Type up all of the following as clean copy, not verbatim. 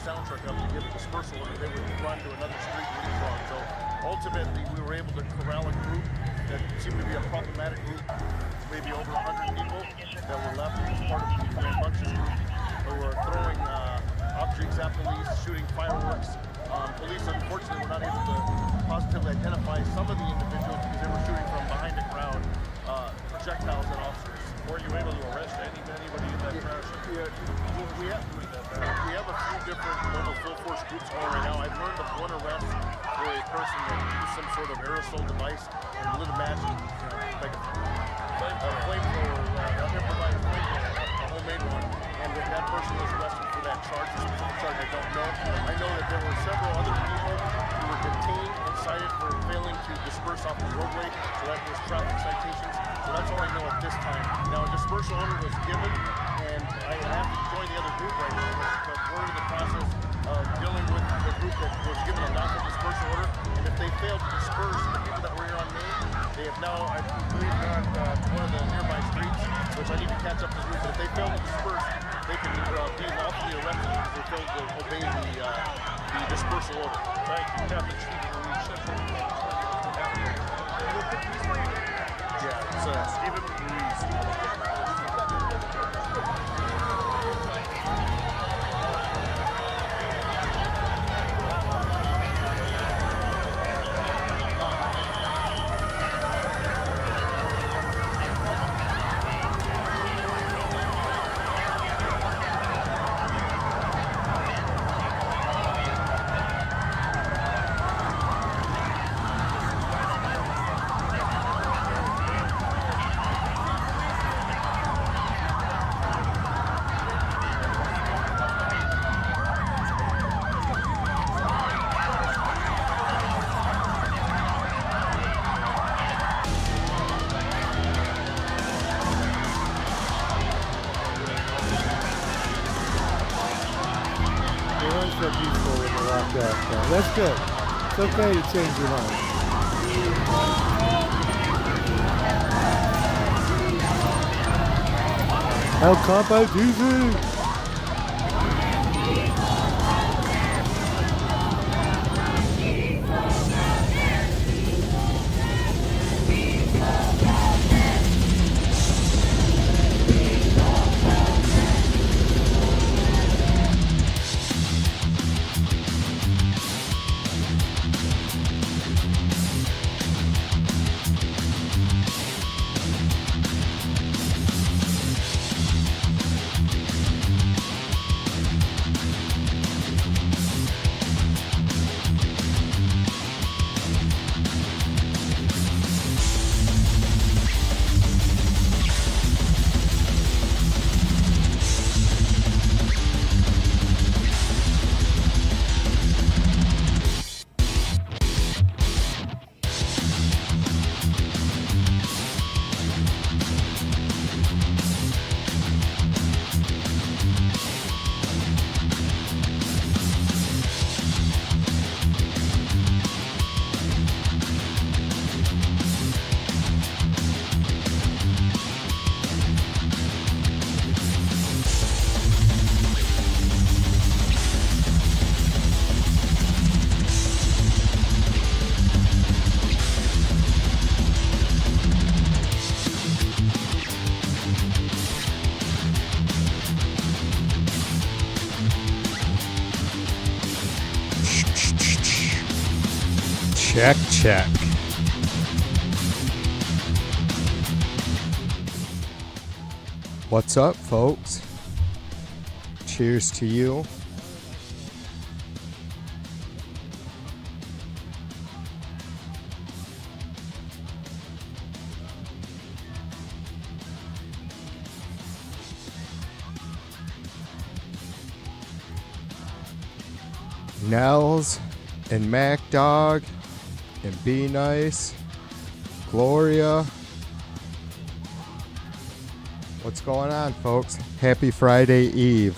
sound truck up to give a dispersal order, they would run to another street and leapfrog. So ultimately, we were able to corral a group that seemed to be a problematic group, maybe over 100 people that were left as part of the rambunctious group who were throwing objects at police, shooting fireworks. Police, unfortunately, were not able to positively identify some of the individuals because they were shooting from behind the crowd, projectiles at officers. Were you able to arrest anybody in that crash? Yeah, we have a few different mobile full force groups going right now. I've learned of one arrest for a person that used some sort of aerosol device and lit a match, like a flamethrower, improvised flamethrower, a homemade one, and that person was arrested for that charge. The specific charge I don't know. I know that there were several other people who were detained and cited for failing to disperse off the roadway, so that was traffic citations. So that's all I know at this time. Now, a dispersal order was given, and I have to join the other group right now, but we're in the process of dealing with the group that was given a lack of dispersal order, and if they fail to disperse the people that were here on Main, they have now, I believe, gone to one of the nearby streets, which I need to catch up to the group, but if they fail to disperse, they can be lawfully arrested because they failed to obey the dispersal order. Thank you, Captain Stephen Ruiz, Central. Yeah, it's Stephen Ruiz. That's good. It's okay to change your mind. El Campo Diesel! Check, check. What's up, folks? Cheers to you. Nels and Mac Dog and Be Nice, Gloria. What's going on, folks? Happy Friday Eve.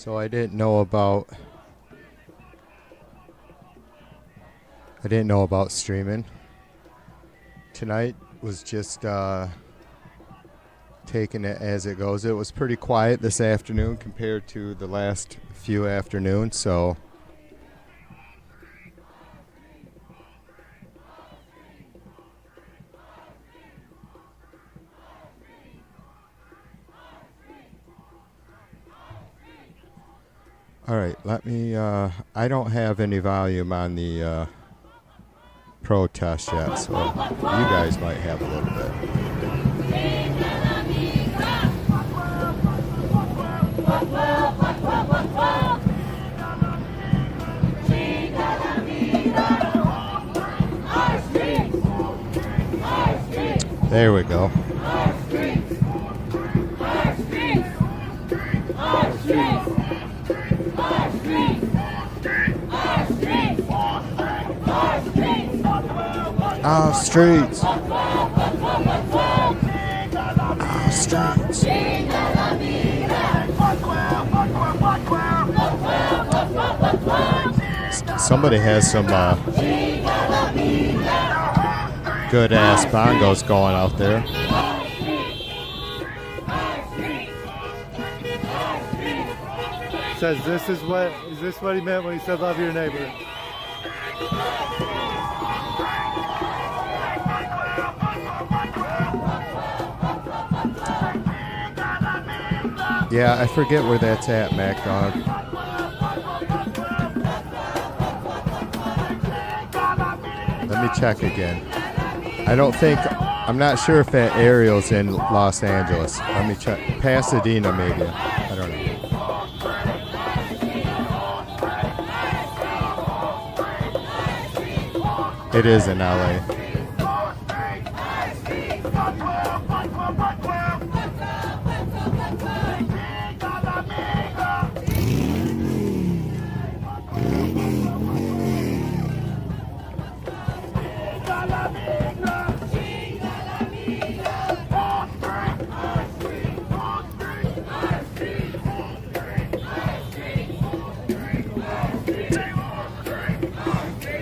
So I didn't know about streaming. Tonight was just taking it as it goes. It was pretty quiet this afternoon compared to the last few afternoons, so all right, let me I don't have any volume on the protest yet, so you guys might have a little bit. There we go. Our streets. Our streets. Somebody has some good ass bongos going out there. Says is this what he meant when he said love your neighbor? Yeah, I forget where that's at, Mac Dog. Let me check again. I'm not sure if that aerial's in Los Angeles. Let me check. Pasadena, maybe. I don't know. It is in LA.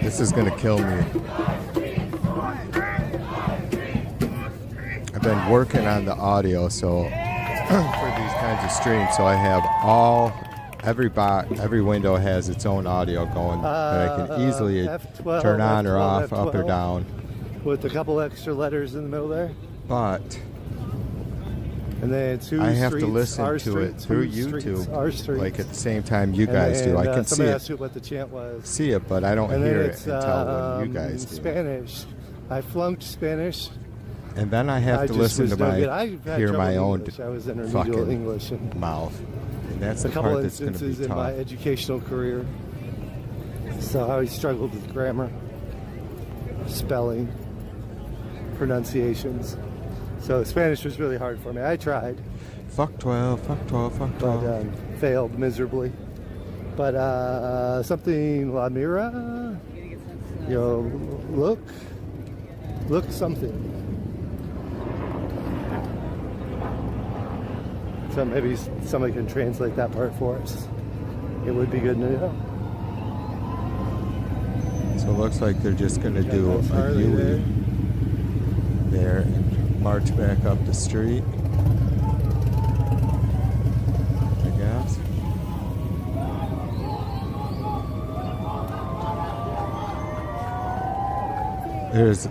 This is gonna kill me. I've been working on the audio so for these kinds of streams, so I have every window has its own audio going that I can easily F12, turn on or F12, off, F12, up or down. with a couple extra letters in the middle there. But And then it's whose I have streets, to listen our to streets, it through whose streets, YouTube, our streets. like at the same time you And guys do. I then, can see somebody asked it, you what the chant was. but I don't And then hear it it's until when you guys do. Spanish. I flunked Spanish. And then I have to just listen was to no good. I had hear trouble my in own English. I was in remedial fucking English and mouth. And that's a the couple part that's going to be instances in my tough. educational career. So I always struggled with grammar, spelling, pronunciations. So Spanish was really hard for me. I tried, Fuck 12, fuck 12, fuck 12. but failed miserably. But something La Mira, look something. So maybe somebody can translate that part for us. It would be good to know. So it looks like they're just going to do How far a are they U there and march back up the street, I guess. There's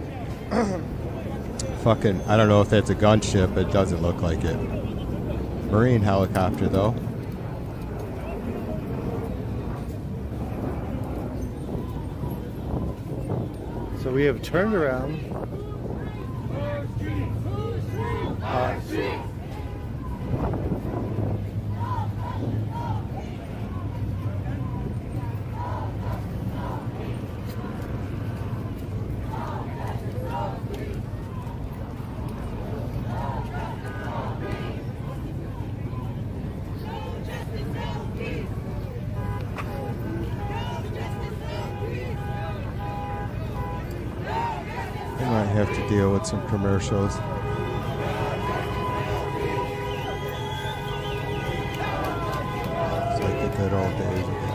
fucking, I don't know if that's a gunship, it doesn't look like it. Marine helicopter though. So we have turned around. We might have to deal with some commercials. Looks like middle of the Asian guys.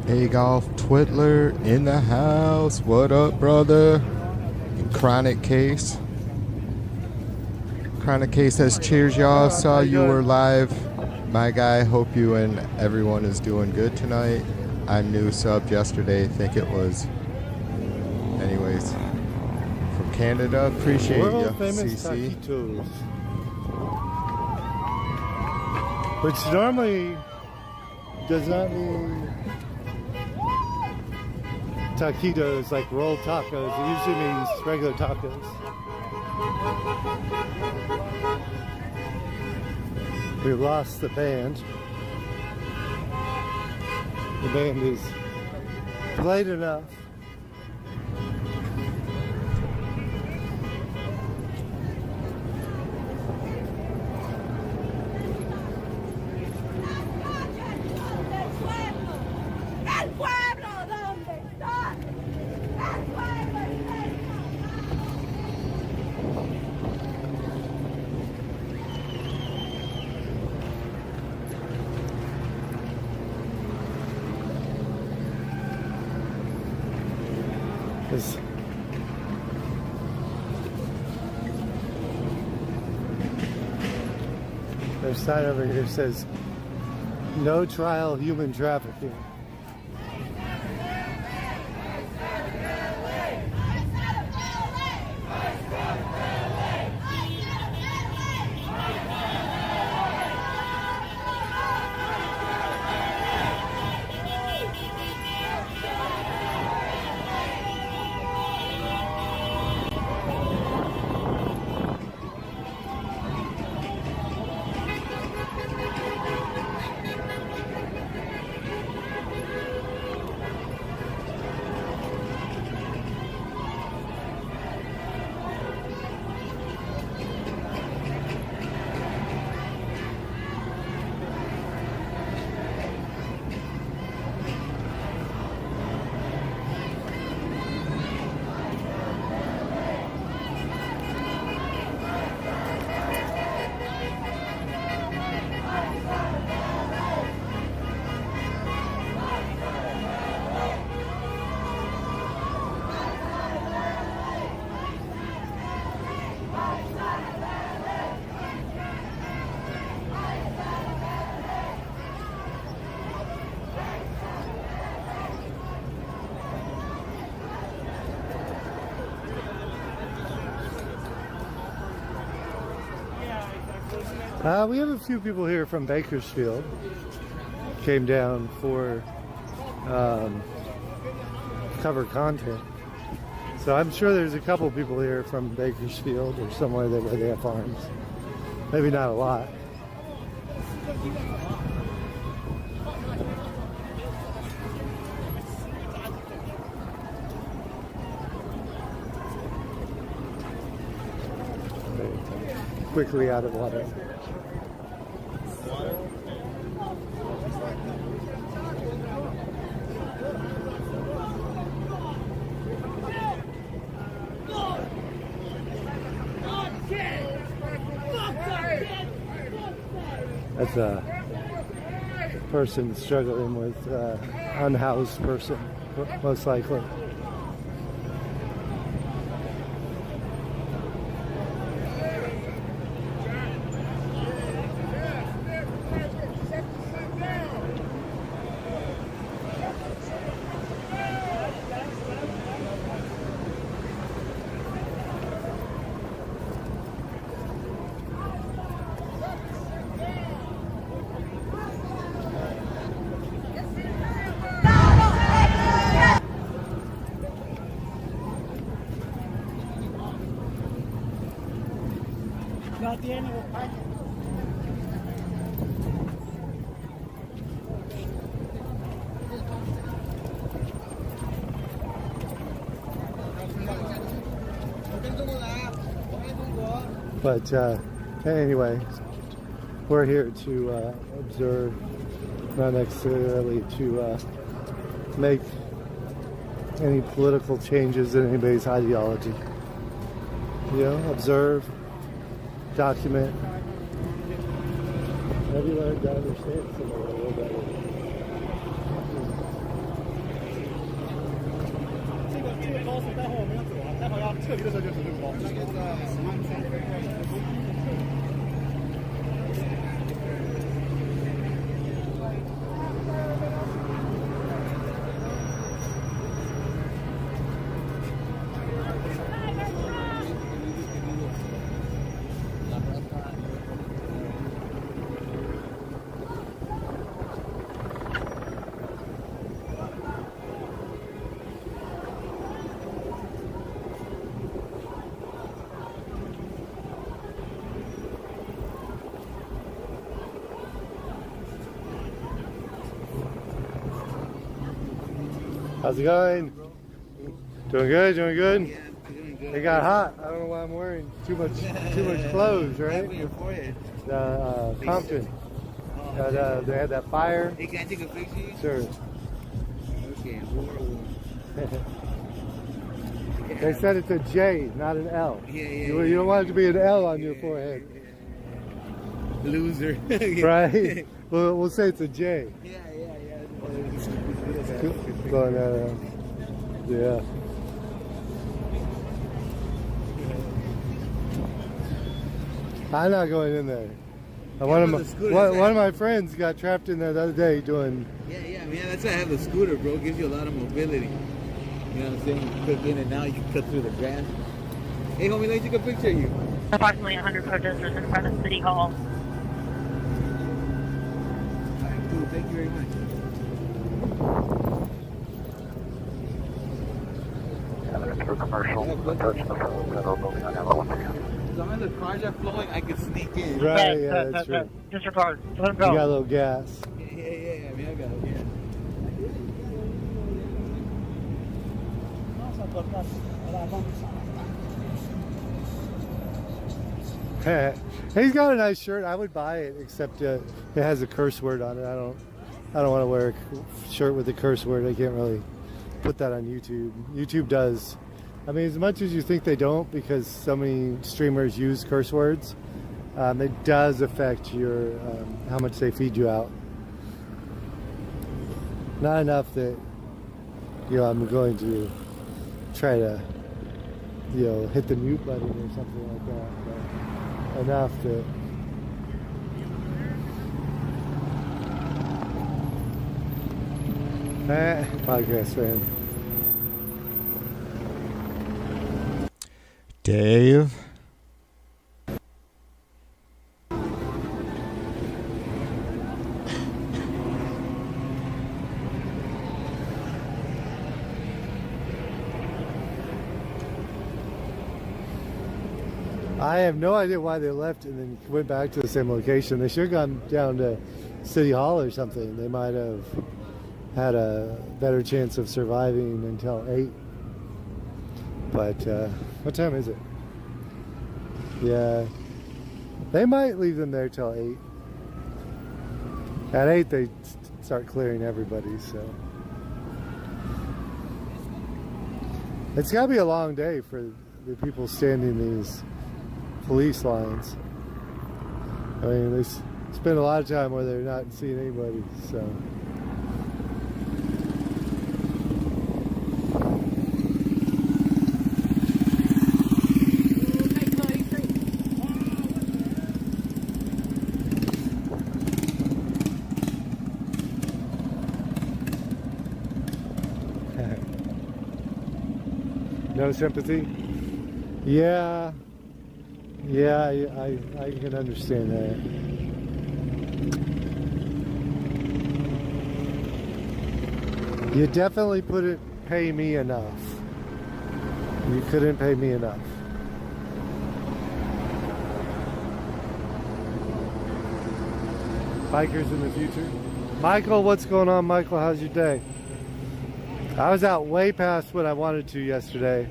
Hey Golf Twitler in the house. What up, brother? Chronic Case. Chronic Case says, cheers, y'all. Saw you were live. My guy, hope you and everyone is doing good tonight. I new subbed yesterday. Think it was. Anyways, from Canada. Appreciate you, World famous CC. taquitos. Which normally does not mean taquitos like rolled tacos. It usually means regular tacos. We lost the band. The band is light enough. Their sign over here says, no trial human trafficking. We have a few people here from Bakersfield. Came down for cover content. So I'm sure there's a couple people here from Bakersfield or somewhere there where they have farms. Maybe not a lot. Quickly out of water. That's a person struggling with unhoused person, most likely. But anyway, we're here to observe, not necessarily to make any political changes in anybody's ideology. You know, observe, document. Have you learned to understand someone a little better? How's it going? Doing good, doing good? Yeah, doing good. It got hot. I don't know why I'm wearing too much clothes, right? Your forehead. Compton. They had that fire. Hey, can I take a picture? Sure. Okay. They said it's a J, not an L. Yeah, You don't want it to be an L on your forehead. Loser. Right? We'll say it's a J. Yeah. Going, yeah. I'm not going in there. One of my friends got trapped in there the other day doing. Yeah. Man, that's why I have the scooter, bro. It gives you a lot of mobility. You know what I'm saying? You click in and now you can cut through the grass. Hey, homie, let me take a picture of you. Approximately 100 protesters in front of City Hall. All right, cool. Thank you very much. Commercial. As long as the cars are flowing, I can sneak in. Right, yeah, that's true. Disregard. Let him You got a go. little gas. Yeah. I mean, I got it. He's got a nice shirt. I would buy it, except it has a curse word on it. I don't want to wear a shirt with a curse word. I can't really put that on YouTube. YouTube does. I mean, as much as you think they don't, because so many streamers use curse words, it does affect your how much they feed you out. Not enough that I'm going to try to hit the mute button or something like that. But enough that. Podcast fan. Dave. I have no idea why they left and then went back to the same location. They should have gone down to City Hall or something. They might have had a better chance of surviving until 8. But what time is it? Yeah, they might leave them there till 8. At 8 they start clearing everybody, so it's got to be a long day for the people standing these police lines. I mean, they spend a lot of time where they're not seeing anybody, so. No sympathy? Yeah, I can understand that. You definitely couldn't pay me enough. You couldn't pay me enough. Bikers in the future. Michael, what's going on, Michael? How's your day? I was out way past what I wanted to yesterday,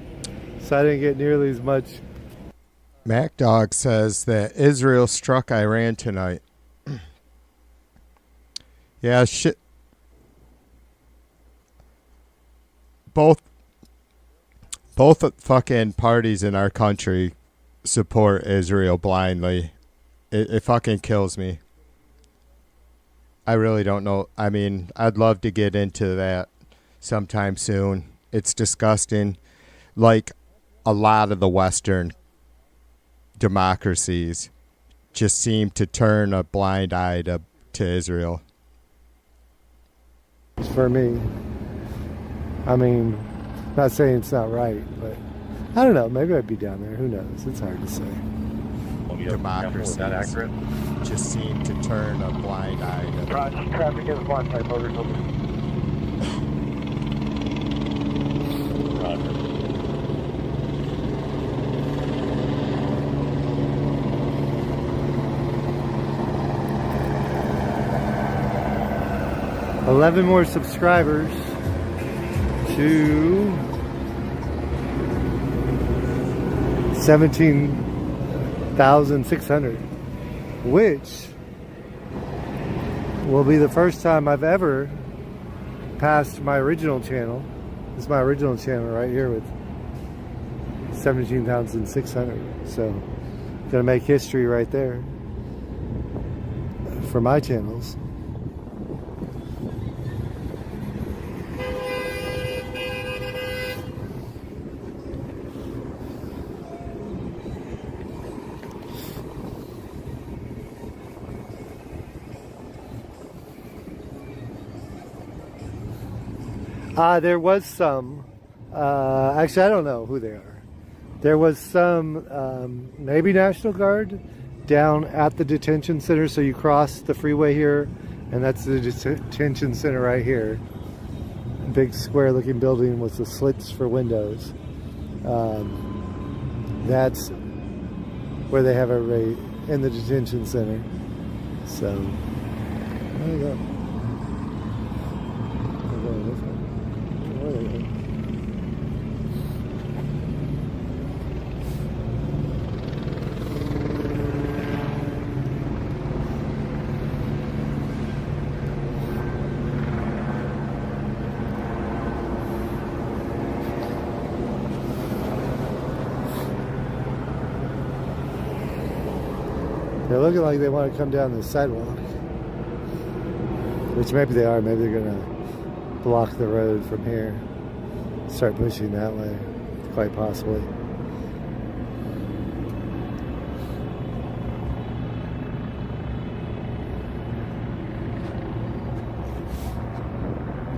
so I didn't get nearly as much MacDog says that Israel struck Iran tonight. Yeah, shit. Both fucking parties in our country support Israel blindly. It fucking kills me. I really don't know. I mean, I'd love to get into that sometime soon. It's disgusting. Like a lot of the Western democracies just seem to turn a blind eye to Israel. For me, I mean, not saying it's not right, but I don't know. Maybe I'd be down there. Who knows? It's hard to say. Democracies just seem to turn a blind eye to Traffic is blocked by motors over. Roger. $11 more subscribers to 17,600, which will be the first time I've ever passed my original channel. This is my original channel right here with 17,600. So, gonna make history right there for my channels. There was some, actually I don't know who they are. There was some, maybe National Guard down at the detention center. So you cross the freeway here, and that's the detention center right here. Big square looking building with the slits for windows. That's where they have everybody in the detention center. So, there you go. They're looking like they want to come down the sidewalk, which maybe they are. Maybe they're going to block the road from here, start pushing that way, quite possibly.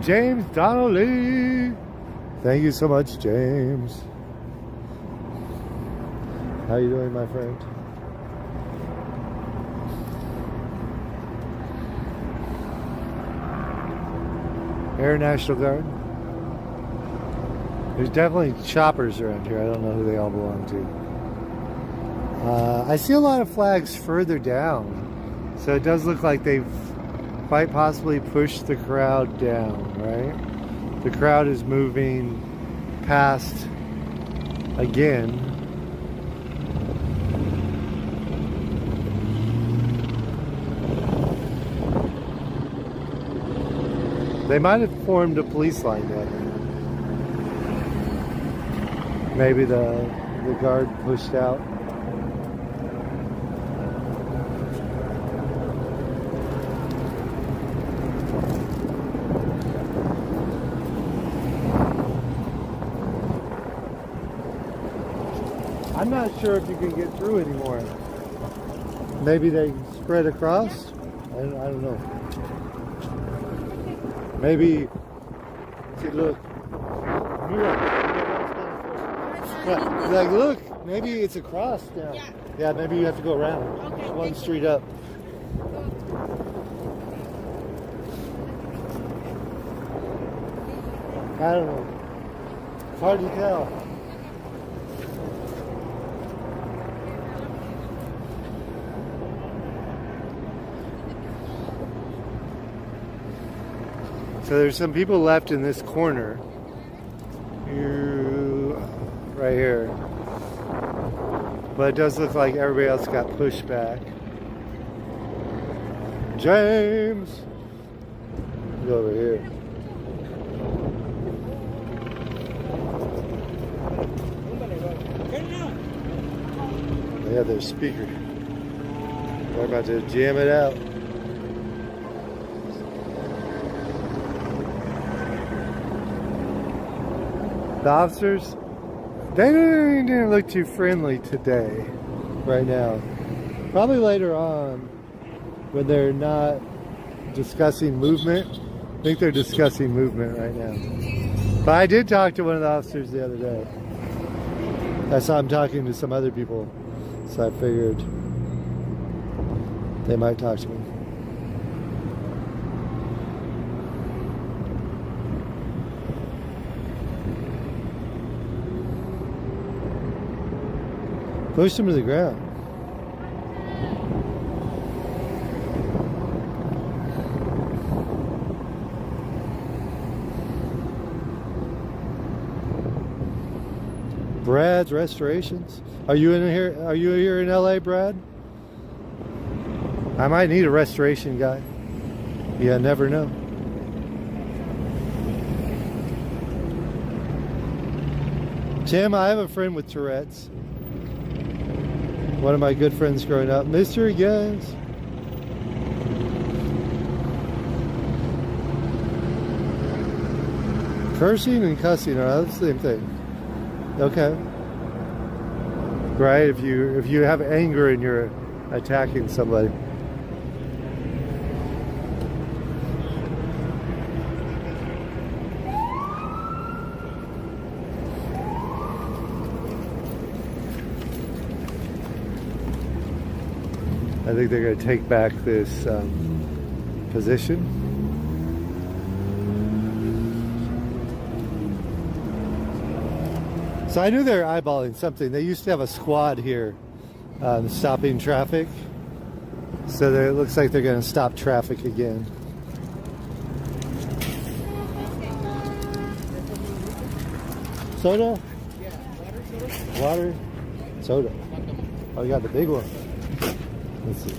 James Donnelly, thank you so much, James. How you doing, my friend? Air National Guard. There's definitely choppers around here. I don't know who they all belong to. I see a lot of flags further down. So it does look like they've quite possibly pushed the crowd down, right? The crowd is moving past again. They might have formed a police line down there. Maybe the guard pushed out. I'm not sure if you can get through anymore. Maybe they spread across? I don't know. Maybe, see, look. Like, look, maybe it's across now. Yeah, maybe you have to go around. Okay, one street up. I don't know. It's hard to tell. So there's some people left in this corner. Right here. But it does look like everybody else got pushed back. James! Go over here. They have their speaker. They're about to jam it out. The officers, they didn't look too friendly today, right now. Probably later on, when they're not discussing movement. I think they're discussing movement right now. But I did talk to one of the officers the other day. I saw him talking to some other people, so I figured they might talk to me. Pushed him to the ground. Brad's Restorations. Are you in here? Are you here in LA, Brad? I might need a restoration guy. Yeah, never know. Tim, I have a friend with Tourette's. One of my good friends growing up. Mystery guys. Cursing and cussing are the same thing. Okay. Right, if you have anger and you're attacking somebody. I think they're going to take back this position. So I knew they were eyeballing something. They used to have a squad here stopping traffic. So it looks like they're going to stop traffic again. Soda? Water? Soda. Oh, you got the big one. Let's see.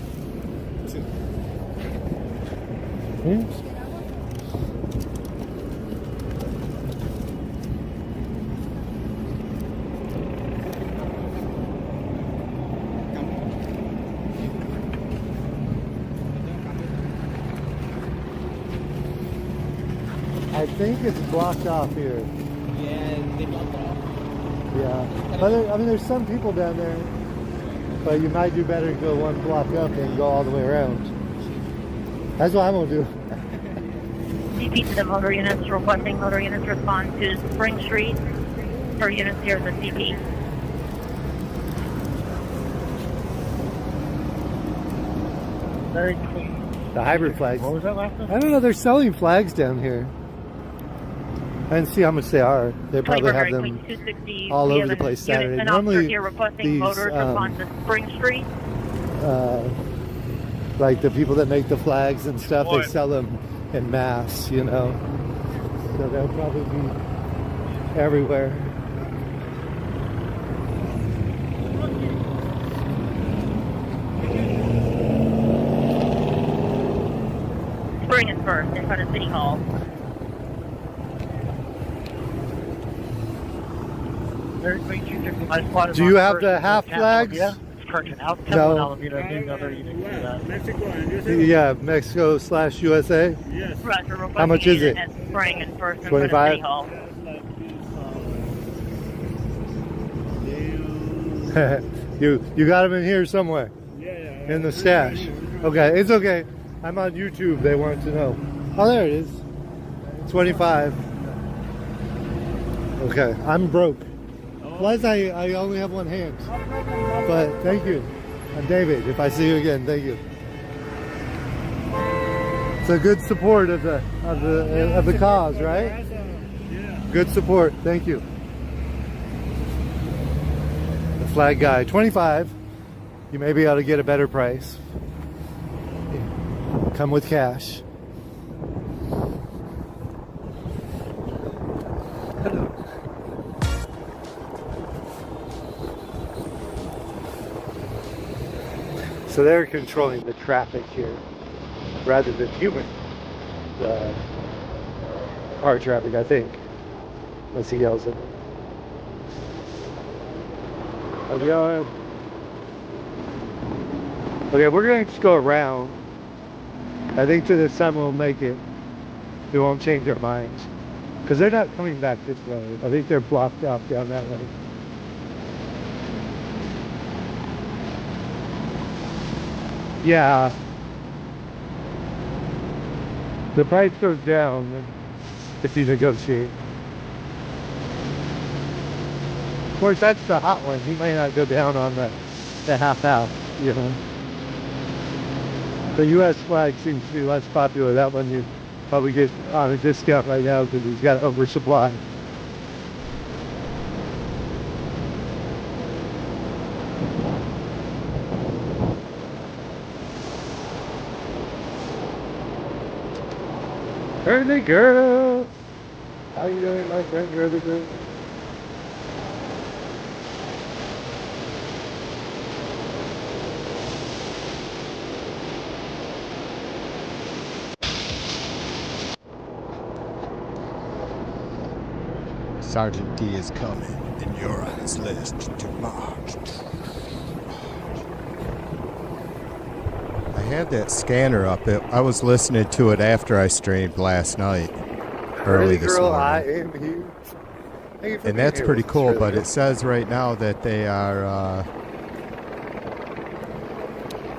I think it's blocked off here. Yeah, they blocked off. Yeah. But there, I mean, there's some people down there. But you might do better to go one block up and go all the way around. That's what I'm going to do. CP to the motor units, requesting motor units respond to Spring Street for units here at the CP. Very clean. The hybrid flags. What was that last one? I don't know, they're selling flags down here. I didn't see how much they are. They probably have them all over the place Saturday. Normally, here requesting these, motors respond to Spring Street. like the people that make the flags and stuff, they sell them in mass, you know. So they'll probably be everywhere. Spring is first in front of City Hall. Very clean 265 squad. Do you have the half flags? Yeah, it's curtain out. No. Alameda, another unit to that. Yeah, Mexico / USA. Roger, How much is it? at Spring and first in 25? front of City Hall. You got them in here somewhere? In the stash. Okay, it's okay. I'm on YouTube. They want to know. Oh, there it is. 25. Okay, I'm broke. Plus, I only have one hand. But thank you. I'm David. If I see you again, thank you. It's a good support of the cause, right? Good support. Thank you. The flag guy, 25. You may be able to get a better price. Come with cash. Hello. So they're controlling the traffic here rather than human car traffic, I think. Unless he yells at me. How's it going? Okay, we're going to just go around. I think to the sun we'll make it. We won't change our minds. Because they're not coming back this way. I think they're blocked off down that way. Yeah. The price goes down if you negotiate. Of course, that's the hot one. He might not go down on the half-half, you know. The U.S. flag seems to be less popular. That one you probably get on a discount right now because he's got oversupply. Early girl! How you doing, my friend, early girl? Sergeant D is coming, and you're on his list to march. I had that scanner up. I was listening to it after I streamed last night, early this girl, morning. I am here. Thank you for And being that's here pretty with us, cool, really. but it says right now that they are,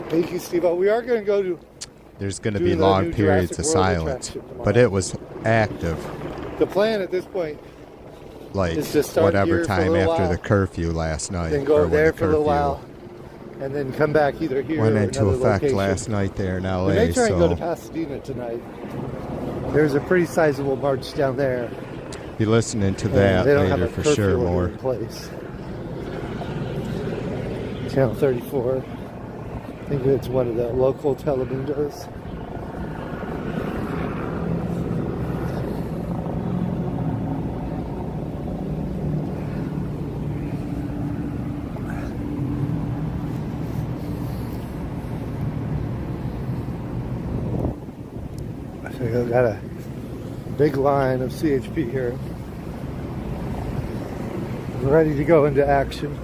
Thank you, Steve. We are going to go to there's going to do be the long new periods Jurassic of World silence. attraction tomorrow. But it was active, the plan at this point. like Is to start whatever here for a time little after while, the curfew last night. Then go or over there when for a the little curfew while, and then come back either here went or into another effect location. last night there in We LA. may try and go to So Pasadena tonight. There's a pretty sizable march down there. be listening to and that they don't have later a for curfew sure order more. in place. Channel 34. I think it's one of the local telemundos. So we've got a big line of CHP here. Ready to go into action.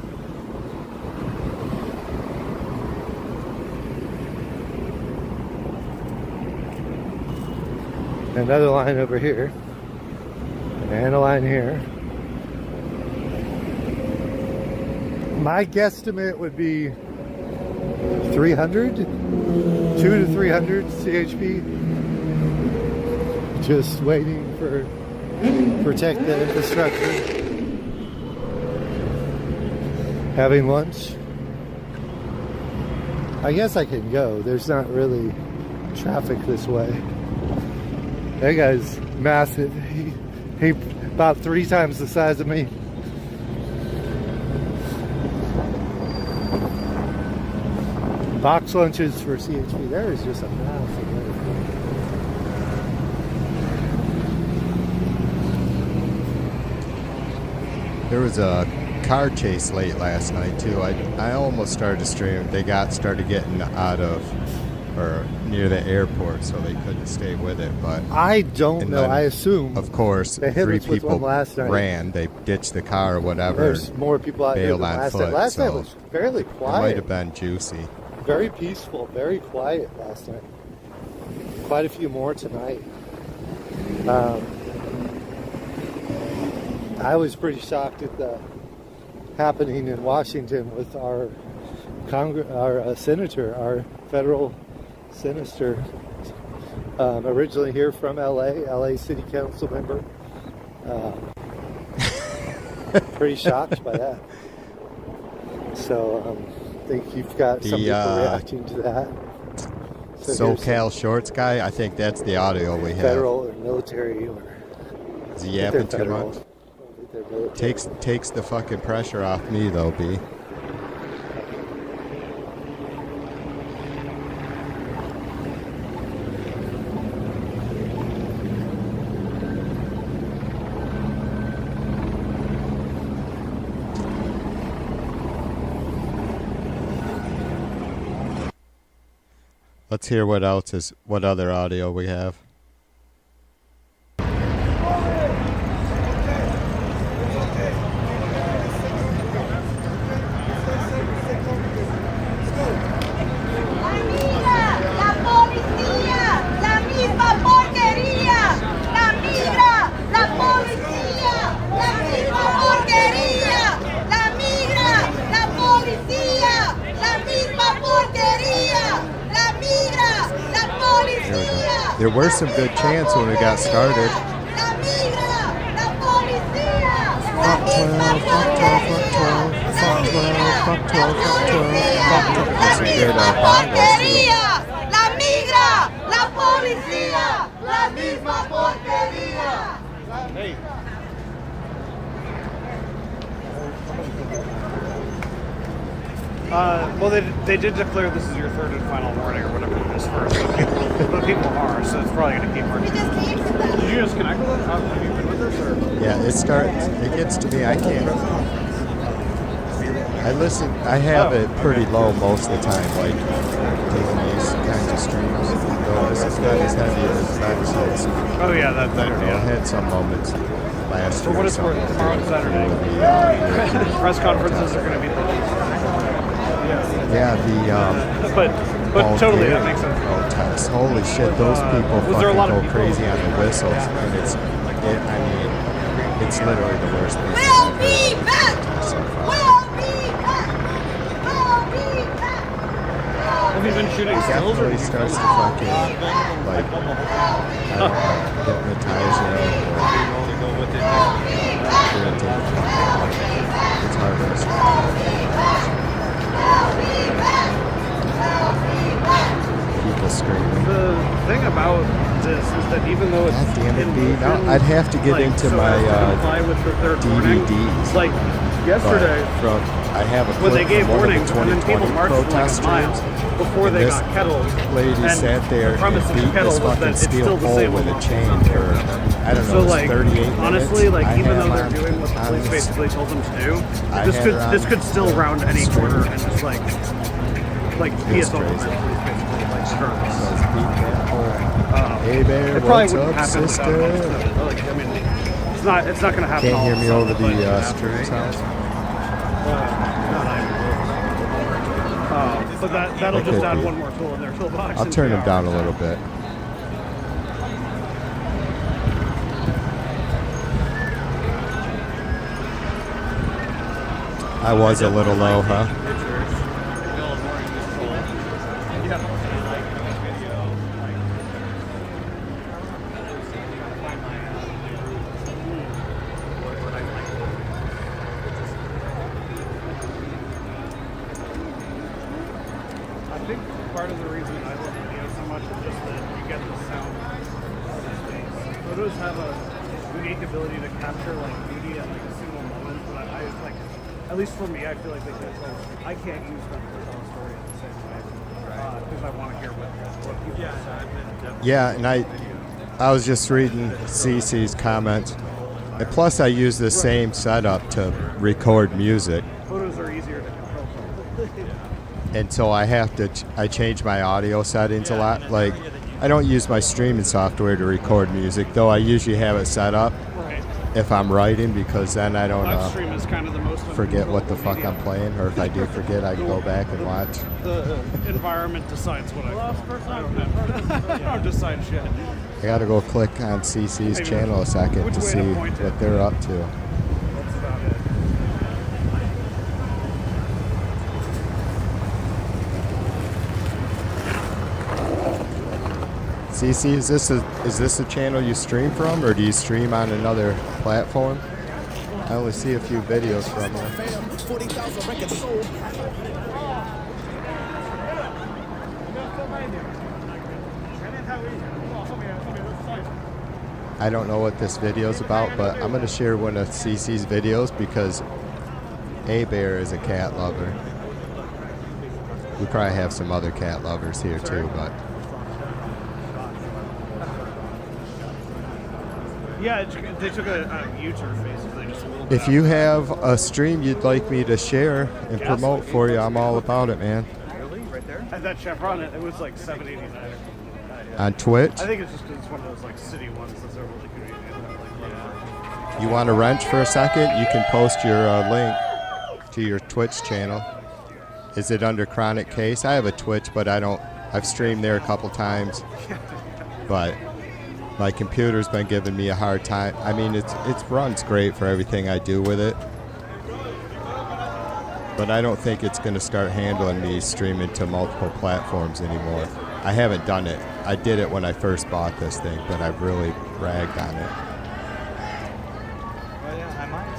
Another line over here. And a line here. My guesstimate would be 300? 2 to 300 CHP. Just waiting for protect the infrastructure. Having lunch. I guess I can go. There's not really traffic this way. That guy's massive. He about 3 times the size of me. Box lunches for CHP. There is just a massive area. There was a car chase late last night too. I almost started to stream. They started getting out of or near the airport, so they couldn't stay with it. But I don't and know. then, I assume of course, they hit 3 us with people one last night. ran. They ditched the car or whatever. There's more people out here bailed than on last foot, night. Last night so was fairly It might quiet. have been juicy. Very peaceful, very quiet last night. Quite a few more tonight. I was pretty shocked at the happening in Washington with our senator, our federal senator, originally here from LA City Council member. Pretty shocked by that. So I think you've got some people reacting to that. So SoCal Shorts guy, I think that's the audio we have. federal or military or Is he yapping too federal. much? I think they're military. Takes the fucking pressure off me though, B. Let's hear what other audio we have. There were some good chants when we got started. Fuck 12, fuck 12, fuck 12, fuck 12, fuck 12, fuck 12, fuck 12. There's some good bongos too. La migra, la policía, la misma porquería. Hey. Well, they did declare this is your third and final warning or whatever it is first, but people are, so it's probably going to keep working. Did you just connect with them? Have you been with us? Or? Yeah, it gets to me, I can't. I have it pretty low most of the time, like taking these kinds of streams. Though this is not as heavy as Max's. Oh yeah, I don't know, I had some moments last year. For what it's worth, tomorrow Saturday, press conferences are going to be Yeah, but totally, that makes sense. Protests. Holy shit, those people fucking go crazy on the whistles, and it's literally the worst thing. We'll be back. We'll be back. We'll be back. Have you been shooting It stills or? definitely starts to fucking like hypnotize you. It's harmless. People screaming. The thing about this is that even though it's God damn it, B. Now motion, I'd have to get like, into so my as to comply with the third warning, DVDs. like yesterday, I have a when they clip gave from one of warnings, the and then people 2020 marched for like protest a mile streams. before And they this got kettled. lady And sat there the premise and of the beat kettle this was that fucking it's steel still pole disabled with a on chain some for, I don't know, So like, 38 honestly, minutes. like I even had though they're on- doing what the on police this- basically told them to do, I this had could her on this could still round any stream. corner and just like be It's assaulted by the crazy. police basically, like So regardless. it's beating that pole. Hey Bear, It probably what's wouldn't up, happen sister? without them. Like, I mean, it's not going to happen. Can't all hear of a me sudden, over but the after, stream sounds? But that'll Okay, just add Pete. one more tool in their toolbox. I'll in turn them PR. down a little bit. I was a little low, huh? I think part of the reason I love video so much is just that you get the sound of the space. Photos have a unique ability to capture like beauty at like a single moment, but I like, at least for me, I feel like they can tell. I can't use them to tell a story in the same way because I want to hear what people say. Yeah, and I was just reading Cece's comment. And plus, I use the same setup to record music. Photos are easier to control. And so I change my audio settings a lot. Like, I don't use my streaming software to record music, though I usually have it set up Right. if I'm writing, because then I don't Live stream is kind of the most forget what the fuck I'm playing, or if I do forget, I can go back and watch. The environment decides what I don't decide shit. I gotta go click on CC's channel a second Which to way to see point it? what they're up to. That's about it. CC, is this a channel you stream from, or do you stream on another platform? I only see a few videos from you. I don't know what this video is about, but I'm going to share one of CC's videos because A-Bear is a cat lover. We probably have some other cat lovers here too, but Yeah, they took a U-turn basically. Just a little bit if you have a stream you'd like me to share and Yes. promote for you, I'm all about it, man. Really? Right there? At that Chevron, it was like 789 or something like that. Yeah. On Twitch? I think it's just because it's one of those like city ones that's overly convenient. You want to wrench for a second? You can post your link to your Twitch channel. Is it under Chronic Case? I have a Twitch, but I don't. I've streamed there a couple times, but my computer's been giving me a hard time. I mean, it runs great for everything I do with it, but I don't think it's going to start handling me streaming to multiple platforms anymore. I haven't done it. I did it when I first bought this thing, but I've really ragged on it. Well, yeah, I might.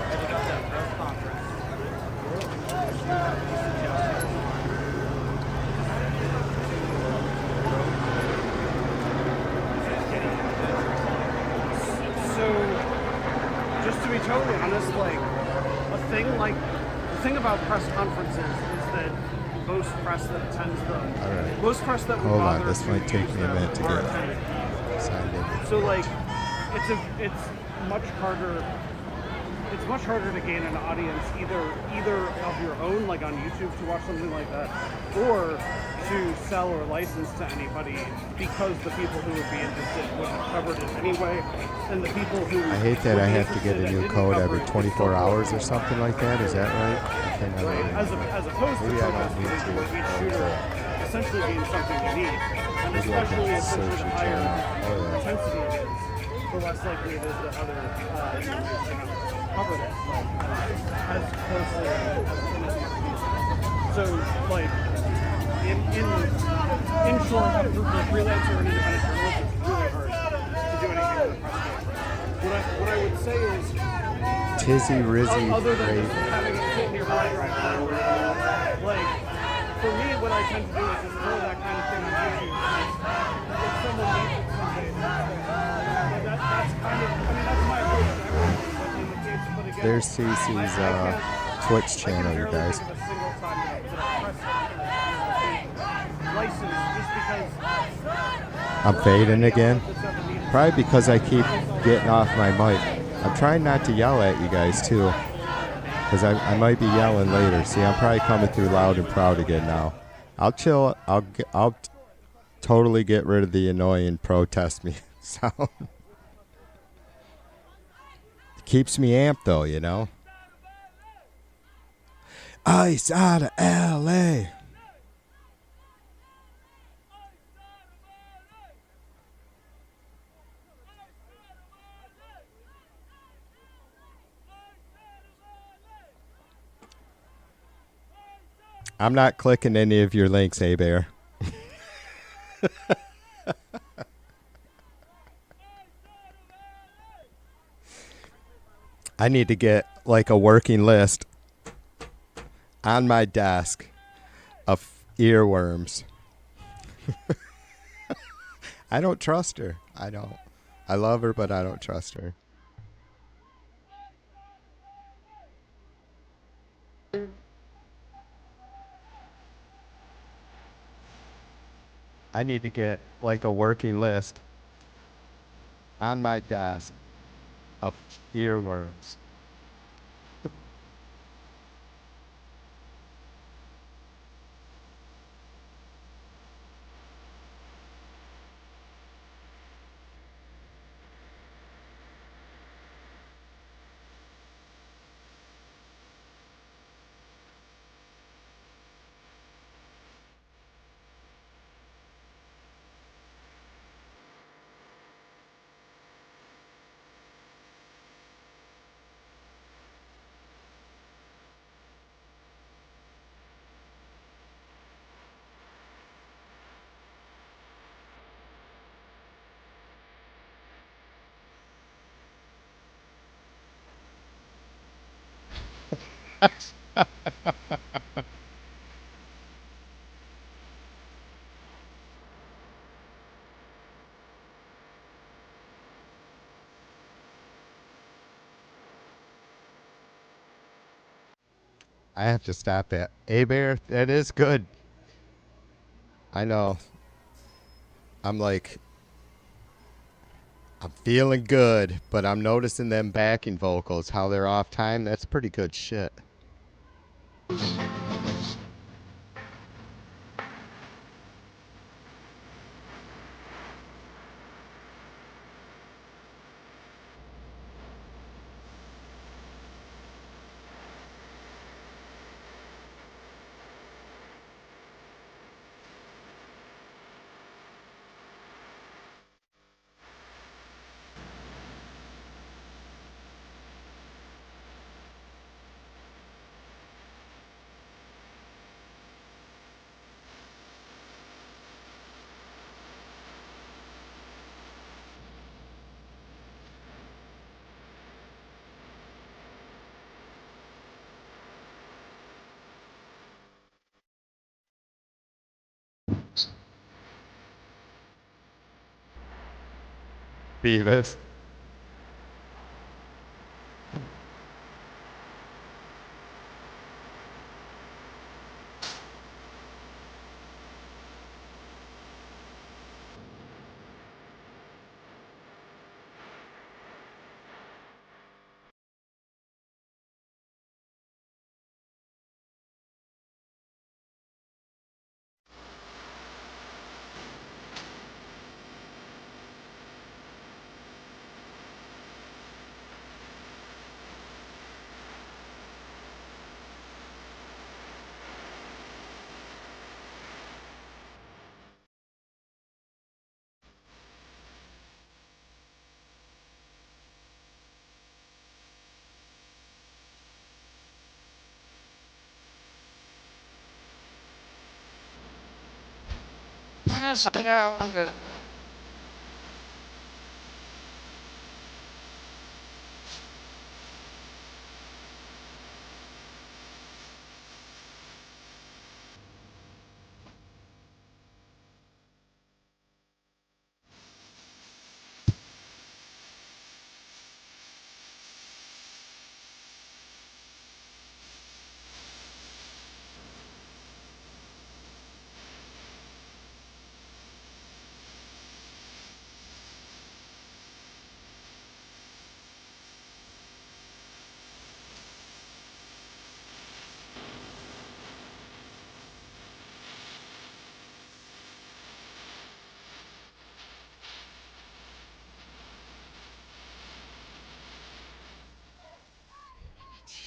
Headed up that press So, just to be totally honest, like the thing about press conferences is that most press that attends them, right. most press that would Hold bother on, this to might take use me a them minute to are get attending. signed in. So like, it's much harder. It's much harder to gain an audience either of your own, like on YouTube, to watch something like that, or to sell or license to anybody, because the people who would be interested would have covered it anyway, and the people who I hate that I have to get a new code every 24 hours or so something like that. Is that right? I cannot remember. as opposed Maybe to I don't protest need footage to. where each shooter essentially gains something unique, and Maybe I especially can essentially search the your higher channel. Oh, yeah. intensity it is, the less likely it is that other cover this as closely as anything. So, like, in short, for freelancer and independent journalists, it's really hard to do anything with a press conference. What I would say is, Tizzy Rizzy other than Ray. just having it sit nearby right now, like, for me, what I tend to do is just throw that kind of thing on YouTube. If someone needs it someday, that's kind of, I mean, that's my approach to everything. But in the case, but again, There's Cece's Twitch channel, you guys. I'm fading again. Probably because I keep getting off my mic. I'm trying not to yell at you guys too, because I might be yelling later. See, I'm probably coming through loud and proud again now. I'll chill. I'll totally get rid of the annoying protest me sound. Keeps me amped though, you know. Ice out of LA. I'm not clicking any of your links, A-Bear. I need to get like a working list on my desk of earworms. I don't trust her. I don't. I love her, but I don't trust her. I need to get like a working list on my desk of earworms. I have to stop it. A-Bear, that is good. I know. I'm feeling good, but I'm noticing them backing vocals, how they're off time. That's pretty good shit. Beavis.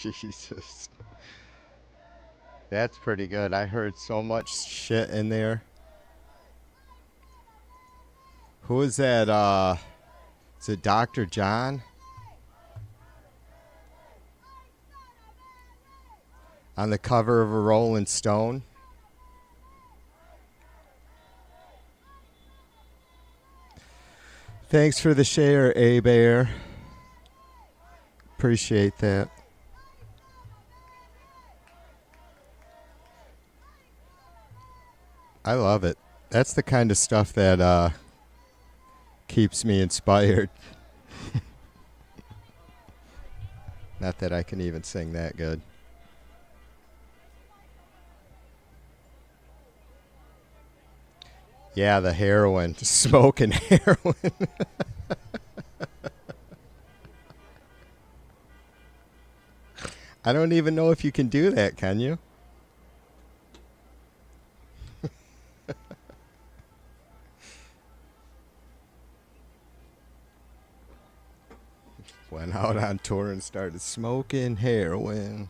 Jesus. That's pretty good. I heard so much shit in there. Who is that? Is it Dr. John? On the cover of a Rolling Stone. Thanks for the share, A-Bear. Appreciate that. I love it. That's the kind of stuff that keeps me inspired. Not that I can even sing that good. Yeah, the heroin. Smoking heroin. I don't even know if you can do that, can you? Went out on tour and started smoking heroin.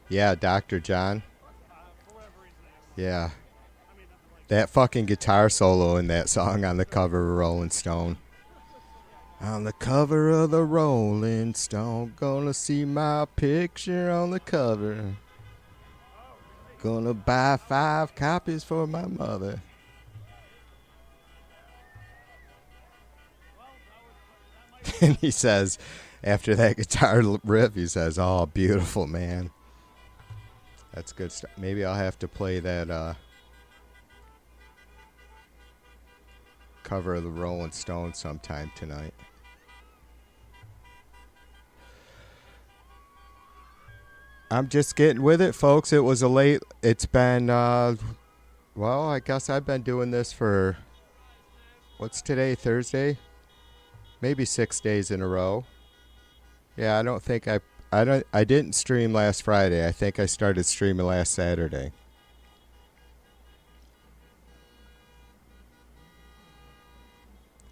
Yeah, Dr. John. Yeah. That fucking guitar solo in that song on the cover of Rolling Stone. On the cover of the Rolling Stone, gonna see my picture on the cover. Gonna buy 5 copies for my mother. And he says, after that guitar riff, he says, "Oh, beautiful, man." That's good stuff. Maybe I'll have to play that cover of the Rolling Stones sometime tonight. I'm just getting with it, folks. It's been, well, I guess I've been doing this for, what's today, Thursday? Maybe 6 days in a row. Yeah, I didn't stream last Friday. I think I started streaming last Saturday.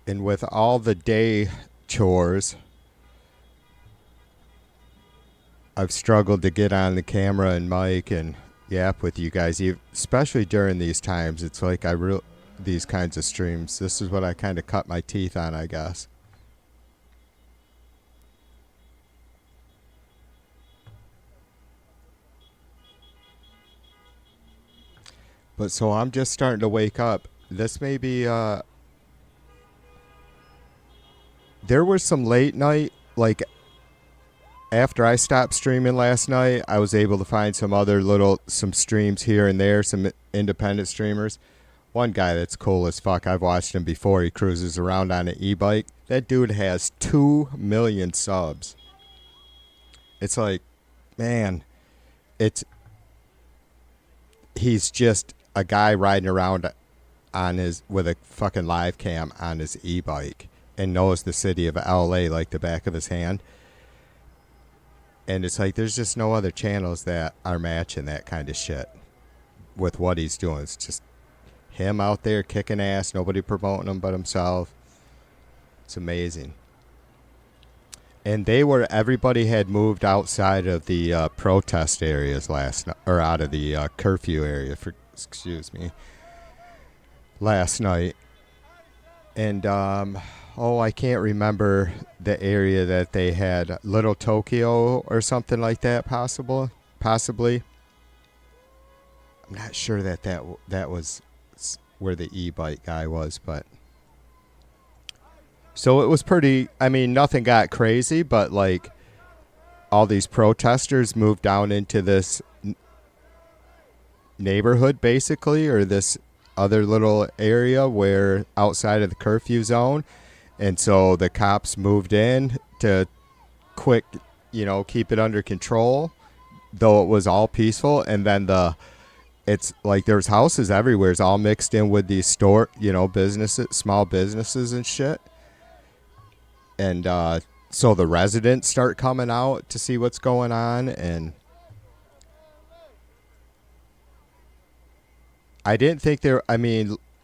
And with all the day chores, I've struggled to get on the camera and mic and yap with you guys, especially during these times. It's like these kinds of streams. This is what I kind of cut my teeth on, I guess. But so I'm just starting to wake up. This may be, there were some late night, like after I stopped streaming last night, I was able to find some streams here and there, some independent streamers. one guy that's cool as fuck. I've watched him before. He cruises around on an e-bike. That dude has 2 million subs. It's like, man, he's just a guy riding around with a fucking live cam on his e-bike and knows the city of LA like the back of his hand. And it's like there's just no other channels that are matching that kind of shit with what he's doing. It's just him out there kicking ass, nobody promoting him but himself. It's amazing. And everybody had moved outside of the protest areas last night, or out of the curfew area, last night. And, I can't remember the area that they had, Little Tokyo or something like that, possibly. I'm not sure that was where the e-bike guy was, but... So it was pretty, I mean, nothing got crazy, but like all these protesters moved down into this neighborhood basically, or this other little area where outside of the curfew zone. And so the cops moved in to keep it under control, though it was all peaceful. And then it's like there's houses everywhere. It's all mixed in with these businesses, small businesses and shit. And so the residents start coming out to see what's going on. And I didn't think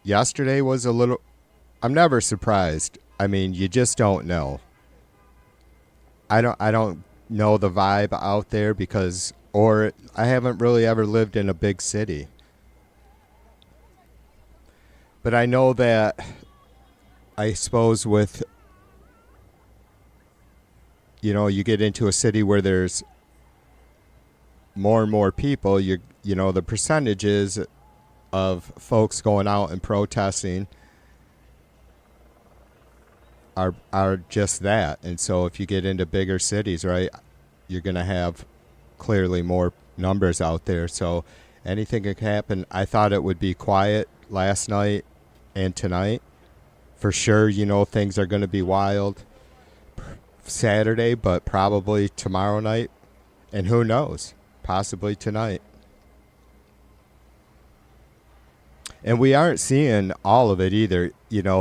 yesterday was a little... I'm never surprised. I mean, you just don't know. I don't know the vibe out there or I haven't really ever lived in a big city. But I know that, I suppose with... you get into a city where there's more and more people, the percentages of folks going out and protesting are just that. And so if you get into bigger cities, right, you're going to have clearly more numbers out there. So anything could happen. I thought it would be quiet last night and tonight. For sure, things are going to be wild Saturday, but probably tomorrow night, and who knows, possibly tonight. And we aren't seeing all of it either.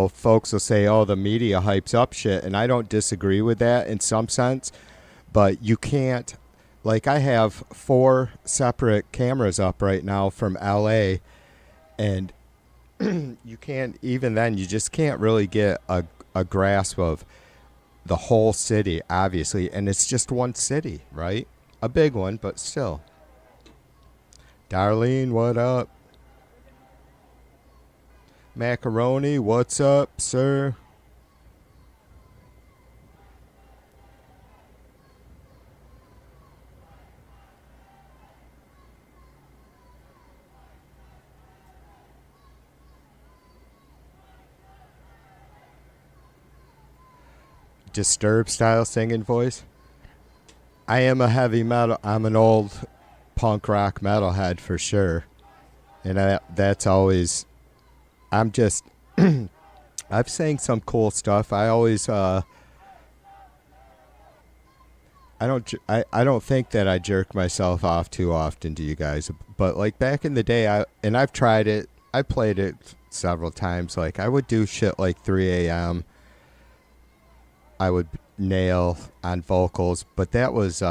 Folks will say, the media hypes up shit, and I don't disagree with that in some sense, but you can't, I have 4 separate cameras up right now from LA, and you can't, even then, you just can't really get a grasp of the whole city, obviously, and it's just one city, right? A big one, but still. Darlene, what up? Macaroni, what's up, sir? Disturbed style singing voice. I am a heavy metal. I'm an old punk rock metalhead for sure, and that's always. I'm just. I've sang some cool stuff. I always. I don't think that I jerk myself off too often to you guys, but back in the day, I've tried it. I played it several times. I would do shit 3 a.m. I would nail on vocals, but that was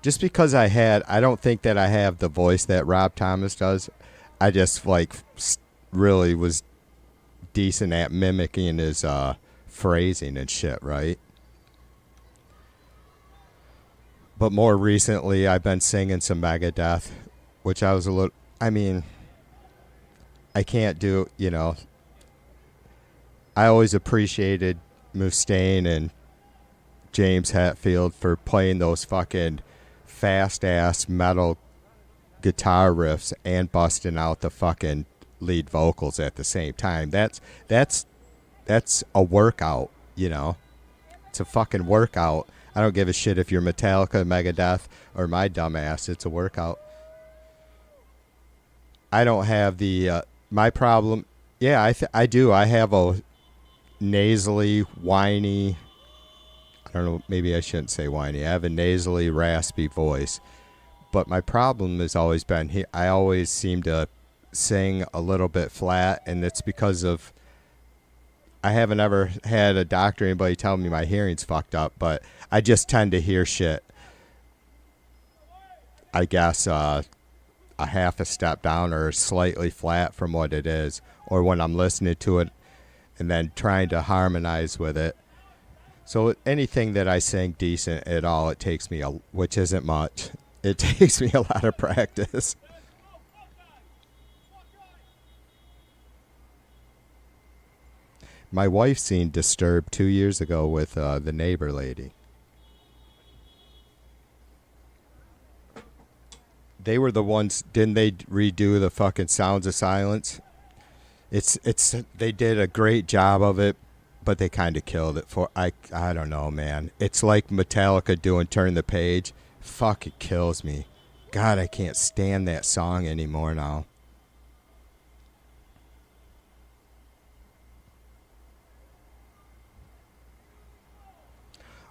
just because I don't think that I have the voice that Rob Thomas does. I just really was decent at mimicking his phrasing and shit, right? But more recently, I've been singing some Megadeth, which I was a little... I mean, I can't do, I always appreciated Mustaine and James Hetfield for playing those fucking fast-ass metal guitar riffs and busting out the fucking lead vocals at the same time. That's a workout, It's a fucking workout. I don't give a shit if you're Metallica, Megadeth, or my dumbass. It's a workout. I don't have the... my problem Yeah, I do. I have a nasally, whiny. I don't know. Maybe I shouldn't say whiny. I have a nasally, raspy voice. But my problem has always been I always seem to sing a little bit flat, and it's because of I haven't ever had a doctor or anybody tell me my hearing's fucked up, but I just tend to hear shit. I guess a half a step down or slightly flat from what it is, or when I'm listening to it and then trying to harmonize with it. So anything that I sing decent at all, it takes me, which isn't much, it takes me a lot of practice. My wife seen Disturbed 2 years ago with the neighbor lady. They were the ones, didn't they redo the fucking Sounds of Silence? They did a great job of it, but they kind of killed it for, I don't know, man. It's like Metallica doing Turn the Page. Fuck, it kills me. God, I can't stand that song anymore now.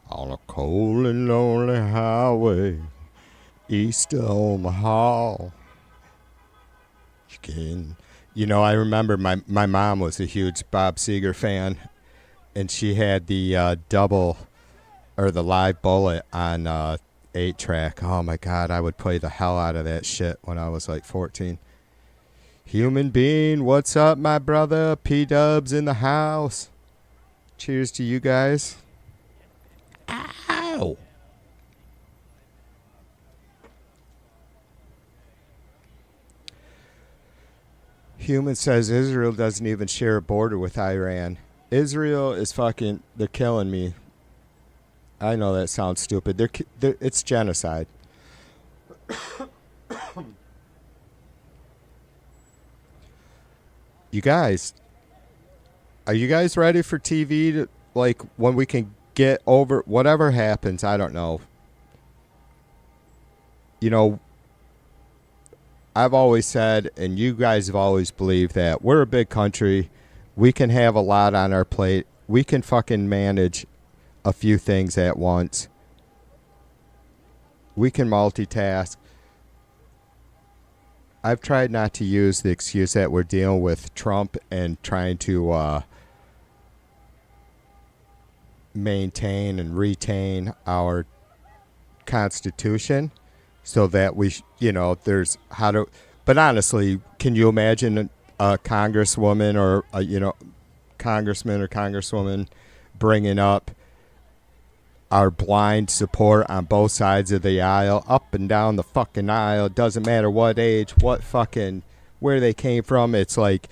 On a cold and lonely highway east of Omaha. You know, I remember my mom was a huge Bob Seger fan, and she had the double or the live bullet on 8-track. Oh my God, I would play the hell out of that shit when I was like 14. Human being, what's up, my brother? P-Dubs in the house. Cheers to you guys. Ow! Human says Israel doesn't even share a border with Iran. Israel is fucking, they're killing me. I know that sounds stupid. It's genocide. You guys, are you guys ready for TV to, like, when we can get over whatever happens? I don't know. You know, I've always said, and you guys have always believed, that we're a big country. We can have a lot on our plate. We can fucking manage a few things at once. We can multitask. I've tried not to use the excuse that we're dealing with Trump and trying to maintain and retain our Constitution, so that we, there's how to. But honestly, can you imagine a congresswoman or a, congressman or congresswoman bringing up our blind support on both sides of the aisle, up and down the fucking aisle? It doesn't matter what age, what fucking, where they came from. It's like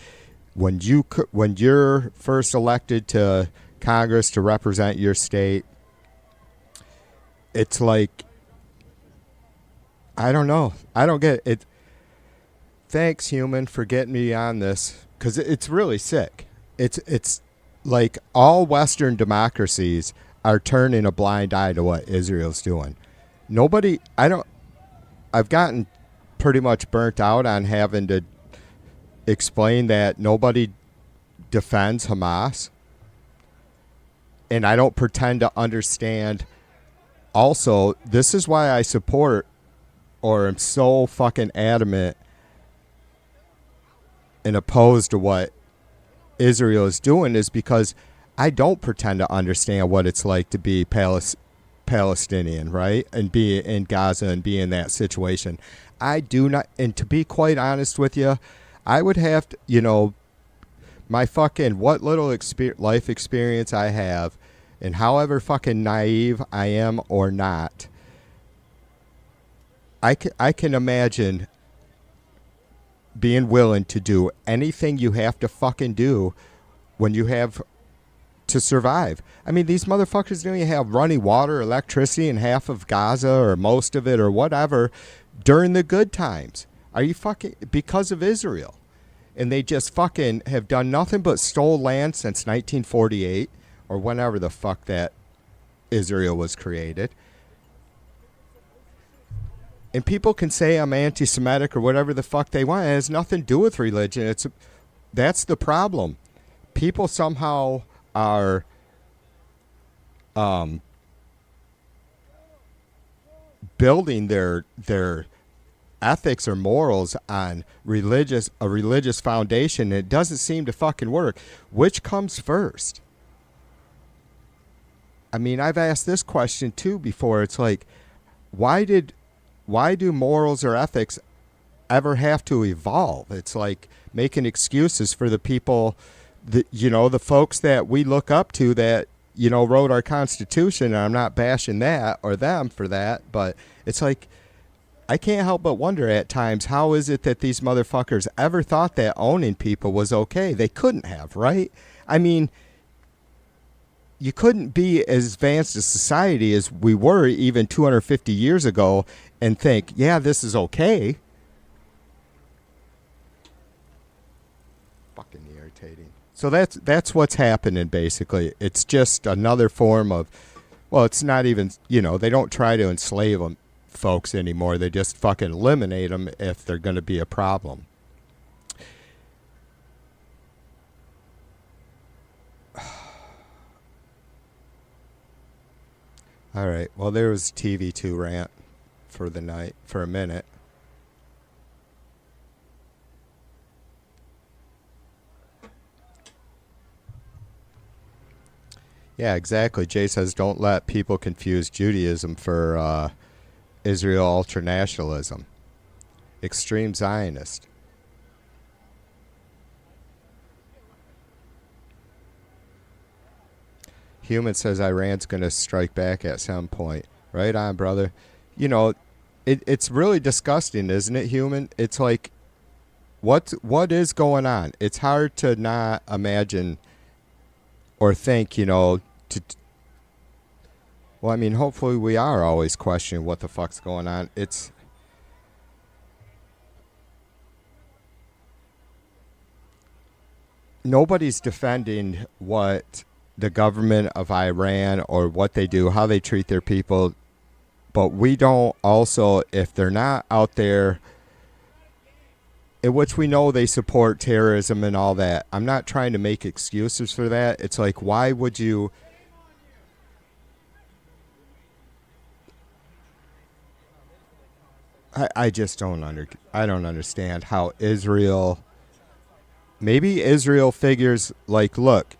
when you're first elected to Congress to represent your state, it's like, I don't know. I don't get it. Thanks, Human, for getting me on this, because it's really sick. It's like all Western democracies are turning a blind eye to what Israel's doing. I've gotten pretty much burnt out on having to explain that nobody defends Hamas. And I don't pretend to understand. Also, this is why I support or am so fucking adamant and opposed to what Israel is doing, is because I don't pretend to understand what it's like to be Palestinian, right? And be in Gaza and be in that situation. I do not, and to be quite honest with you, I would have to, my fucking, what little life experience I have, and however fucking naive I am or not, I can imagine being willing to do anything you have to fucking do when you have to survive. I mean, these motherfuckers don't even have running water, electricity in half of Gaza or most of it or whatever during the good times. Are you fucking, because of Israel? And they just fucking have done nothing but stole land since 1948 or whenever the fuck that Israel was created. And people can say I'm anti-Semitic or whatever the fuck they want. It has nothing to do with religion. That's the problem. People somehow are building their ethics or morals on a religious foundation. It doesn't seem to fucking work. Which comes first? I mean, I've asked this question too before. It's like, why do morals or ethics ever have to evolve? It's like making excuses for the people that, the folks that we look up to that, wrote our Constitution. And I'm not bashing that or them for that, but it's like, I can't help but wonder at times, how is it that these motherfuckers ever thought that owning people was okay? They couldn't have, right? I mean, you couldn't be as advanced a society as we were even 250 years ago and think, yeah, this is okay. Fucking irritating. So that's what's happening, basically. It's just another form of, well, it's not even, they don't try to enslave them folks anymore. They just fucking eliminate them if they're going to be a problem. All right. Well, there was TV2 rant for the night, for a minute. Yeah, exactly. Jay says, don't let people confuse Judaism for Israel ultranationalism. Extreme Zionist. Human says Iran's going to strike back at some point. Right on, brother. It's really disgusting, isn't it, Human? It's like, what is going on? It's hard to not imagine or think, well, I mean, hopefully we are always questioning what the fuck's going on. It's... Nobody's defending what the government of Iran or what they do, how they treat their people. But we don't also, if they're not out there, in which we know they support terrorism and all that. I'm not trying to make excuses for that. It's like, why would you... I just don't understand how Israel... Maybe Israel figures like, look,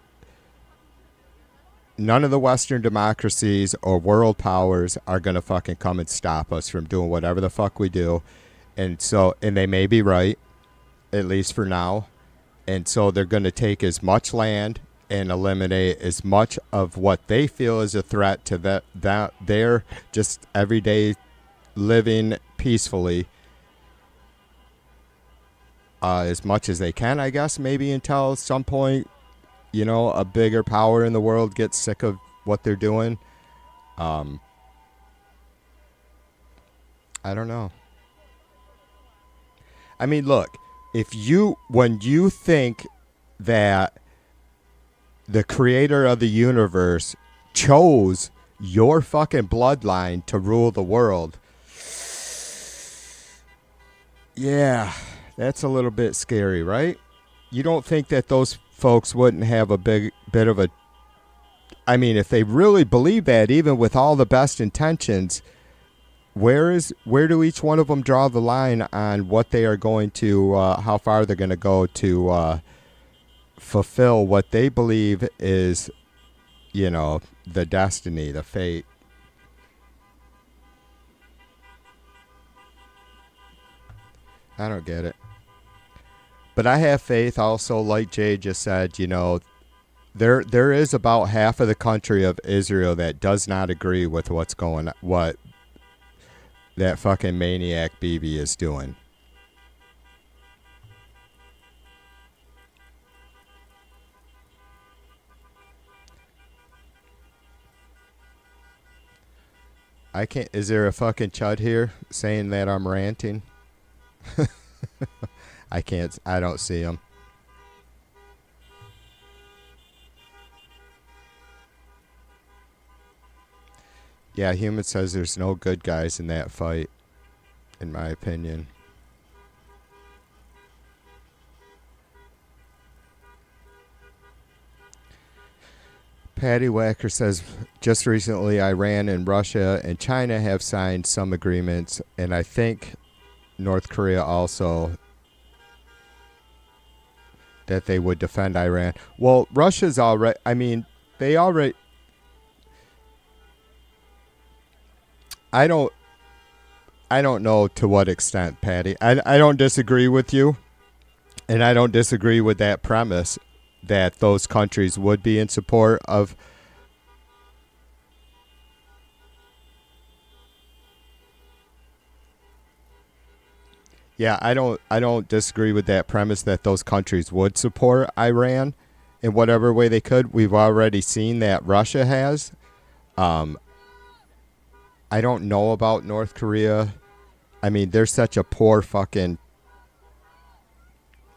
none of the Western democracies or world powers are going to fucking come and stop us from doing whatever the fuck we do. And they may be right, at least for now. And so they're going to take as much land and eliminate as much of what they feel is a threat to their just everyday living peacefully. As much as they can, I guess, maybe until some point, a bigger power in the world gets sick of what they're doing. I don't know. I mean, look, when you think that the creator of the universe chose your fucking bloodline to rule the world, yeah, that's a little bit scary, right? You don't think that those folks wouldn't have a bit of a... I mean, if they really believe that, even with all the best intentions, where do each one of them draw the line on what they are going to, how far they're going to go to fulfill what they believe is, the destiny, the fate? I don't get it. But I have faith also, like Jay just said, there is about half of the country of Israel that does not agree with what that fucking maniac Bibi is doing. Is there a fucking chud here saying that I'm ranting? I don't see him. Yeah, Human says there's no good guys in that fight, in my opinion. Patty Wacker says, just recently Iran and Russia and China have signed some agreements, and I think North Korea also, that they would defend Iran. Well, Russia's already, I mean, they already, I don't know to what extent, Patty. I don't disagree with you, and I don't disagree with that premise that those countries would be in support of I don't disagree with that premise that those countries would support Iran in whatever way they could. We've already seen that Russia has. I don't know about North Korea. I mean, they're such a poor fucking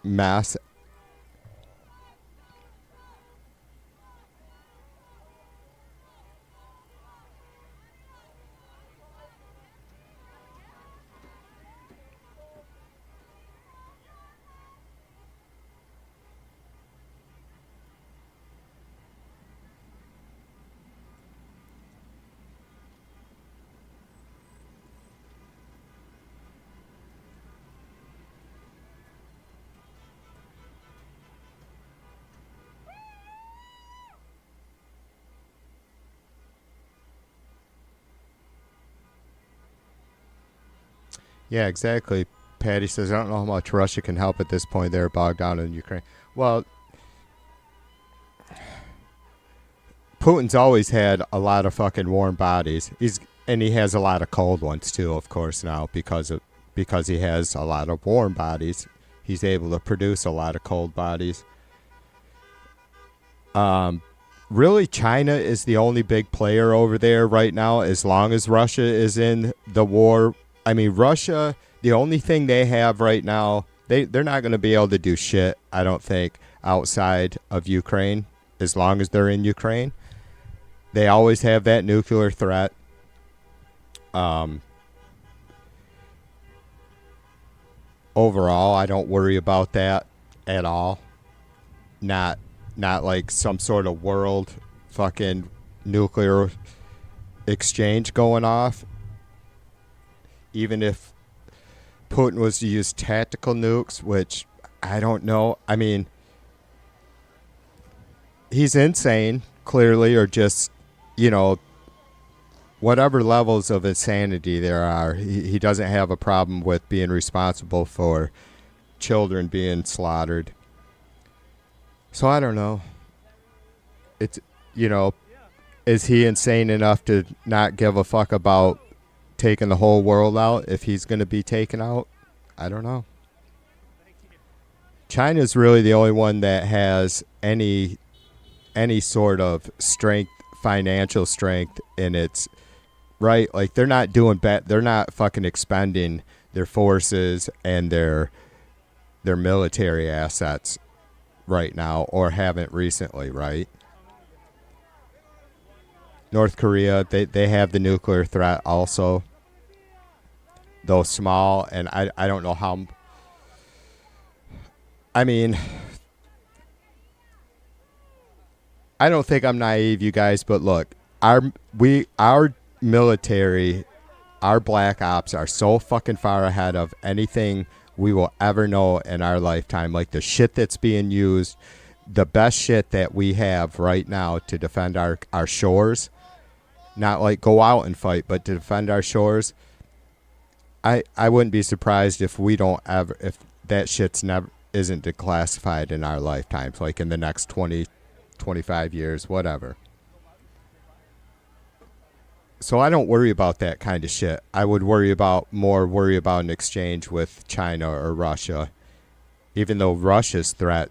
mess. Yeah, exactly. Patty says, I don't know how much Russia can help at this point. They're bogged down in Ukraine. Well, Putin's always had a lot of fucking warm bodies. And he has a lot of cold ones too, of course, now because he has a lot of warm bodies. He's able to produce a lot of cold bodies. Really, China is the only big player over there right now, as long as Russia is in the war. I mean, Russia, the only thing they have right now, they're not going to be able to do shit, I don't think, outside of Ukraine, as long as they're in Ukraine. They always have that nuclear threat. Overall, I don't worry about that at all. Not like some sort of world fucking nuclear exchange going off. Even if Putin was to use tactical nukes, which I don't know. I mean, he's insane, clearly, or just, whatever levels of insanity there are. He doesn't have a problem with being responsible for children being slaughtered. So I don't know. It's, is he insane enough to not give a fuck about taking the whole world out if he's going to be taken out? I don't know. China's really the only one that has any sort of strength, financial strength in its right. Like, they're not doing they're not fucking expending their forces and their military assets right now, or haven't recently, right? North Korea, they have the nuclear threat also, though small, and I don't know how. I mean, I don't think I'm naive, you guys, but look, our military, our black ops are so fucking far ahead of anything we will ever know in our lifetime. Like, the shit that's being used, the best shit that we have right now to defend our shores, not like go out and fight, but to defend our shores. I wouldn't be surprised if if that shit's isn't declassified in our lifetimes, like in the next 20, 25 years, whatever. So I don't worry about that kind of shit. I would worry about an exchange with China or Russia, even though Russia's threat,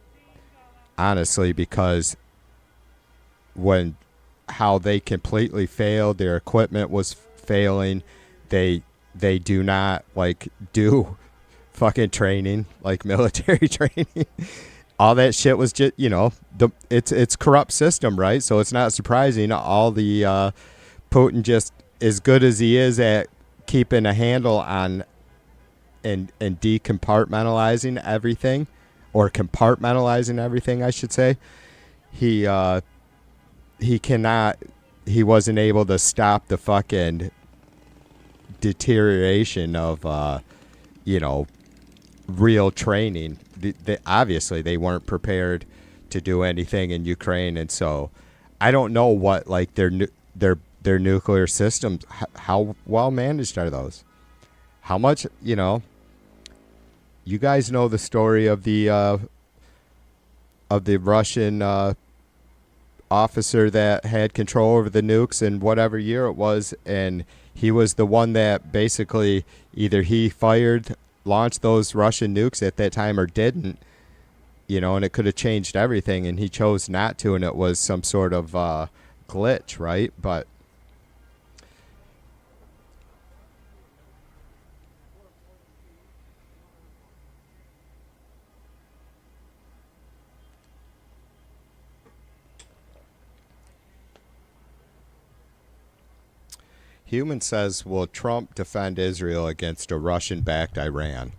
honestly, because how they completely failed, their equipment was failing, they do not do fucking training, like military training. All that shit was just, it's corrupt system, right? So it's not surprising all the Putin, just as good as he is at keeping a handle on and decompartmentalizing everything, or compartmentalizing everything, I should say. he wasn't able to stop the fucking deterioration of, real training. Obviously, they weren't prepared to do anything in Ukraine, and so I don't know what like their nuclear systems. How well managed are those? How much you guys know the story of the Russian officer that had control over the nukes in whatever year it was, and he was the one that basically either he launched those Russian nukes at that time or didn't, and it could have changed everything, and he chose not to, and it was some sort of glitch, right? But Human says, will Trump defend Israel against a Russian-backed Iran?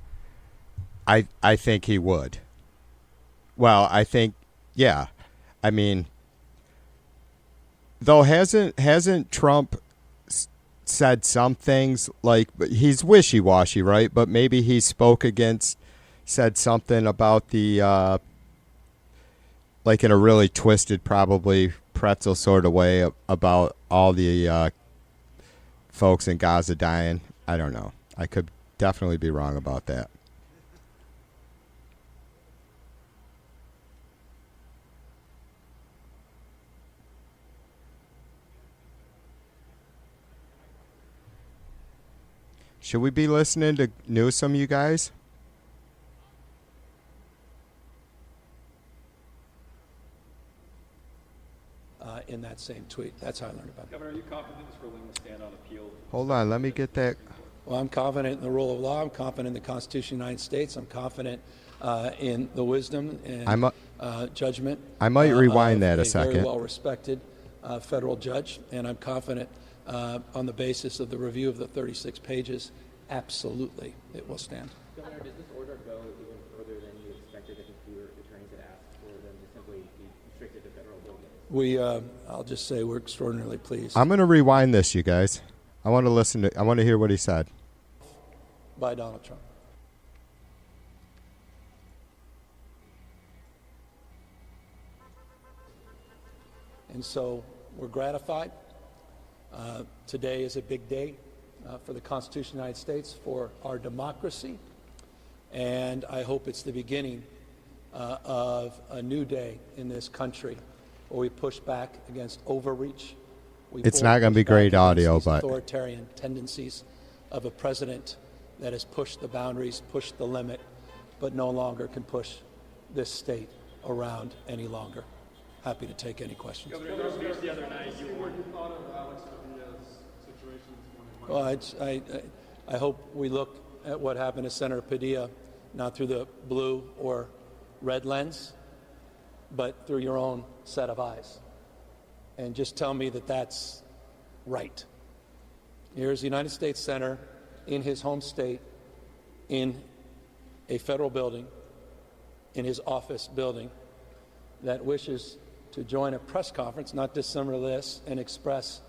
I think he would. Well, I think, yeah. I mean, though hasn't Trump said some things like, he's wishy-washy, right? But maybe he said something about the, like in a really twisted, probably pretzel sort of way about all the folks in Gaza dying. I don't know. I could definitely be wrong about that. Should we be listening to Newsom, you guys? In that same tweet. That's how I learned about it. Governor, are you confident this ruling will stand on appeal? Hold on, let me get that. Well, I'm confident in the rule of law. I'm confident in the Constitution of the United States. I'm confident in the wisdom and judgment. I might rewind that a second. Very well-respected federal judge, and I'm confident on the basis of the review of the 36 pages, absolutely, it will stand. Governor, does this order go even further than you expected? I think fewer attorneys had asked for them to simply be restricted to federal buildings. I'll just say we're extraordinarily pleased. I'm going to rewind this, you guys. I want to hear what he said. By Donald Trump. And so we're gratified. Today is a big day for the Constitution of the United States, for our democracy, and I hope it's the beginning of a new day in this country where we push back against overreach. It's not going to be great audio, but authoritarian tendencies of a president that has pushed the boundaries, pushed the limit, but no longer can push this state around any longer. Happy to take any questions. Governor, the other night, you thought of Alex Padilla's situation this morning? Well, I hope we look at what happened to Senator Padilla not through the blue or red lens, but through your own set of eyes. And just tell me that that's right. Here's the United States Senator in his home state, in a federal building, in his office building, that wishes to join a press conference, not dissimilar to this, and express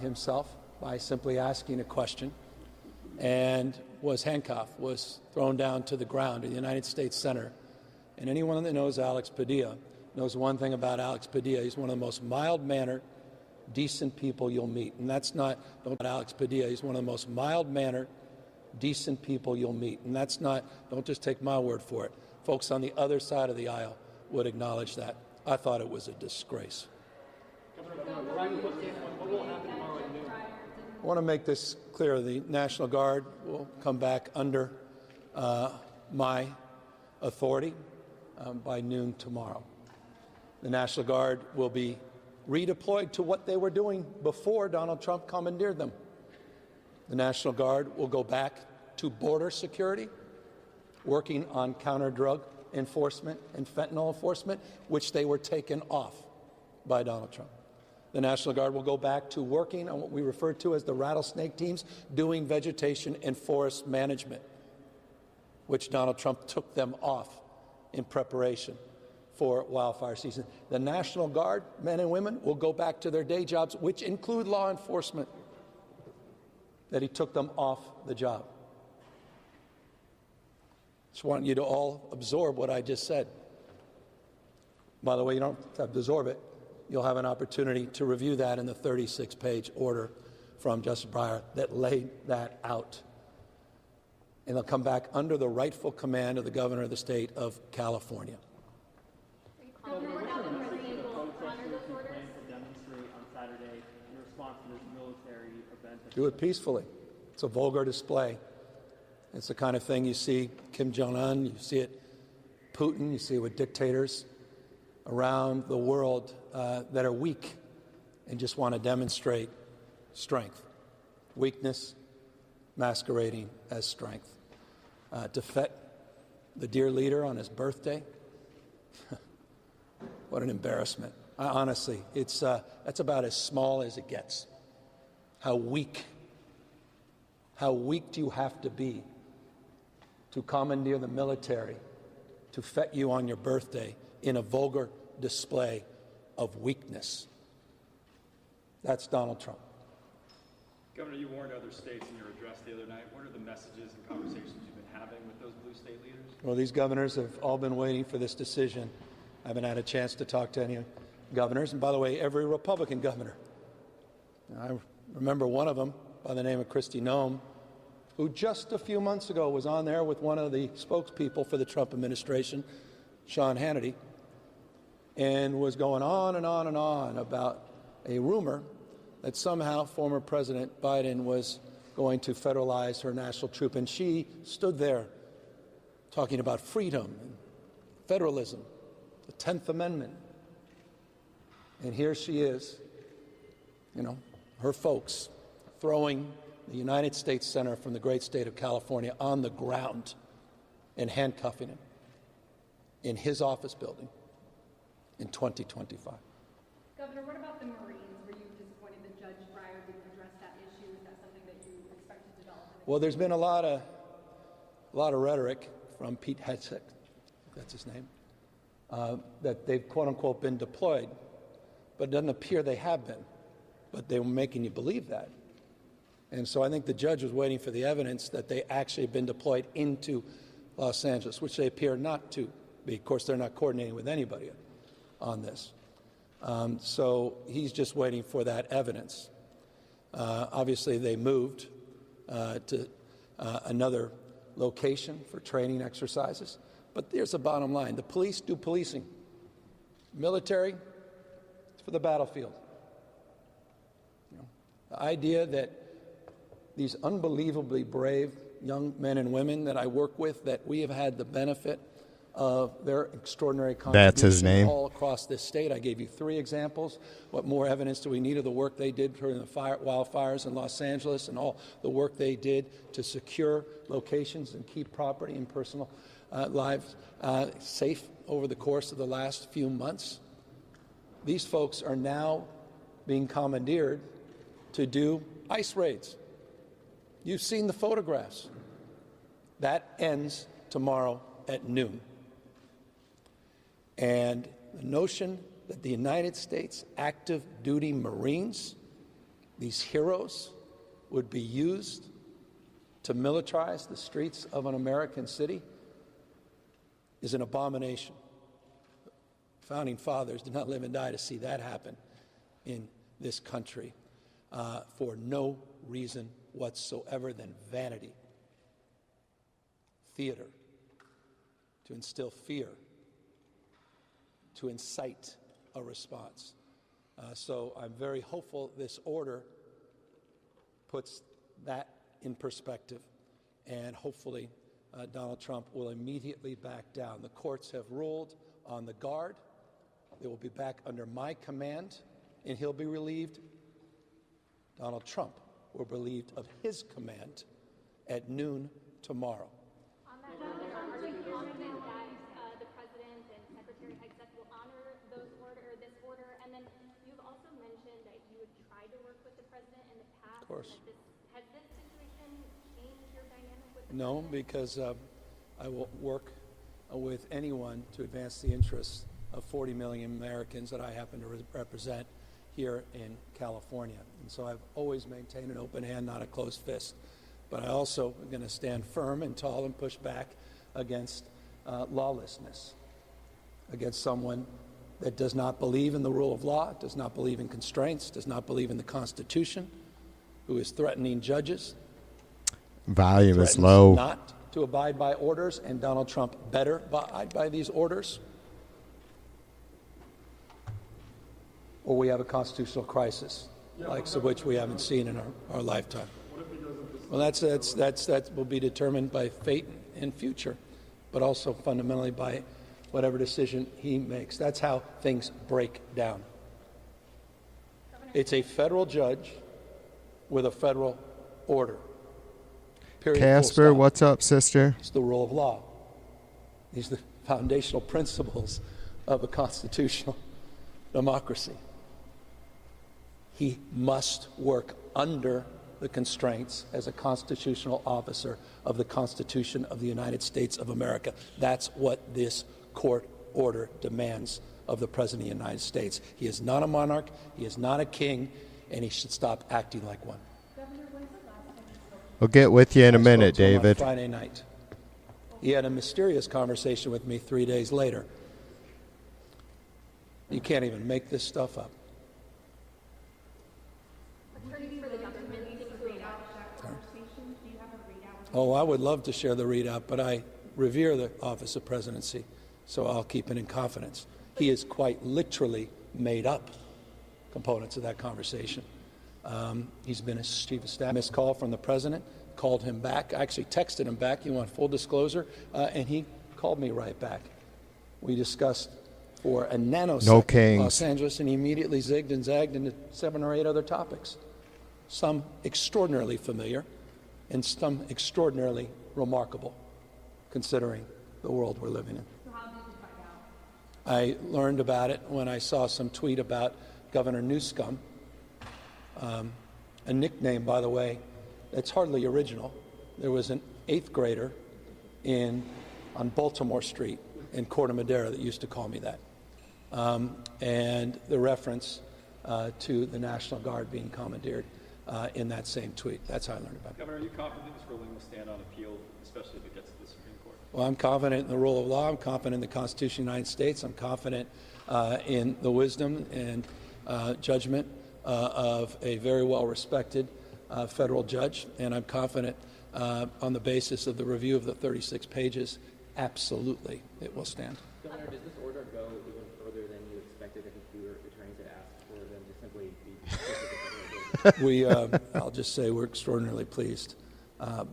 himself by simply asking a question, and was handcuffed, was thrown down to the ground in the United States Senate. And anyone that knows Alex Padilla knows one thing about Alex Padilla. He's one of the most mild-mannered, decent people you'll meet. And that's not Alex Padilla. He's one of the most mild-mannered, decent people you'll meet. And that's not, don't just take my word for it. Folks on the other side of the aisle would acknowledge that. I thought it was a disgrace. I want to make this clear. The National Guard will come back under my authority by noon tomorrow. The National Guard will be redeployed to what they were doing before Donald Trump commandeered them. The National Guard will go back to border security, working on counter-drug enforcement and fentanyl enforcement, which they were taken off by Donald Trump. The National Guard will go back to working on what we refer to as the rattlesnake teams, doing vegetation and forest management, which Donald Trump took them off in preparation for wildfire season. The National Guard, men and women, will go back to their day jobs, which include law enforcement, that he took them off the job. Just want you to all absorb what I just said. By the way, you don't have to absorb it. You'll have an opportunity to review that in the 36-page order from Justice Breyer that laid that out. And they'll come back under the rightful command of the governor of the state of California. Do it peacefully. It's a vulgar display. It's the kind of thing you see Kim Jong-un, you see it Putin, you see it with dictators around the world that are weak and just want to demonstrate strength. Weakness masquerading as strength. To fet the dear leader on his birthday, what an embarrassment. Honestly, that's about as small as it gets. How weak do you have to be to commandeer the military to fet you on your birthday in a vulgar display of weakness? That's Donald Trump. Governor, you warned other states in your address the other night. What are the messages and conversations you've been having with those blue state leaders? Well, these governors have all been waiting for this decision. I haven't had a chance to talk to any governors. And by the way, every Republican governor. I remember one of them by the name of Kristi Noem, who just a few months ago was on there with one of the spokespeople for the Trump administration, Sean Hannity, and was going on and on and on about a rumor that somehow former President Biden was going to federalize her national troop. And she stood there talking about freedom and federalism, the 10th Amendment. And here she is, her folks throwing the United States Senator from the great state of California on the ground and handcuffing him in his office building in 2025. Governor, what about the Marines? Were you disappointed that Judge Breyer didn't address that issue? Is that something that you expect to develop? Well, there's been a lot of rhetoric from Pete Hegseth, that's his name, that they've quote unquote been deployed, but it doesn't appear they have been. But they were making you believe that. And so I think the judge was waiting for the evidence that they actually have been deployed into Los Angeles, which they appear not to be. Of course, they're not coordinating with anybody on this. So he's just waiting for that evidence. Obviously, they moved to another location for training exercises. But here's the bottom line. The police do policing. Military, it's for the battlefield. The idea that these unbelievably brave young men and women that I work with, that we have had the benefit of their extraordinary That's his contribution name. all across this state. I gave you 3 examples. What more evidence do we need of the work they did during the wildfires in Los Angeles and all the work they did to secure locations and keep property and personal lives safe over the course of the last few months? These folks are now being commandeered to do ice raids. You've seen the photographs. That ends tomorrow at noon. And the notion that the United States active duty Marines, these heroes, would be used to militarize the streets of an American city is an abomination. Founding fathers did not live and die to see that happen in this country. For no reason whatsoever than vanity, theater, to instill fear, to incite a response. So I'm very hopeful this order puts that in perspective, and hopefully Donald Trump will immediately back down. The courts have ruled on the Guard. They will be back under my command, and he'll be relieved. Donald Trump will be relieved of his command at noon tomorrow. On that note, are you confident that the President and Secretary Hegseth will honor this order? And then you've also mentioned that you would try to work with the President in the past. Of course. Has this situation changed your dynamic with the No, President? because I will work with anyone to advance the interests of 40 million Americans that I happen to represent here in California. And so I've always maintained an open hand, not a closed fist. But I also am going to stand firm and tall and push back against lawlessness, against someone that does not believe in the rule of law, does not believe in constraints, does not believe in the Constitution, who is threatening judges. Volume is low. Not to abide by orders, and Donald Trump better abide by these orders, or we have a constitutional crisis, likes of which we haven't seen in our lifetime. Well, that will be determined by fate and future, but also fundamentally by whatever decision he makes. That's how things break down. It's a federal judge with a federal order. Period. Casper, what's up, sister? It's the rule of law. These are the foundational principles of a constitutional democracy. He must work under the constraints as a constitutional officer of the Constitution of the United States of America. That's what this court order demands of the President of the United States. He is not a monarch, he is not a king, and he should stop acting like one. We'll get with you in a minute, David. On Friday night. He had a mysterious conversation with me 3 days later. You can't even make this stuff up. Oh, I would love to share the readout, but I revere the office of presidency, so I'll keep it in confidence. He has quite literally made up components of that conversation. He's been a chief of staff. Missed call from the president, called him back. I actually texted him back. He wanted full disclosure, and he called me right back. We discussed for a nanosecond in Los Angeles, and he immediately zigged and zagged into 7 or 8 other topics, some extraordinarily familiar and some extraordinarily remarkable, considering the world we're living in. So how did you find out? I learned about it when I saw some tweet about Governor Newsom, a nickname, by the way, that's hardly original. There was an 8th grader on Baltimore Street in Corte Madera that used to call me that. And the reference to the National Guard being commandeered in that same tweet. That's how I learned about it. Governor, are you confident this ruling will stand on appeal, especially if it gets to the Supreme Court? Well, I'm confident in the rule of law. I'm confident in the Constitution of the United States. I'm confident in the wisdom and judgment of a very well-respected federal judge. And I'm confident on the basis of the review of the 36 pages, absolutely, it will stand. Governor, does this order go even further than you expected? I think fewer attorneys had asked for them to simply be I'll just say we're extraordinarily pleased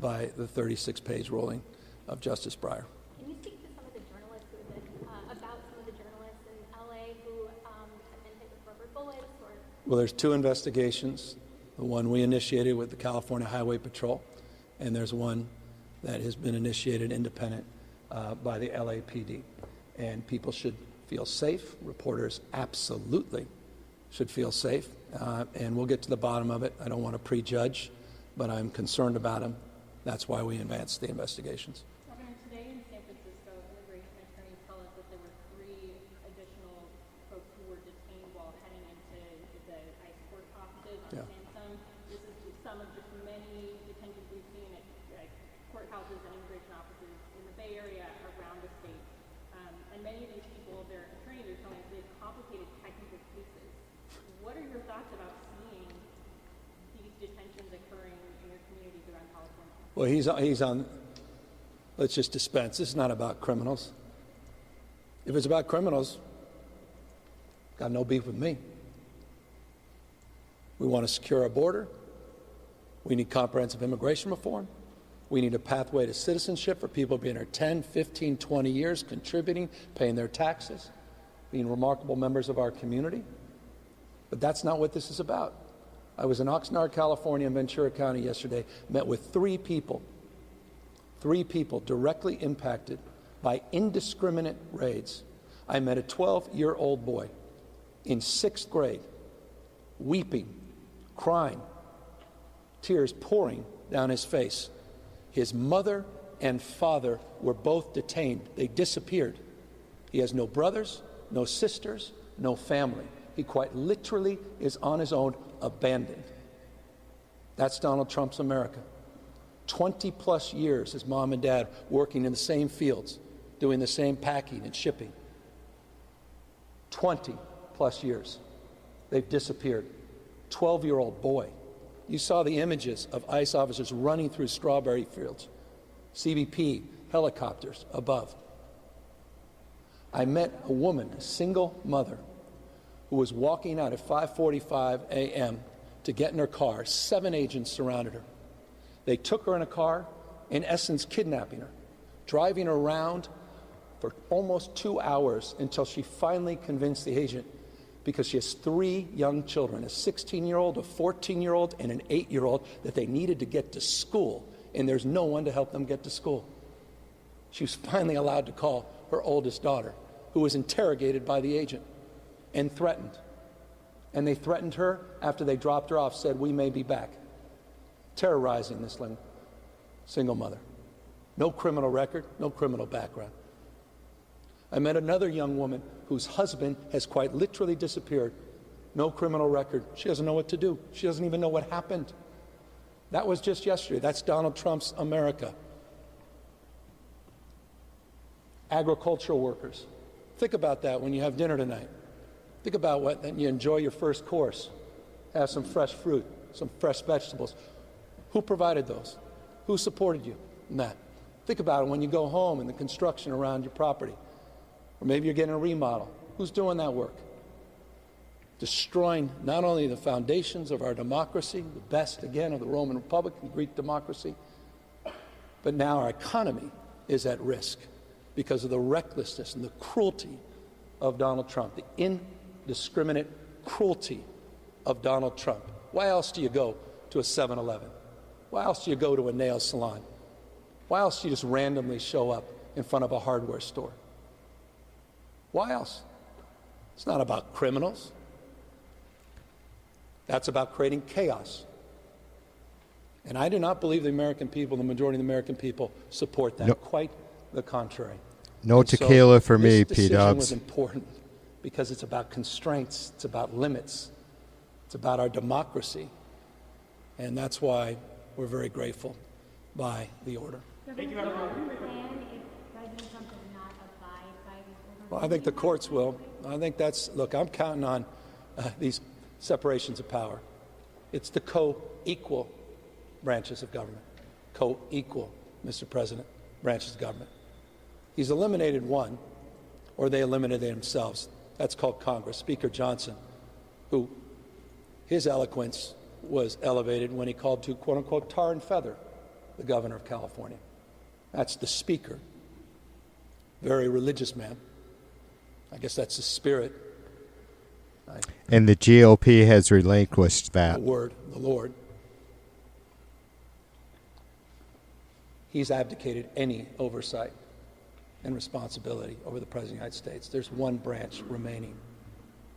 by the 36-page ruling of Justice Breyer. Can you speak to some of the journalists who have been, about some of the journalists in LA who have been hit with rubber bullets or? Well, there's 2 investigations. The one we initiated with the California Highway Patrol, and there's one that has been initiated independent by the LAPD. And people should feel safe. Reporters absolutely should feel safe. And we'll get to the bottom of it. I don't want to prejudge, but I'm concerned about them. That's why we advanced the investigations. Governor, today in San Francisco, immigration attorneys tell us that there were 3 additional folks who were detained while heading into the ICE court offices on Sansom. This is some of just many detentions we've seen at courthouses and immigration offices in the Bay Area around the state. And many of these people, their attorneys are telling us they have complicated technical cases. What are your thoughts about seeing these detentions occurring in your communities around California? Well, he's on, let's just dispense. This is not about criminals. If it's about criminals, got no beef with me. We want to secure our border. We need comprehensive immigration reform. We need a pathway to citizenship for people being here 10, 15, 20 years, contributing, paying their taxes, being remarkable members of our community. But that's not what this is about. I was in Oxnard, California, and Ventura County yesterday, met with 3 people directly impacted by indiscriminate raids. I met a 12-year-old boy in 6th grade, weeping, crying, tears pouring down his face. His mother and father were both detained. They disappeared. He has no brothers, no sisters, no family. He quite literally is on his own, abandoned. That's Donald Trump's America. 20-plus years his mom and dad working in the same fields, doing the same packing and shipping. 20-plus years. They've disappeared. 12-year-old boy. You saw the images of ICE officers running through strawberry fields. CBP helicopters above. I met a woman, a single mother, who was walking out at 5:45 a.m. to get in her car. 7 agents surrounded her. They took her in a car, in essence kidnapping her, driving her around for almost 2 hours until she finally convinced the agent, because she has 3 young children, a 16-year-old, a 14-year-old, and an 8-year-old, that they needed to get to school, and there's no one to help them get to school. She was finally allowed to call her oldest daughter, who was interrogated by the agent and threatened. And they threatened her after they dropped her off, said, "We may be back," terrorizing this single mother. No criminal record, no criminal background. I met another young woman whose husband has quite literally disappeared. No criminal record. She doesn't know what to do. She doesn't even know what happened. That was just yesterday. That's Donald Trump's America. Agricultural workers. Think about that when you have dinner tonight. Think about when you enjoy your first course. Have some fresh fruit, some fresh vegetables. Who provided those? Who supported you in that? Think about it when you go home and the construction around your property. Or maybe you're getting a remodel. Who's doing that work? Destroying not only the foundations of our democracy, the best, again, of the Roman Republic and Greek democracy, but now our economy is at risk because of the recklessness and the cruelty of Donald Trump, the indiscriminate cruelty of Donald Trump. Why else do you go to a 7-Eleven? Why else do you go to a nail salon? Why else do you just randomly show up in front of a hardware store? Why else? It's not about criminals. That's about creating chaos. And I do not believe the American people, the majority of the American people, support that. No. Quite the contrary. No And tequila for me, This decision P-dubs. was important because it's about constraints, it's about limits, it's about our democracy. And that's why we're very grateful by the order. Thank you, everyone. If President Trump does not abide by this order? Well, I think the courts will. I think that's, look, I'm counting on these separations of power. It's the co-equal branches of government. Co-equal, Mr. President, branches of government. He's eliminated one, or they eliminated themselves. That's called Congress. Speaker Johnson, who his eloquence was elevated when he called to, quote unquote, tar and feather the governor of California. That's the speaker. Very religious man. I guess that's the spirit. And the GOP has relinquished that. The word, the Lord. He's abdicated any oversight and responsibility over the President of the United States. There's one branch remaining,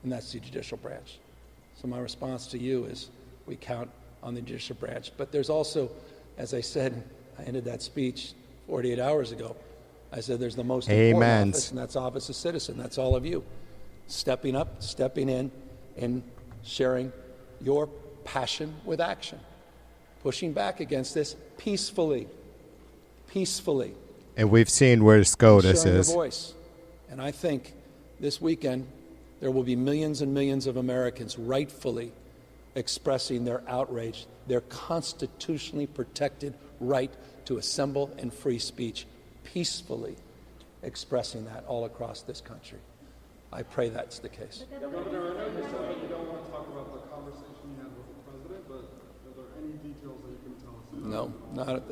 and that's the judicial branch. So my response to you is we count on the judicial branch. But there's also, as I said, I ended that speech 48 hours ago. I said there's the most important office, and that's office of citizen. That's all of you. Stepping up, stepping in, and sharing your passion with action. Pushing back against this peacefully. Peacefully. And we've seen where SCOTUS Sharing is. your voice. And I think this weekend there will be millions and millions of Americans rightfully expressing their outrage, their constitutionally protected right to assemble and free speech, peacefully expressing that all across this country. I pray that's the case. Governor, I know you said that you don't want to talk about the conversation you had with the president, but are there any details that you can tell us? No,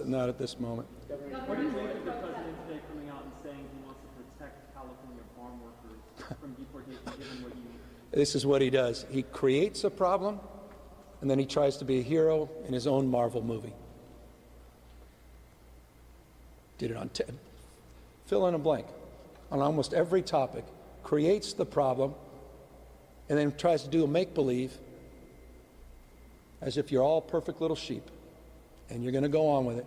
not at this moment. What do you make of the president today coming out and saying he wants to protect California farm workers from deportation, given what you... This is what he does. He creates a problem, and then he tries to be a hero in his own Marvel movie. Did it on fill in a blank. On almost every topic, creates the problem, and then tries to do a make-believe as if you're all perfect little sheep, and you're going to go on with it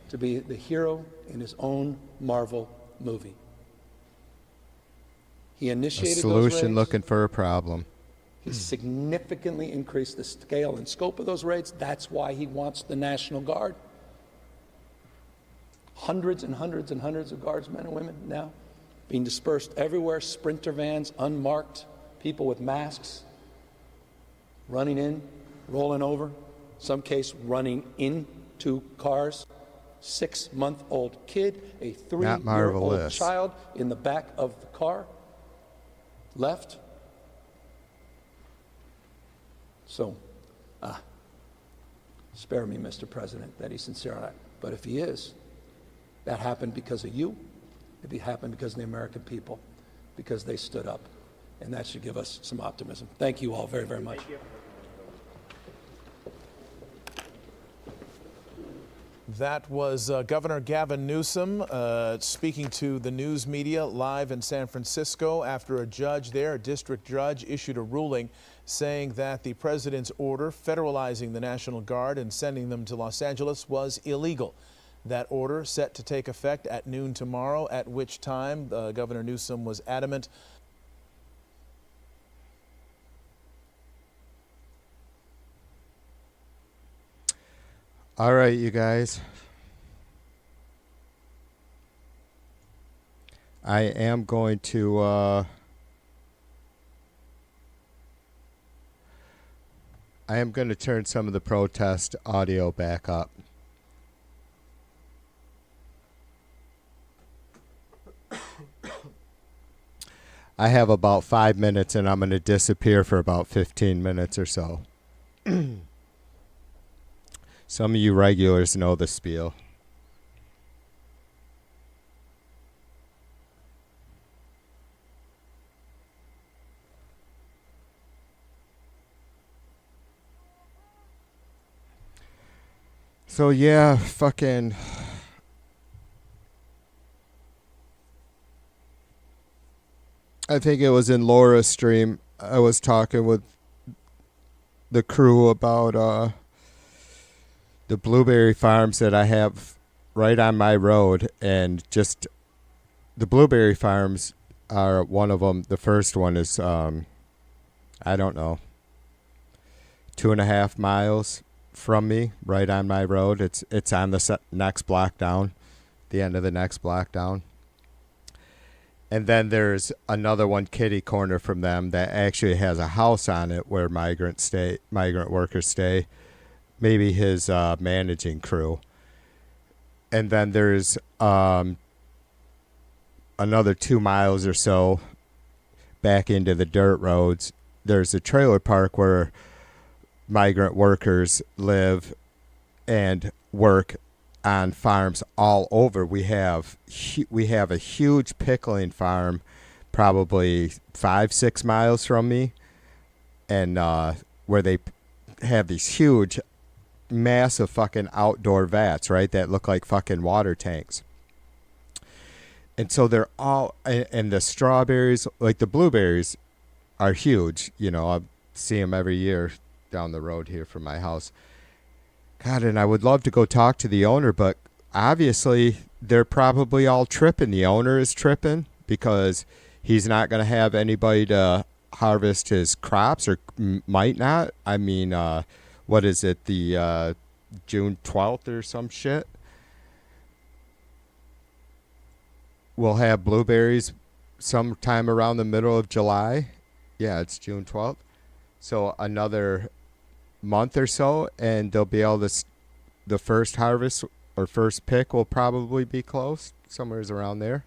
to be the hero in his own Marvel movie. He A initiated those solution raids. looking for a problem. He significantly increased the scale and scope of those raids. That's why he wants the National Guard. Hundreds and hundreds and hundreds of guardsmen and women now being dispersed everywhere, sprinter vans, unmarked, people with masks, running in, rolling over, some case running into cars. 6-month-old kid, a 3-year-old marvelous. child in the back of the car, left. So, spare me, Mr. President, that he's sincere on that. But if he is, that happened because of you. It happened because of the American people, because they stood up. And that should give us some optimism. Thank you all very, very much. That was Governor Gavin Newsom speaking to the news media live in San Francisco after a judge there, a district judge, issued a ruling saying that the president's order federalizing the National Guard and sending them to Los Angeles was illegal. That order set to take effect at noon tomorrow, at which time Governor Newsom was adamant. All right, you guys. I am going to turn some of the protest audio back up. I have about 5 minutes and I'm going to disappear for about 15 minutes or so. Some of you regulars know the spiel. So yeah, fucking... I think it was in Laura's stream. I was talking with the crew about the blueberry farms that I have right on my road, and just the blueberry farms are one of them. The first one is I don't know, 2.5 miles from me, right on my road. It's on the next block down, the end of the next block down. And then there's another one kitty corner from them that actually has a house on it where migrant workers stay. Maybe his managing crew. And then there's another 2 miles or so back into the dirt roads. There's a trailer park where migrant workers live and work on farms all over. We have a huge pickling farm probably 5-6 miles from me, and where they have these huge massive fucking outdoor vats, right, that look like fucking water tanks. And so they're all, and the strawberries, like the blueberries are huge, you know. I see them every year down the road here from my house. God, and I would love to go talk to the owner, but obviously they're probably all tripping. The owner is tripping because he's not going to have anybody to harvest his crops, or might not. I mean, what is it, the June 12th or some shit? We'll have blueberries sometime around the middle of July. Yeah, it's June 12th. So another month or so, and they'll be able to, the first harvest or first pick will probably be close, somewhere around there.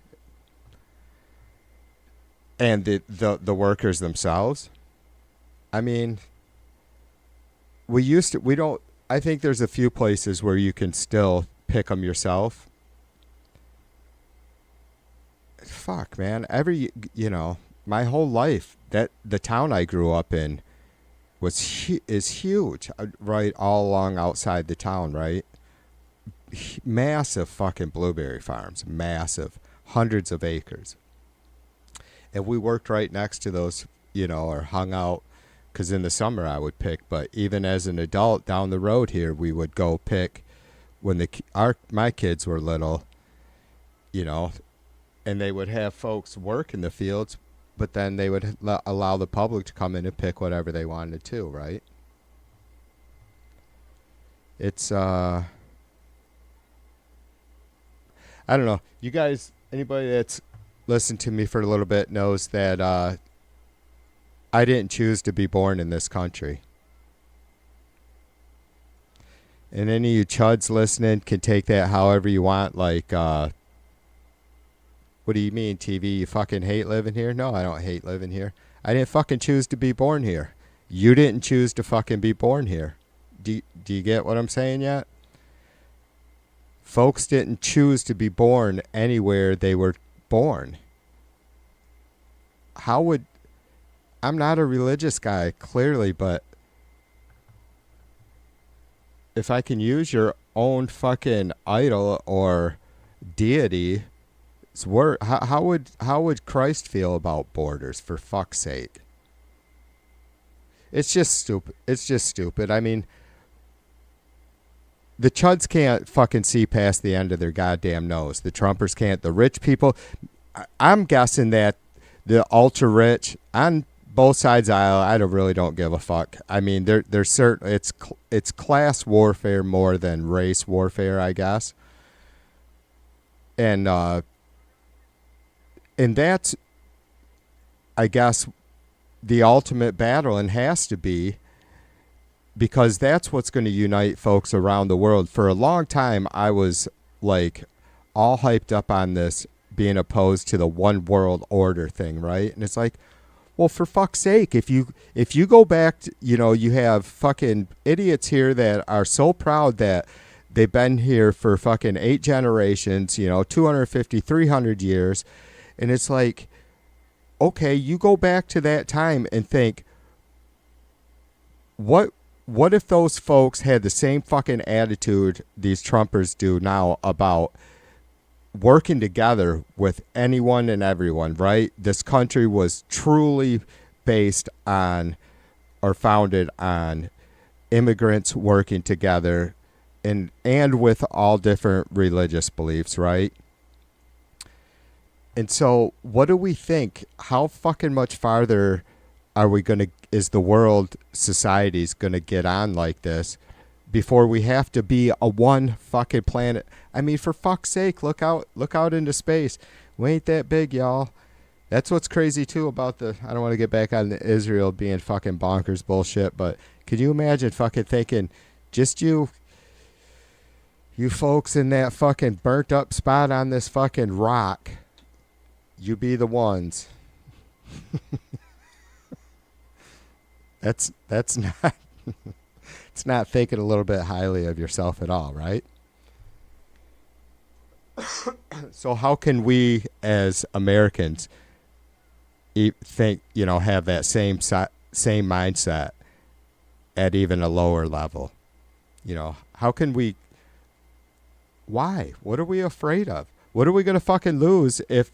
And the workers themselves, I mean, I think there's a few places where you can still pick them yourself. Fuck, man, my whole life, that the town I grew up in is huge, right, all along outside the town, right? Massive fucking blueberry farms, massive, hundreds of acres. And we worked right next to those, or hung out, because in the summer I would pick, but even as an adult down the road here, we would go pick when my kids were little, and they would have folks work in the fields, but then they would allow the public to come in and pick whatever they wanted to, right? It's I don't know. You guys, anybody that's listened to me for a little bit knows that I didn't choose to be born in this country. And any of you chuds listening can take that however you want. Like, what do you mean, TV? You fucking hate living here? No, I don't hate living here. I didn't fucking choose to be born here. You didn't choose to fucking be born here. Do you get what I'm saying yet? Folks didn't choose to be born anywhere they were born. How would... I'm not a religious guy, clearly, but if I can use your own fucking idol or deity, how would Christ feel about borders, for fuck's sake? It's just stupid. It's just stupid. I mean, the chuds can't fucking see past the end of their goddamn nose. The Trumpers can't. The rich people, I'm guessing that the ultra rich on both sides of the aisle, I really don't give a fuck. I mean, there's certain it's class warfare more than race warfare, I guess. And that's, I guess, the ultimate battle, and has to be, because that's what's going to unite folks around the world. For a long time, I was like all hyped up on this being opposed to the one world order thing, right? And it's like, well, for fuck's sake, if you go back to, you have fucking idiots here that are so proud that they've been here for fucking 8 generations, 250, 300 years. And it's like, okay, you go back to that time and think, what if those folks had the same fucking attitude these Trumpers do now about working together with anyone and everyone, right? This country was truly based on, or founded on, immigrants working together and with all different religious beliefs, right? And so what do we think? How fucking much farther is the world society's gonna get on like this before we have to be a one fucking planet? I mean, for fuck's sake, look out into space. We ain't that big, y'all. That's what's crazy too about I don't want to get back on the Israel being fucking bonkers bullshit, but could you imagine fucking thinking just you folks in that fucking burnt up spot on this fucking rock, you be the ones. That's not it's not thinking a little bit highly of yourself at all, right? So how can we as Americans think, have that same mindset at even a lower level? How can we? Why? What are we afraid of? What are we gonna fucking lose if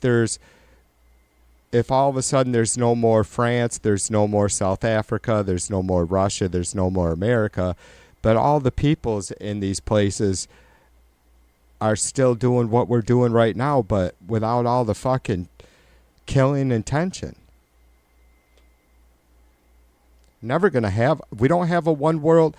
all of a sudden there's no more France, there's no more South Africa, there's no more Russia, there's no more America, but all the peoples in these places are still doing what we're doing right now, but without all the fucking killing and tension. We don't have a one world,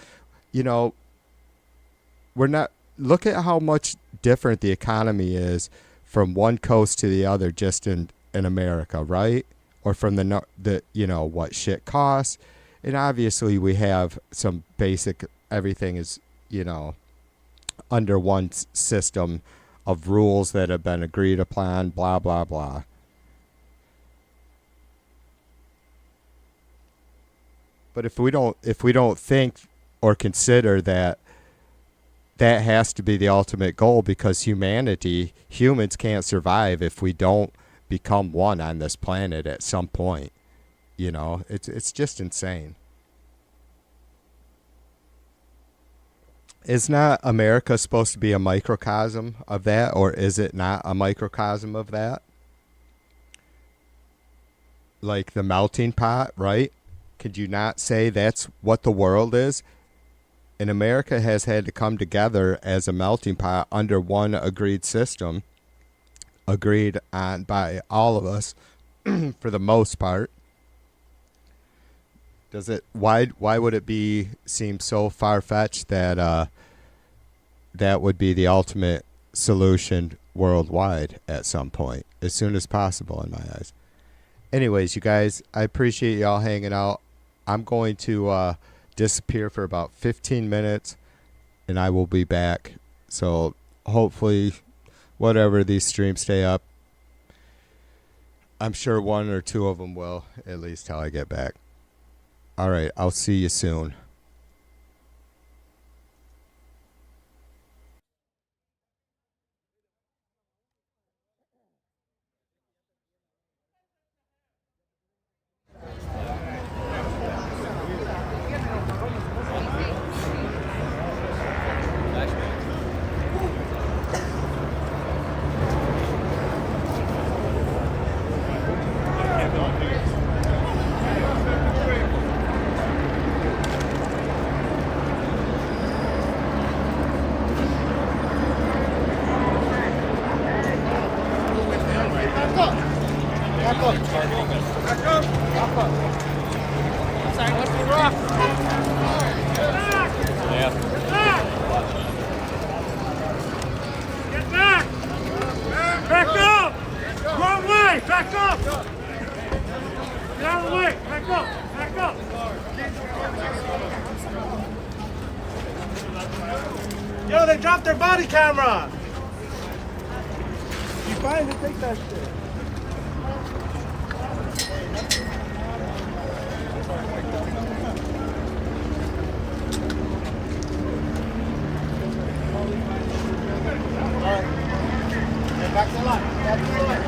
we're not, look at how much different the economy is from one coast to the other just in America, right? Or from what shit costs. And obviously we have some basic, everything is, under one system of rules that have been agreed upon, blah, blah, blah. But if we don't think or consider that has to be the ultimate goal, because humans can't survive if we don't become one on this planet at some point. It's just insane. Is not America supposed to be a microcosm of that, or is it not a microcosm of that? Like the melting pot, right? Could you not say that's what the world is? And America has had to come together as a melting pot under one agreed system, agreed on by all of us, for the most part. Does it? Why would it seem so far-fetched that that would be the ultimate solution worldwide at some point, as soon as possible in my eyes? Anyways, you guys, I appreciate y'all hanging out. I'm going to disappear for about 15 minutes, and I will be back. So hopefully, whatever, these streams stay up. I'm sure one or two of them will, at least till I get back. All right, I'll see you soon. Yo, they dropped their body camera! You fine to take that shit. Back to the line. Back to the line.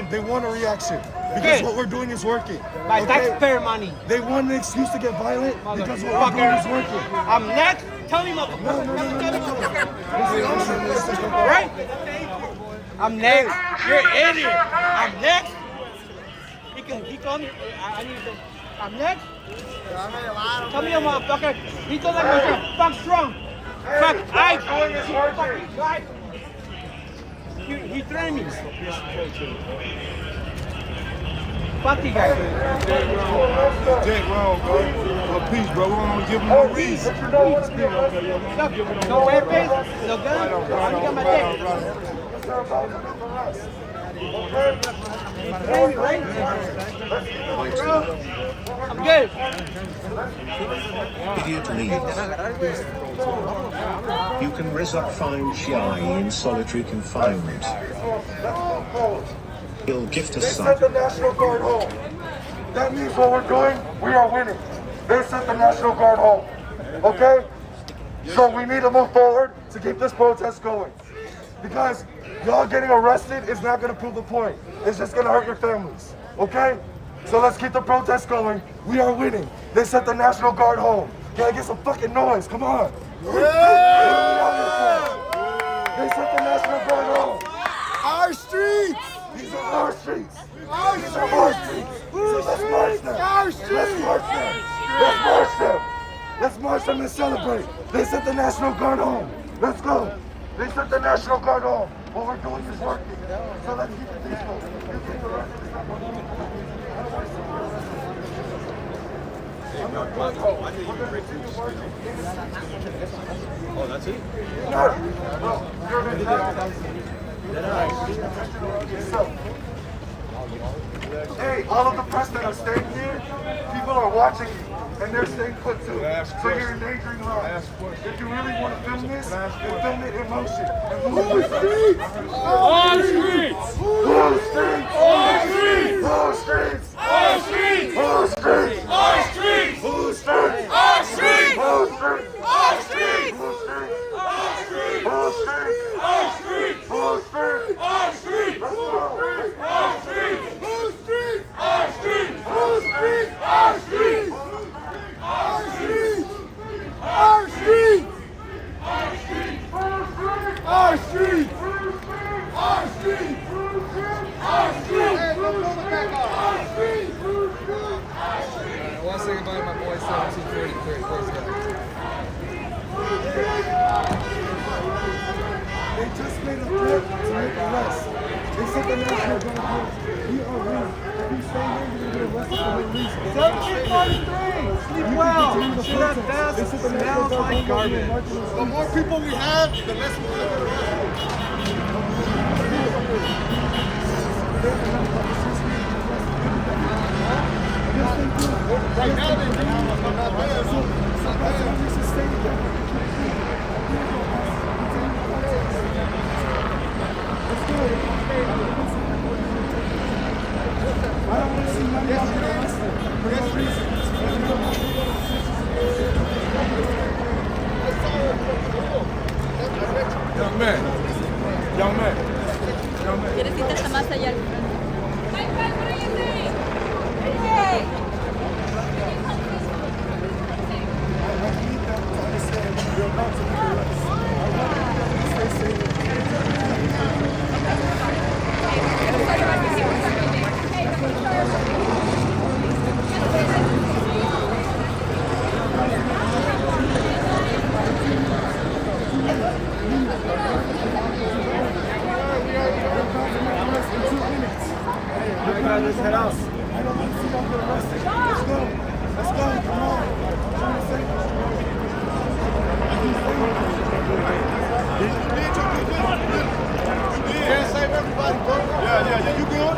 They want a reaction because what we're doing is working. My taxpayer money. They want an excuse to get violent because what we're doing is working. I'm next. Tell me, motherfucker. Right? I'm next. You're an idiot. I'm next. He called me. I need to. I'm next. Tell me, motherfucker. He told like myself. Fuck strong. Fuck. He threatened me. Fuck you guys. Dead wrong, bro. For peace, bro. We don't give him no reason. No weapons, no guns. I got my dick. I'm good. Idiot leads. You can resurrect fine Shai in solitary confinement. He'll gift us They sent the National Guard home. That means what we're doing, we are winning. They sent the National Guard home. Okay? So we need to move forward to keep this protest going. Because y'all getting arrested is not going to prove the point. It's just going to hurt your families. Okay? So let's keep the protest going. We are winning. They sent the National Guard home. Can I get some fucking noise? Come on. They sent the National Guard home. Our streets! These are our streets! These are our streets! Let's march them! Our streets! Let's march them! Let's march them! Let's march them and celebrate! They sent the National Guard home! Let's go! They sent the National Guard home! What we're doing is working! So let's keep it peaceful! You keep the rest of the stuff working. Oh, that's it? Hey, all of the press that are staying here, people are watching you, and they're staying put too. So you're endangering lives. If you really want to film this, then film it in motion. Who streets? Our streets! Who streets? Our streets! Who streets? Our streets! Who streets? Our streets! Who streets? Our streets! Who streets? Our streets! Who streets? Our streets! Who streets? Our streets! Who streets? Our streets! Our streets! Who streets? Our streets! Who streets? Our streets! Our streets! Our streets! Our streets! Our streets! Our streets! Our streets! Our streets! I want to say goodbye to my boy 1743. They just made a threat to make arrests. They said the National Guard here. We are winning. If we stay here, we're going to get arrested for no reason. 1743! Sleep well! Shit at best smells like garbage. The more people we have, the less we're going to get arrested. Right now they do. Sometimes we should stay together. Let's go. I don't want to see none of y'all get arrested for no reason. Young man. ¿Quieres irte hasta más allá? Let's head out. I don't want to see y'all get arrested. Let's go. Let's go. Come on. I'm trying to say. Can't save everybody, bro. Yeah. You good?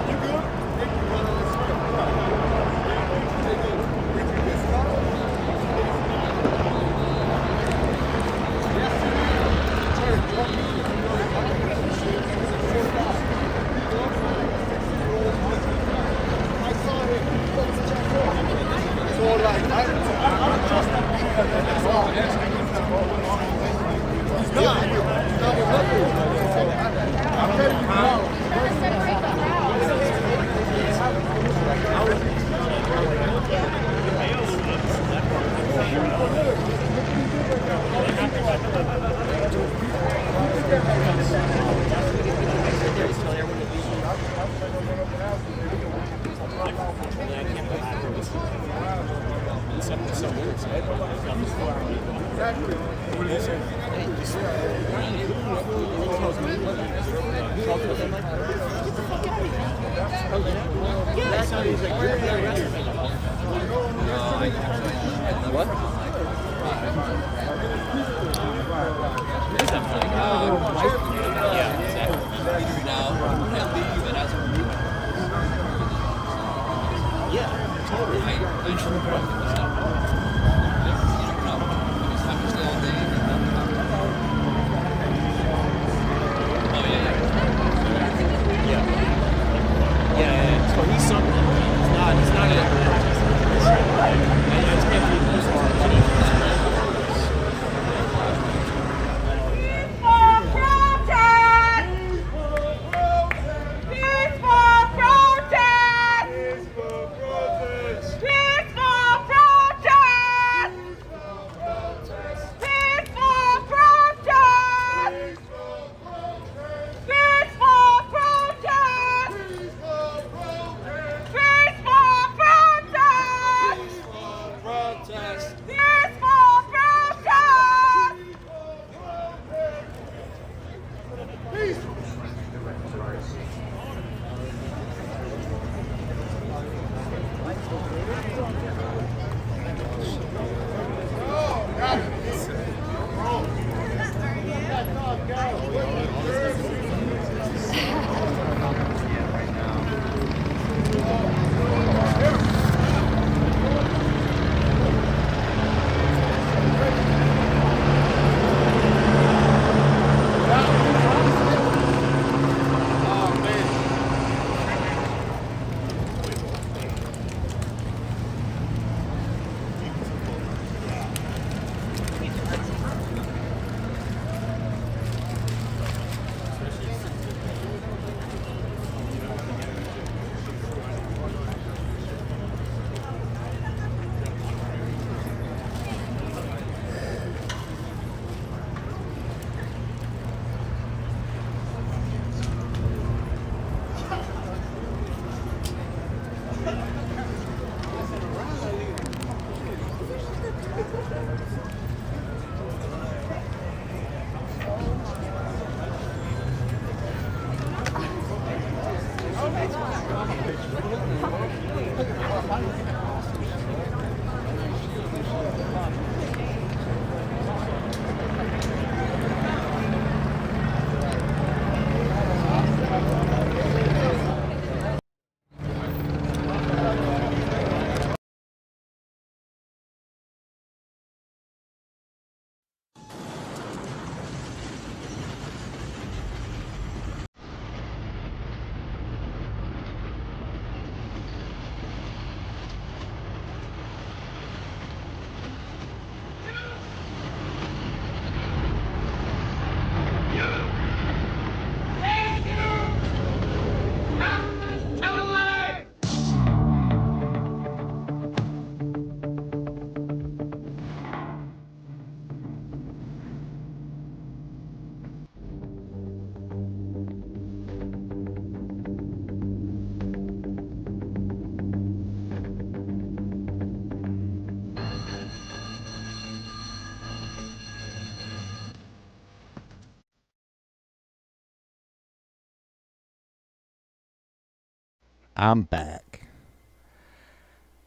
I'm back.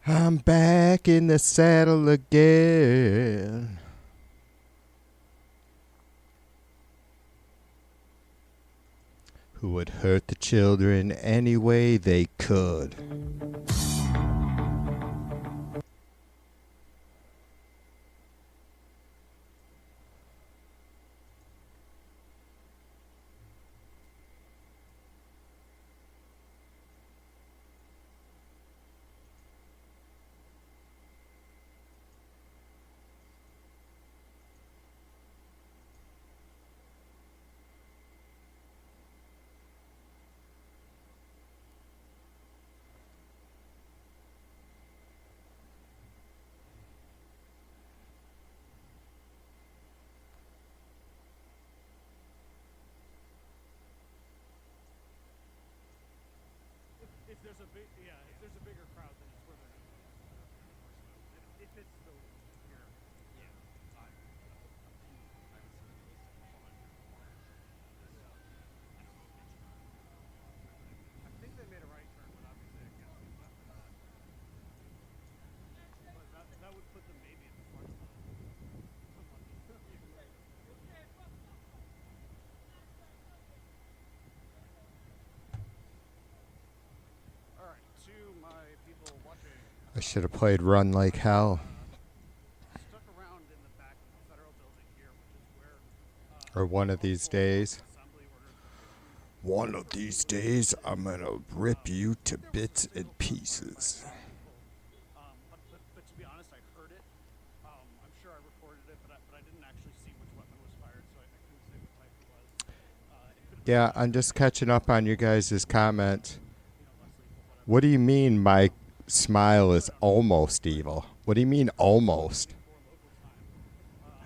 I'm back in the saddle again. Who would hurt the children any way they could. If there's a bigger crowd, then it's where they're not going to if it's still here, I think they made a right turn, but obviously I can't speak after that. But that would put them maybe in the front. Alright, to my people watching. I should have played Run Like Hell. Stuck around in the back of the federal building here, which is where Or one of these days. One of these days, I'm gonna rip you to bits and pieces. But to be honest, I heard it. I'm sure I recorded it, but I didn't actually see which weapon was fired, so I couldn't say what type it was. Yeah, I'm just catching up on you guys' comments. What do you mean my smile is almost evil? What do you mean almost?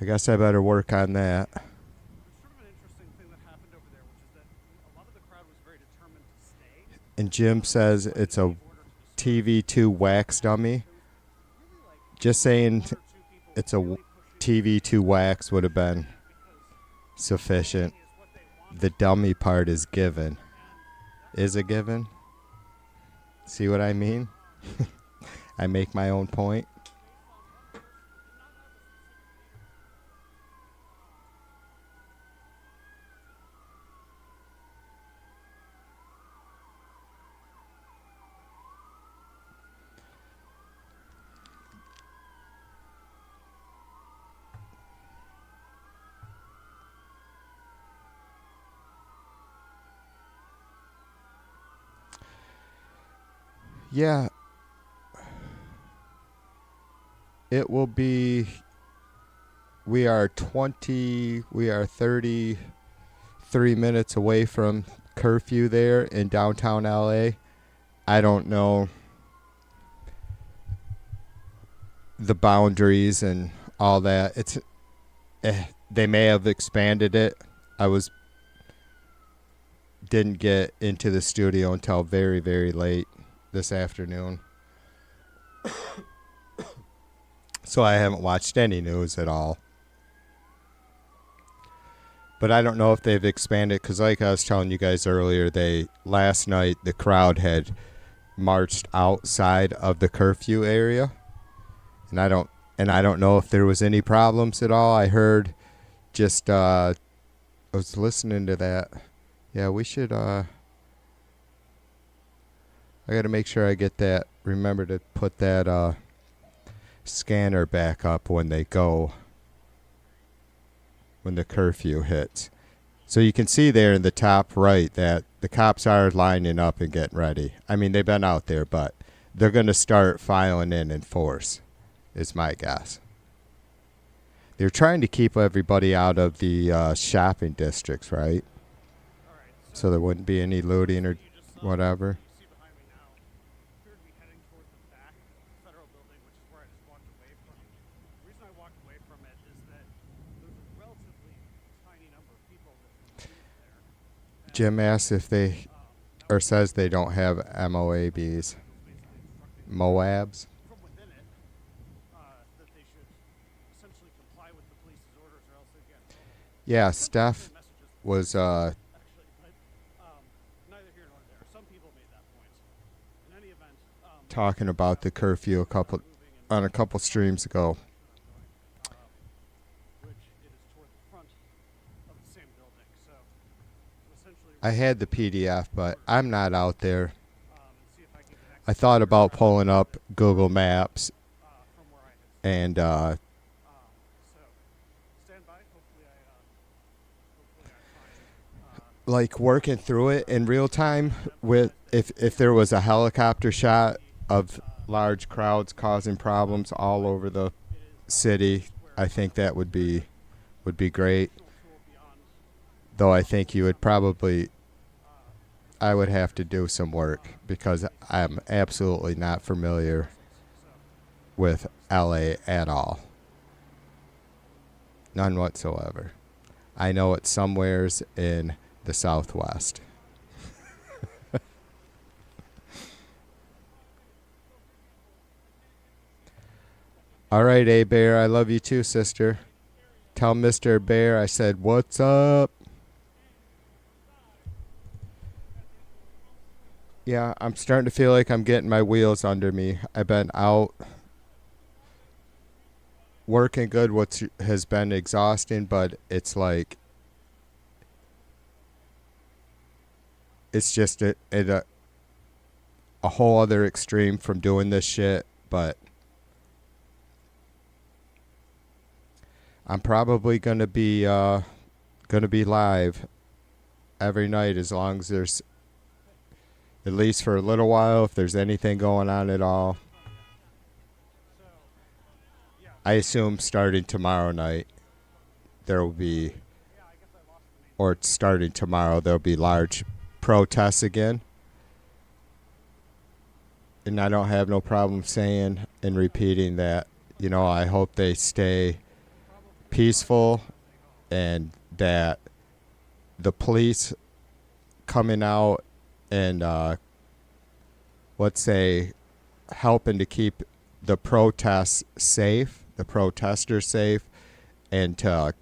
I guess I better work on that. And Jim says it's a TV2 wax dummy. Just saying it's a TV2 wax would have been sufficient. The dummy part is given. Is a given? See what I mean? I make my own point. Yeah. It will be, we are 33 minutes away from curfew there in downtown LA. I don't know the boundaries and all that. It's they may have expanded it. Didn't get into the studio until very, very late this afternoon. So I haven't watched any news at all. But I don't know if they've expanded, because like I was telling you guys earlier, last night the crowd had marched outside of the curfew area. And I don't know if there was any problems at all. I heard just I was listening to that. Yeah, we should I got to make sure I get that. Remember to put that scanner back up when the curfew hits. So you can see there in the top right that the cops are lining up and getting ready. I mean, they've been out there, but they're going to start filing in force, is my guess. They're trying to keep everybody out of the shopping districts, right? So there wouldn't be any looting or whatever. Jim asks if they, or says they don't have MOABs. Moabs? Yeah, Steph was talking about the curfew on a couple streams ago. I had the PDF, but I'm not out there. I thought about pulling up Google Maps and like working through it in real time with if there was a helicopter shot of large crowds causing problems all over the city, I think that would be great. Though I think you would probably, I would have to do some work because I'm absolutely not familiar with LA at all. None whatsoever. I know it's somewheres in the Southwest. All right, A Bear, I love you too, sister. Tell Mr. Bear I said, what's up? Yeah, I'm starting to feel like I'm getting my wheels under me. I've been out working good, what has been exhausting, but it's like, it's just a whole other extreme from doing this shit, but I'm probably gonna be live every night as long as there's, at least for a little while, if there's anything going on at all. I assume starting tomorrow night there will be, or starting tomorrow there'll be large protests again. And I don't have no problem saying and repeating that, you know, I hope they stay peaceful and that the police coming out and let's say helping to keep the protests safe, the protesters safe, and to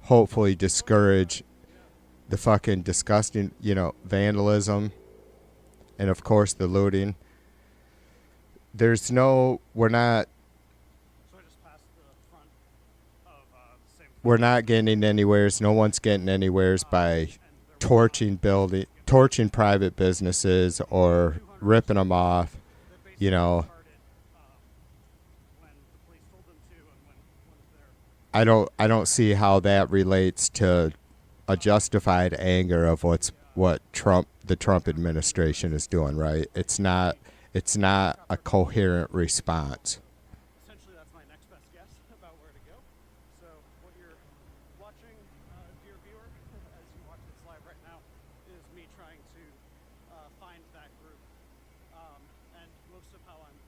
hopefully discourage the fucking disgusting, you know, vandalism and of course the looting. We're not getting anywheres. No one's getting anywheres by torching private businesses or ripping them off, you know. I don't see how that relates to a justified anger of what the Trump administration is doing, right? It's not a coherent response. Essentially, that's my next best guess about where to go. So what you're watching, dear viewer, as you watch this live right now, is me trying to find that group. And most of how I'm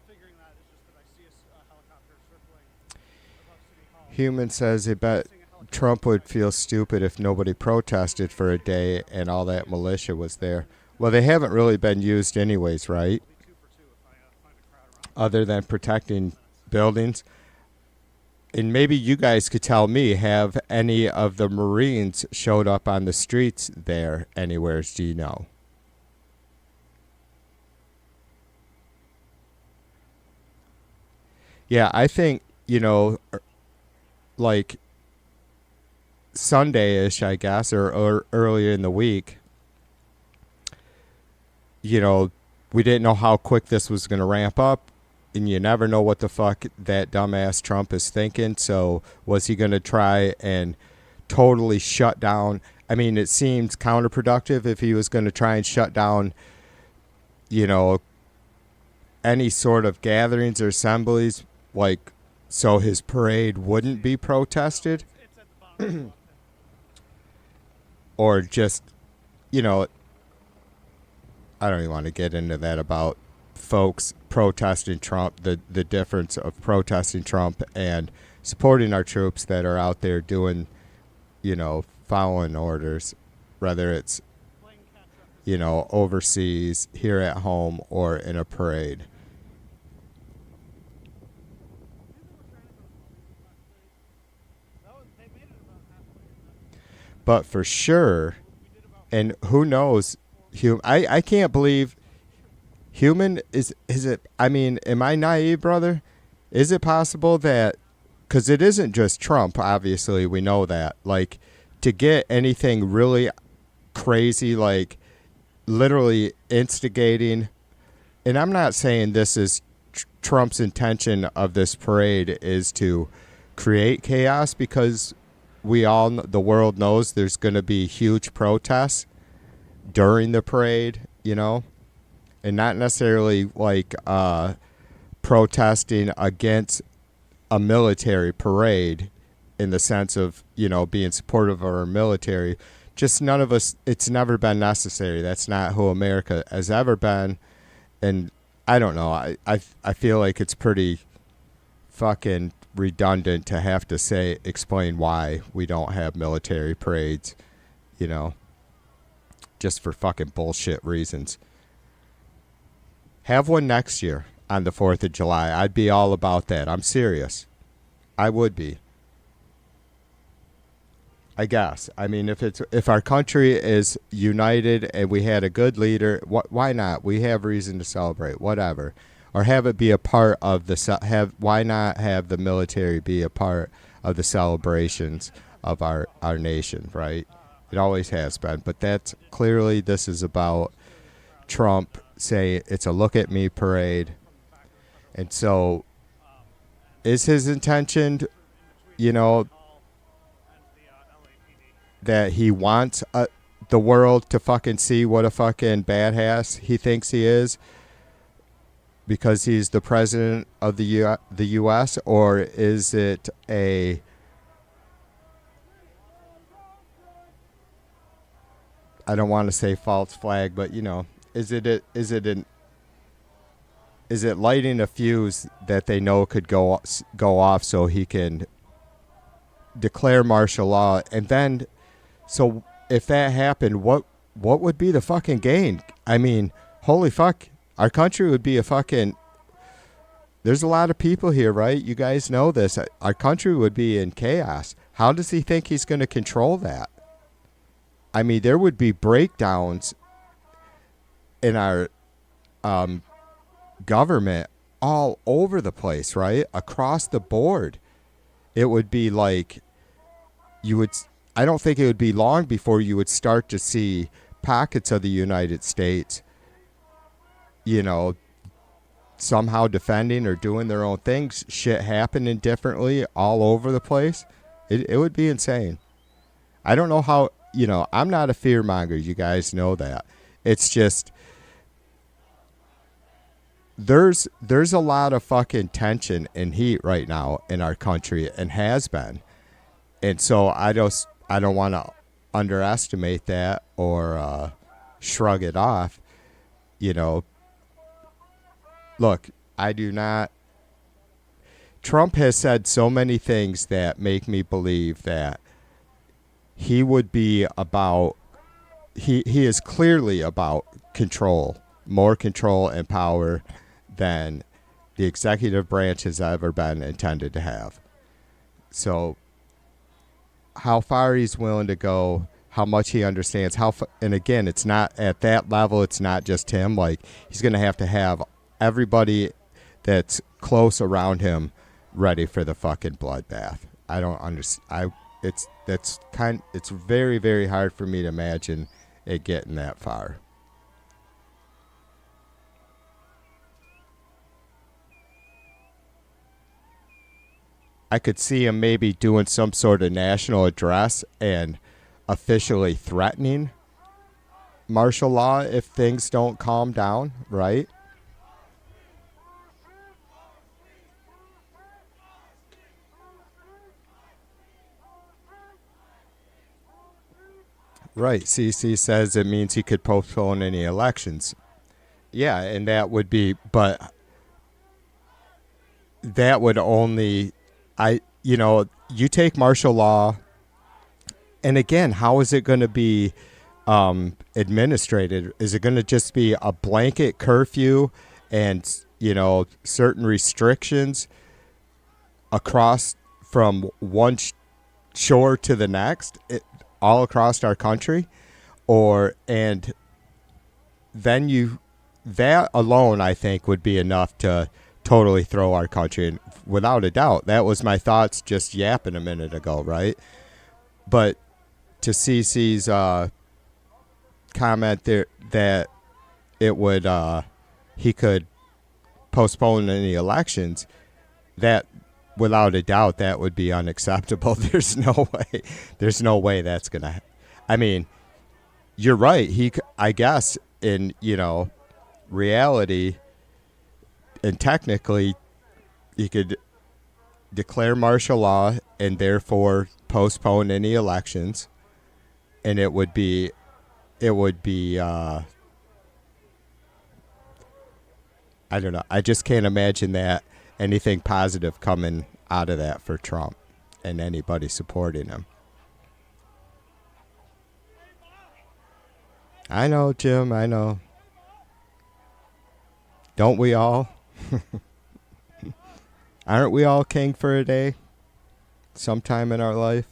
figuring that is just that I see a helicopter circling above City Hall. Human says they bet Trump would feel stupid if nobody protested for a day and all that militia was there. Well, they haven't really been used anyways, right? Other than protecting buildings. And maybe you guys could tell me, have any of the Marines showed up on the streets there anywhere? Do you know? Yeah, I think, you know, like Sunday-ish, I guess, or earlier in the week, you know, we didn't know how quick this was going to ramp up, and you never know what the fuck that dumbass Trump is thinking. So was he going to try and totally shut down? I mean, it seems counterproductive if he was going to try and shut down, you know, any sort of gatherings or assemblies, like, so his parade wouldn't be protested. Or just, you know, I don't even want to get into that about folks protesting Trump, the difference of protesting Trump and supporting our troops that are out there doing, you know, following orders, whether it's, you know, overseas, here at home, or in a parade. But for sure, and who knows, I can't believe Human is it? I mean, am I naive, brother? Is it possible that, because it isn't just Trump, obviously we know that, like, to get anything really crazy, like literally instigating, and I'm not saying this is Trump's intention of this parade is to create chaos, because the world knows there's going to be huge protests during the parade, you know, and not necessarily like protesting against a military parade in the sense of, you know, being supportive of our military. Just none of us, it's never been necessary. That's not who America has ever been. And I don't know. I feel like it's pretty fucking redundant to have to explain why we don't have military parades, you know, just for fucking bullshit reasons. Have one next year on the 4th of July. I'd be all about that. I'm serious. I would be. I guess. I mean, if our country is united and we had a good leader, why not? We have reason to celebrate, whatever. Or have it be a part of why not have the military be a part of the celebrations of our nation, right? It always has been. But that's clearly, this is about Trump saying it's a look at me parade. And so is his intention, you know, that he wants the world to fucking see what a fucking badass he thinks he is because he's the president of the U.S., or is it I don't want to say false flag, but, you know, is it lighting a fuse that they know could go off so he can declare martial law? And then, so if that happened, what would be the fucking gain? I mean, holy fuck, our country would be there's a lot of people here, right? You guys know this. Our country would be in chaos. How does he think he's going to control that? I mean, there would be breakdowns in our government all over the place, right? Across the board. It would be like I don't think it would be long before you would start to see pockets of the United States, you know, somehow defending or doing their own things, shit happening differently all over the place. It would be insane. I don't know how, you know, I'm not a fearmonger. You guys know that. It's just, there's a lot of fucking tension and heat right now in our country, and has been. And so I don't want to underestimate that or shrug it off. You know, look, I do not. Trump has said so many things that make me believe that he would be about, he is clearly about control, more control and power than the executive branch has ever been intended to have. So how far he's willing to go, how much he understands, and again, it's not at that level, it's not just him. Like, he's going to have everybody that's close around him ready for the fucking bloodbath. I don't understand. It's very, very hard for me to imagine it getting that far. I could see him maybe doing some sort of national address and officially threatening martial law if things don't calm down, right? Right. CC says it means he could postpone any elections. Yeah, and that would be, but that would only, you take martial law, and again, how is it going to be administrated? Is it going to just be a blanket curfew and, certain restrictions across from one shore to the next, all across our country? And then you that alone, I think, would be enough to totally throw our country in, without a doubt. That was my thoughts just yapping a minute ago, right? But to CC's comment there that it would he could postpone any elections, that without a doubt that would be unacceptable. There's no way that's gonna. I mean, you're right. I guess in reality and technically, he could declare martial law and therefore postpone any elections, and it would be I don't know. I just can't imagine that anything positive coming out of that for Trump and anybody supporting him. I know, Jim, I know. Don't we all? Aren't we all king for a day? Sometime in our life?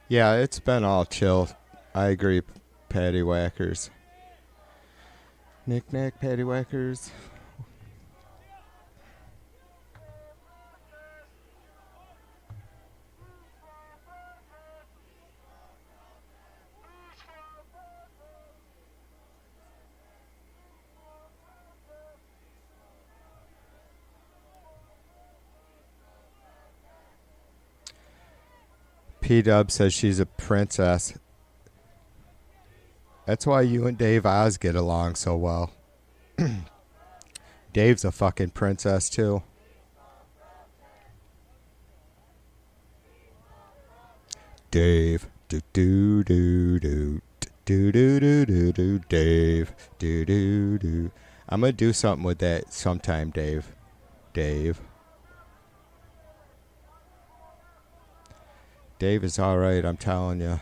Yeah, it's been all chill. I agree, patty whackers. Knick-knack, patty whackers. P-Dub says she's a princess. That's why you and Dave Oz get along so well. Dave's a fucking princess, too. Dave. Do do do do. Do do do do do. Dave. Do do do. I'm going to do something with that sometime, Dave. Dave. Dave is alright, I'm telling you.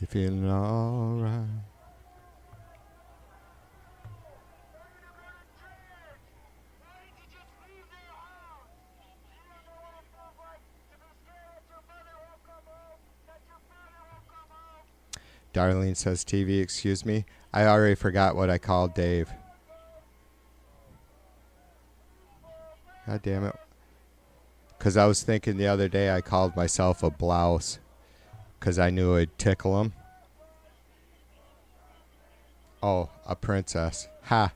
You feeling alright? Darlene says TV, excuse me. I already forgot what I called Dave. God damn it. Because I was thinking the other day I called myself a blouse. Because I knew it'd tickle him. Oh, a princess. Ha.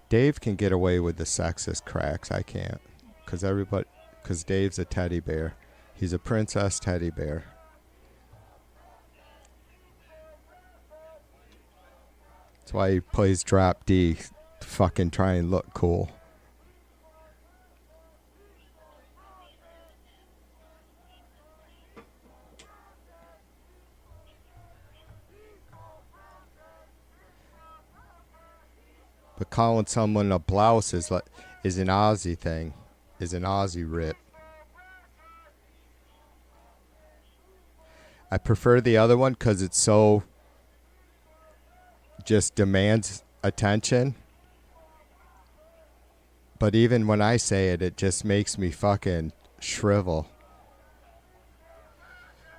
Dave can get away with the sexist cracks. I can't. Because Dave's a teddy bear. He's a princess teddy bear. That's why he plays drop D. To fucking try and look cool. But calling someone a blouse is an Aussie thing. Is an Aussie rip. I prefer the other one because it's so just demands attention. But even when I say it, it just makes me fucking shrivel.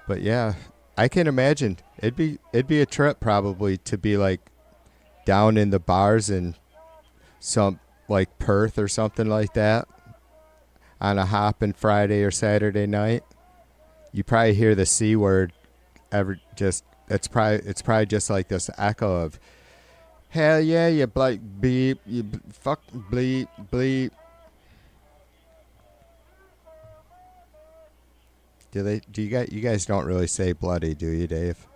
But yeah, I can imagine it'd be a trip probably to be like down in the bars in some like Perth or something like that on a hopping Friday or Saturday night. You probably hear the C word it's probably just like this echo of hell yeah, you like beep, you fuck bleep, bleep. Do you guys don't really say bloody, do you, Dave?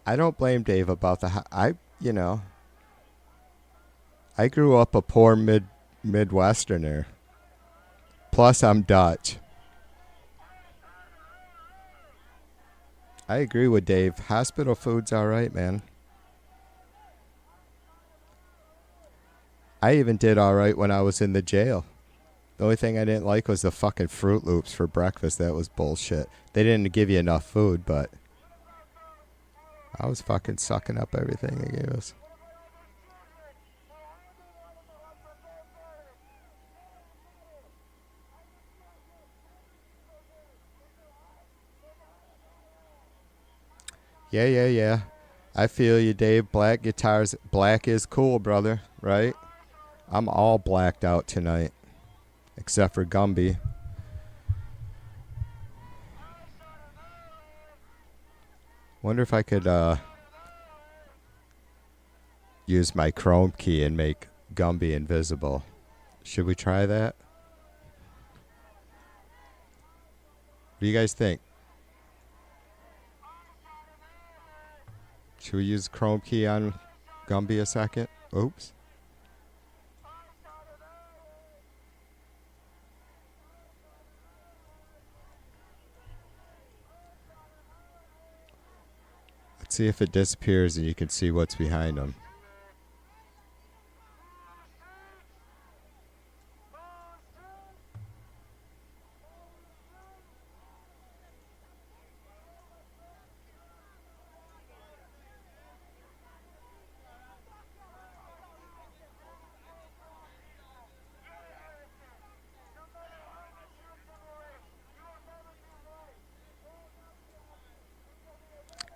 I don't blame Dave about you know, I grew up a poor Midwesterner. Plus, I'm Dutch. I agree with Dave. Hospital food's all right, man. I even did all right when I was in the jail. The only thing I didn't like was the fucking Fruit Loops for breakfast. That was bullshit. They didn't give you enough food, but I was fucking sucking up everything they gave us. Yeah. I feel you, Dave. Black guitars. Black is cool, brother. Right? I'm all blacked out tonight. Except for Gumby. Wonder if I could use my Chrome key and make Gumby invisible. Should we try that? What do you guys think? Should we use Chrome key on Gumby a second? Oops. Let's see if it disappears and you can see what's behind them.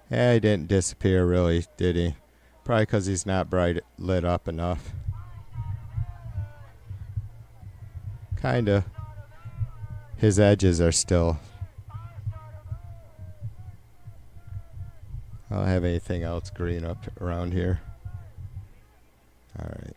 Yeah, he didn't disappear really, did he? Probably because he's not bright lit up enough. Kinda. His edges are still... I don't have anything else green up around here. Alright.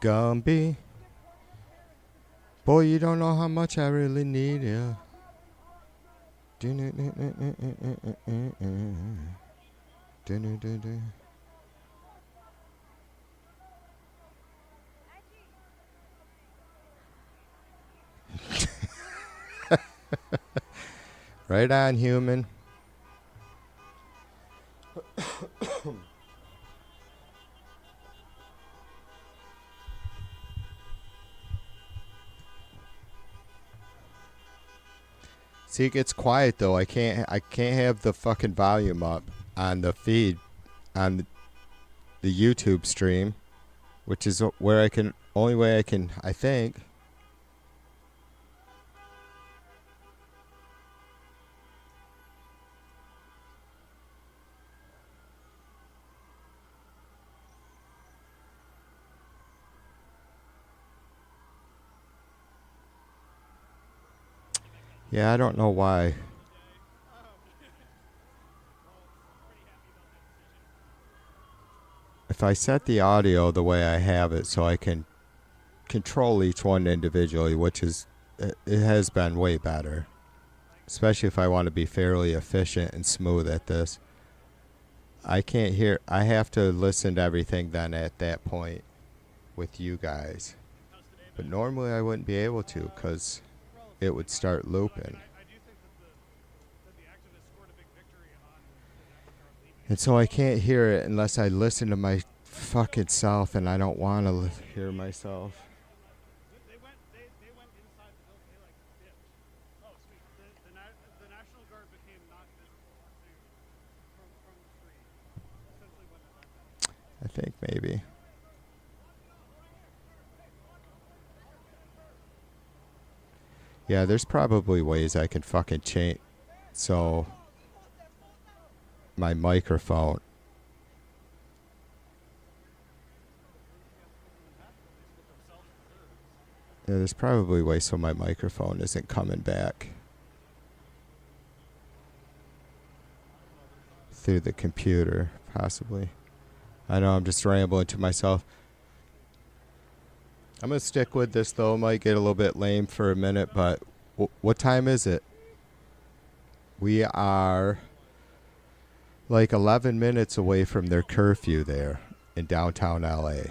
Gumby. Boy, you don't know how much I really need you. Right on, human. See, it gets quiet though. I can't have the fucking volume up on the feed on the YouTube stream, which is where only way I can, I think. Yeah, I don't know why. If I set the audio the way I have it so I can control each one individually, which is, it has been way better. Especially if I want to be fairly efficient and smooth at this. I can't hear, I have to listen to everything then at that point with you guys. But normally I wouldn't be able to because it would start looping. And so I can't hear it unless I listen to my fucking self, and I don't want to hear myself. I think maybe. Yeah, there's probably ways I can fucking change. So, my microphone. Yeah, there's probably ways so my microphone isn't coming back through the computer, possibly. I know I'm just rambling to myself. I'm going to stick with this, though. It might get a little bit lame for a minute, but what time is it? We are like 11 minutes away from their curfew there in downtown LA.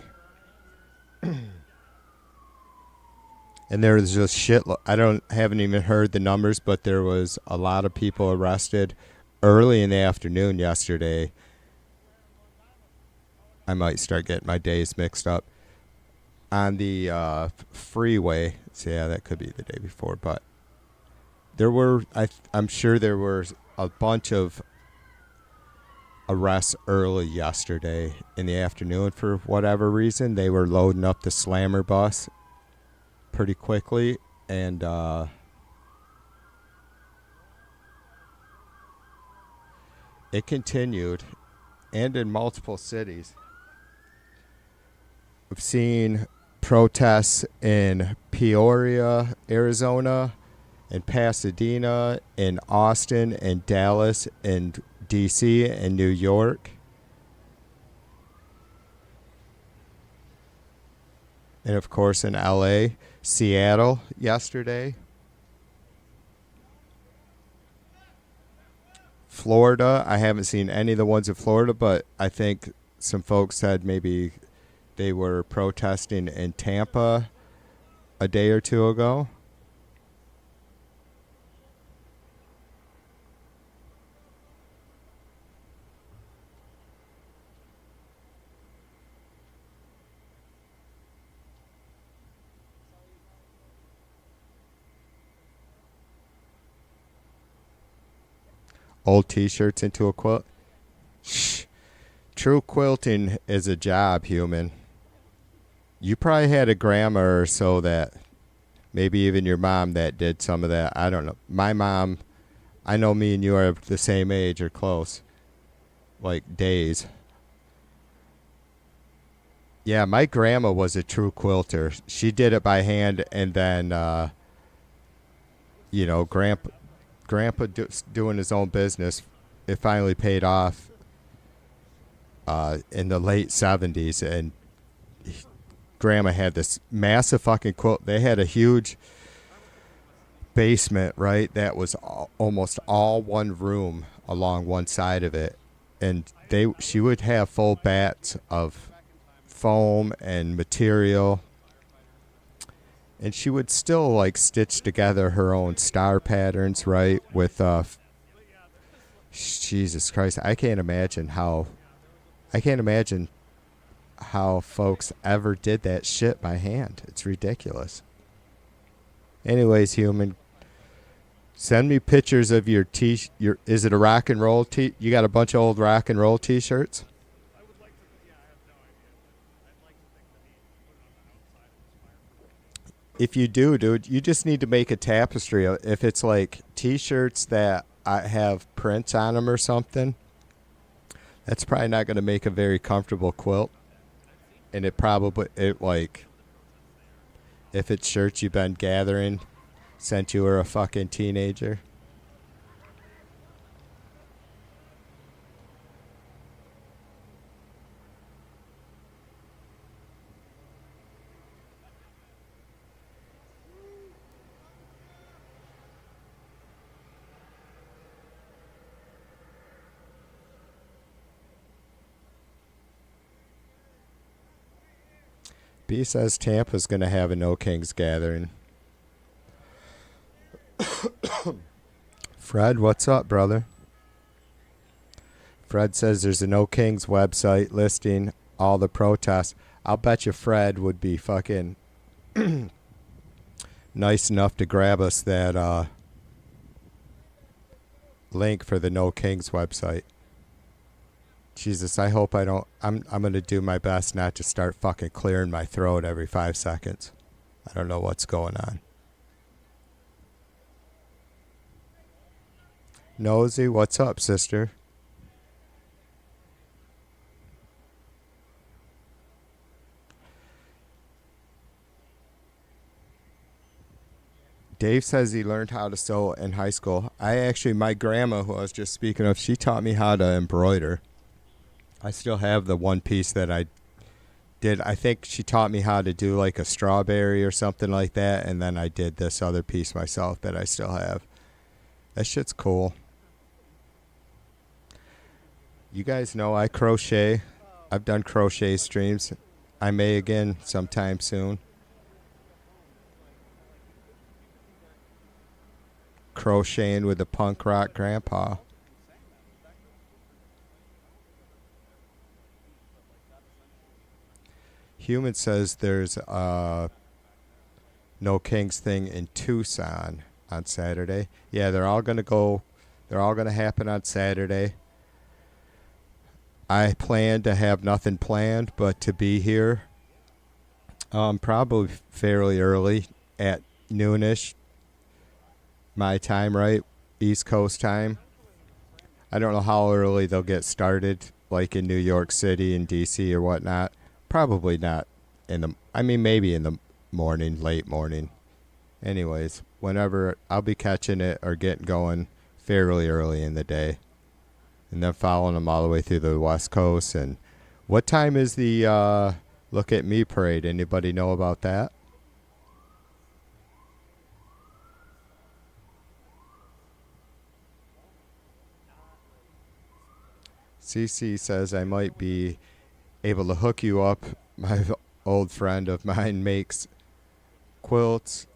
And there was just shit. Haven't even heard the numbers, but there was a lot of people arrested early in the afternoon yesterday. I might start getting my days mixed up. On the freeway. So yeah, that could be the day before, but there were, I'm sure there were a bunch of arrests early yesterday in the afternoon for whatever reason. They were loading up the Slammer bus pretty quickly, and it continued, and in multiple cities. We've seen protests in Peoria, Arizona, in Pasadena, in Austin, in Dallas, in DC, and New York. And of course in LA, Seattle yesterday. Florida, I haven't seen any of the ones in Florida, but I think some folks said maybe they were protesting in Tampa a day or two ago. Old t-shirts into a quilt. Shh. True quilting is a job, human. You probably had a grandma or so that, maybe even your mom, that did some of that. I don't know. My mom, I know me and you are the same age or close. Like days. Yeah, my grandma was a true quilter. She did it by hand, and then, Grandpa doing his own business, it finally paid off in the late 70s, and Grandma had this massive fucking quilt. They had a huge basement, right, that was almost all one room along one side of it, and she would have full bats of foam and material. And she would still, like, stitch together her own star patterns, right, with, Jesus Christ, I can't imagine how folks ever did that shit by hand. It's ridiculous. Anyways, human, send me pictures of your is it a rock and roll you got a bunch of old rock and roll t-shirts? If you do, dude, you just need to make a tapestry. If it's like t-shirts that have prints on them or something, that's probably not going to make a very comfortable quilt. And if it's shirts you've been gathering since you were a fucking teenager. B says Tampa's going to have a No Kings gathering. Fred, what's up, brother? Fred says there's a No Kings website listing all the protests. I'll bet you Fred would be fucking nice enough to grab us that link for the No Kings website. Jesus, I hope I don't. I'm going to do my best not to start fucking clearing my throat every 5 seconds. I don't know what's going on. Nosy, what's up, sister? Dave says he learned how to sew in high school. My grandma, who I was just speaking of, she taught me how to embroider. I still have the one piece that I did. I think she taught me how to do like a strawberry or something like that, and then I did this other piece myself that I still have. That shit's cool. You guys know I crochet. I've done crochet streams. I may again sometime soon. Crocheting with a punk rock grandpa. Human says there's a No Kings thing in Tucson on Saturday. Yeah, they're all going to happen on Saturday. I plan to have nothing planned but to be here probably fairly early at noonish. My time, right? East Coast time. I don't know how early they'll get started, like in New York City and DC or whatnot. Probably not maybe in the morning, late morning. Anyways, whenever I'll be catching it or getting going fairly early in the day. And then following them all the way through the West Coast. And what time is the Look at Me parade? Anybody know about that? CC says I might be able to hook you up. My old friend of mine makes quilts.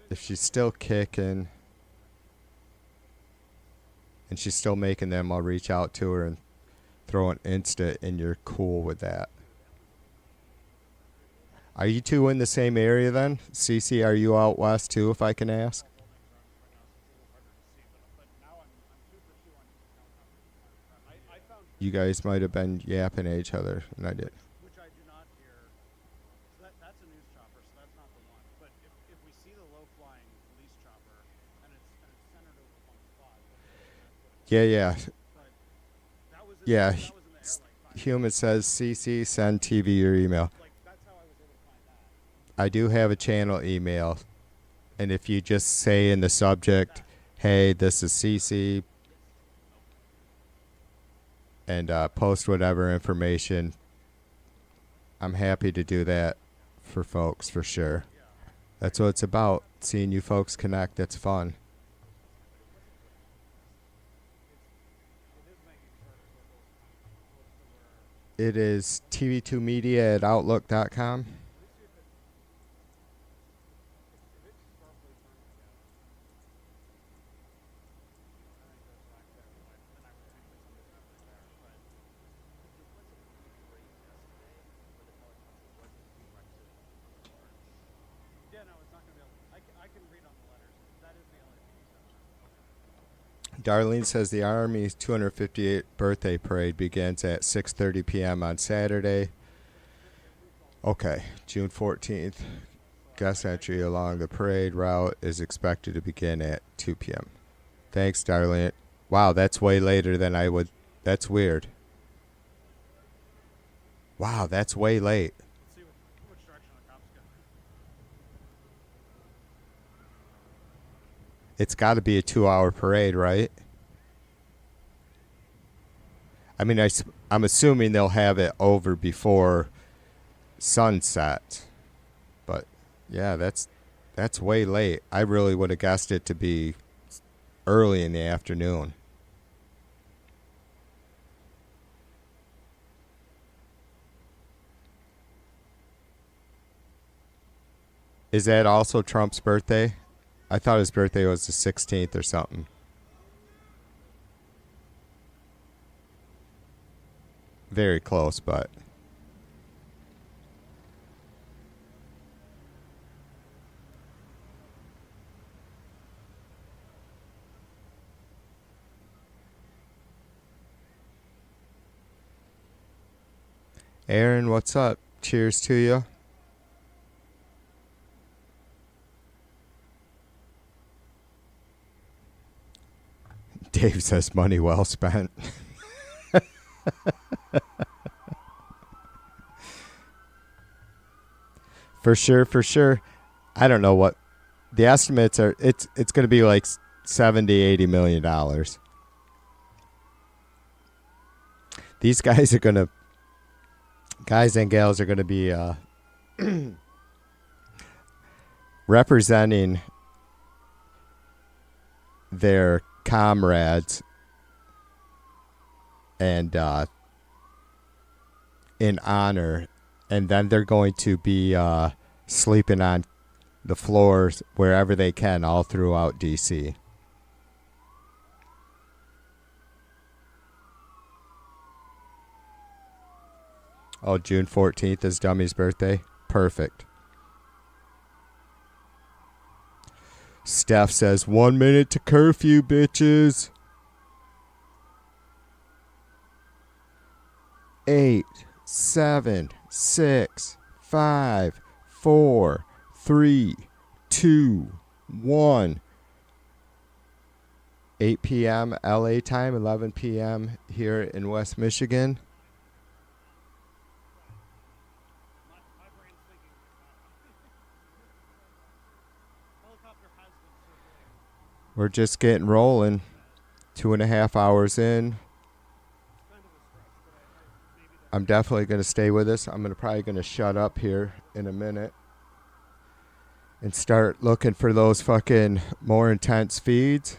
If she's still kicking and she's still making them, I'll reach out to her and throw an Insta, and you're cool with that. Are you two in the same area then? CC, are you out west too, if I can ask? You guys might have been yapping at each other, and I did. Which I do not hear. So that's a news chopper, so that's not the one. But if we see the low-flying police chopper, and it's centered over one spot. Yeah. Yeah. Human says, CC, send TV your email. I do have a channel email, and if you just say in the subject, hey, this is CC, and post whatever information, I'm happy to do that for folks, for sure. That's what it's about, seeing you folks connect. It's fun. It is tv2media@outlook.com. Darlene says the Army's 258th birthday parade begins at 6:30 p.m. on Saturday. Okay, June 14th. Guest entry along the parade route is expected to begin at 2 p.m. Thanks, Darlene. Wow, that's way later than I would. That's weird. Wow, that's way late. It's got to be a 2-hour parade, right? I mean, I'm assuming they'll have it over before sunset. But, yeah, that's way late. I really would have guessed it to be early in the afternoon. Is that also Trump's birthday? I thought his birthday was the 16th or something. Very close, but... Aaron, what's up? Cheers to you. Dave says money well spent. For sure, for sure. I don't know what the estimates are. It's going to be like 70-80 million dollars. These guys and gals are going to be representing their comrades and in honor, and then they're going to be sleeping on the floors wherever they can all throughout DC. Oh, June 14th is Dummy's birthday. Perfect. Steph says 1 minute to curfew, bitches. 8, 7, 6, 5, 4, 3, 2, 1. 8 p.m. LA time, 11 p.m. here in West Michigan. We're just getting rolling. 2.5 hours in. I'm definitely going to stay with us. I'm probably going to shut up here in a minute and start looking for those fucking more intense feeds.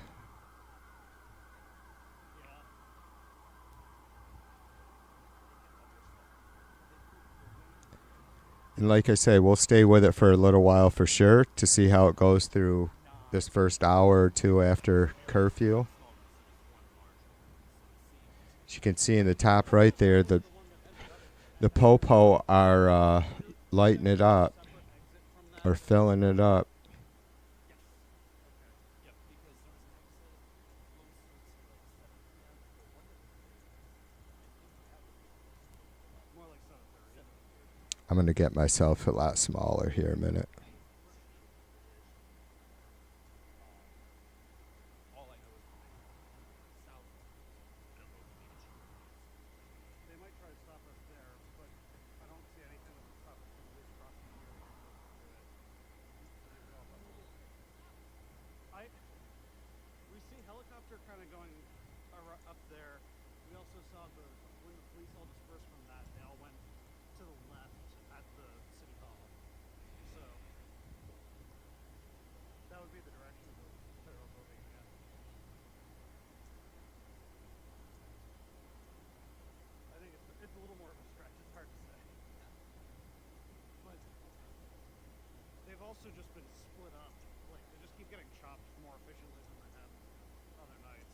And like I say, we'll stay with it for a little while for sure to see how it goes through this first hour or two after curfew. As you can see in the top right there, the popo are lighting it up or filling it up. I'm going to get myself a lot smaller here in a minute. Also just been split up. Like, they just keep getting chopped more efficiently than they have other nights.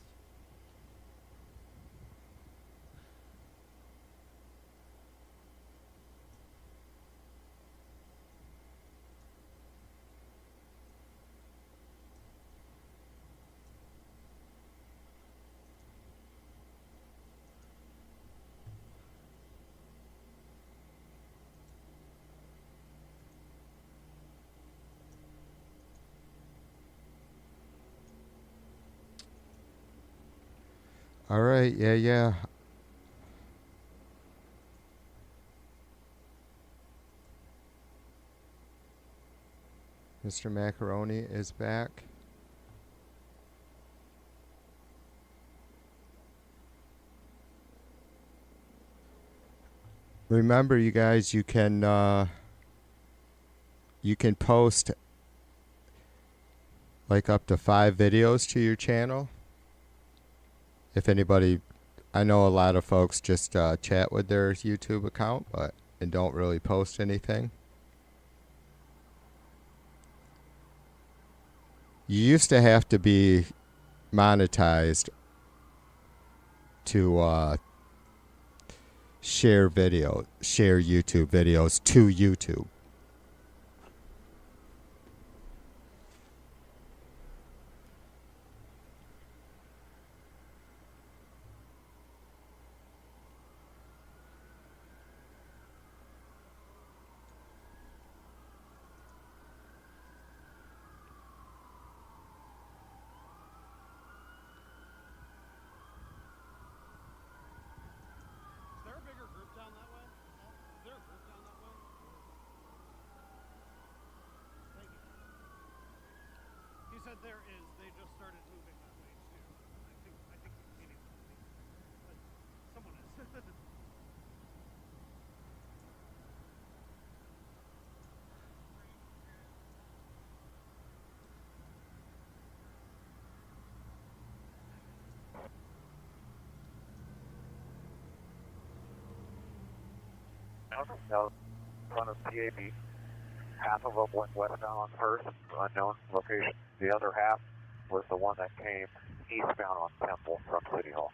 All right, yeah. Mr. Macaroni is back. Remember, you guys, you can post like up to 5 videos to your channel. If anybody, I know a lot of folks just chat with their YouTube account, and don't really post anything. You used to have to be monetized to share YouTube videos to YouTube. There is. They just started moving that way too. I think you're meeting somebody. But someone is. Now, in front of PAB. Half of them went westbound on First, unknown location. The other half was the one that came eastbound on Temple from City Hall.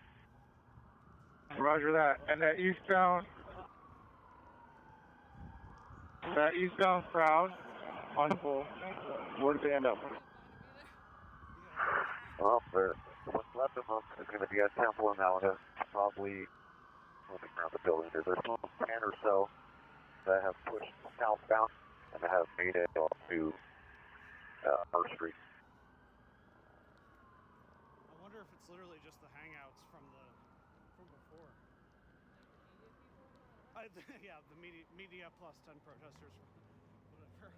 Roger that. And that eastbound crowd on Temple, where did they end up? Well, what's left of them is going to be at Temple and now there's probably moving around the building. There's 10 or so that have pushed southbound and have made it off to First Street. I wonder if it's literally just the hangouts from before. Yeah, the media plus 10 protesters, whatever.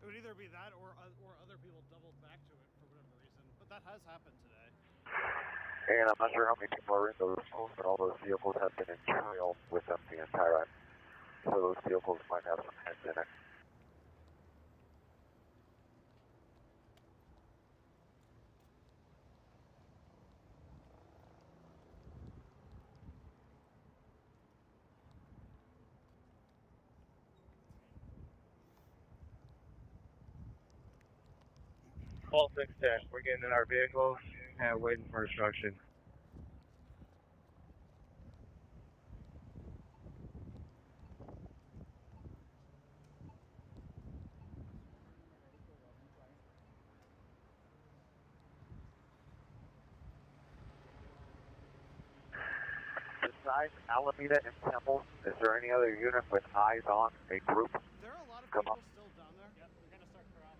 It would either be that or other people doubled back to it for whatever reason, but that has happened today. And I'm not sure how many people are in those vehicles, but all those vehicles have been in trail with them the entire time. So those vehicles might have some heads in it. All 610, we're getting in our vehicles and waiting for instruction. Besides Alameda and Temple, is there any other unit with eyes on a group? There are a lot of Come people on. still down there. Yep, they're going to start corralling.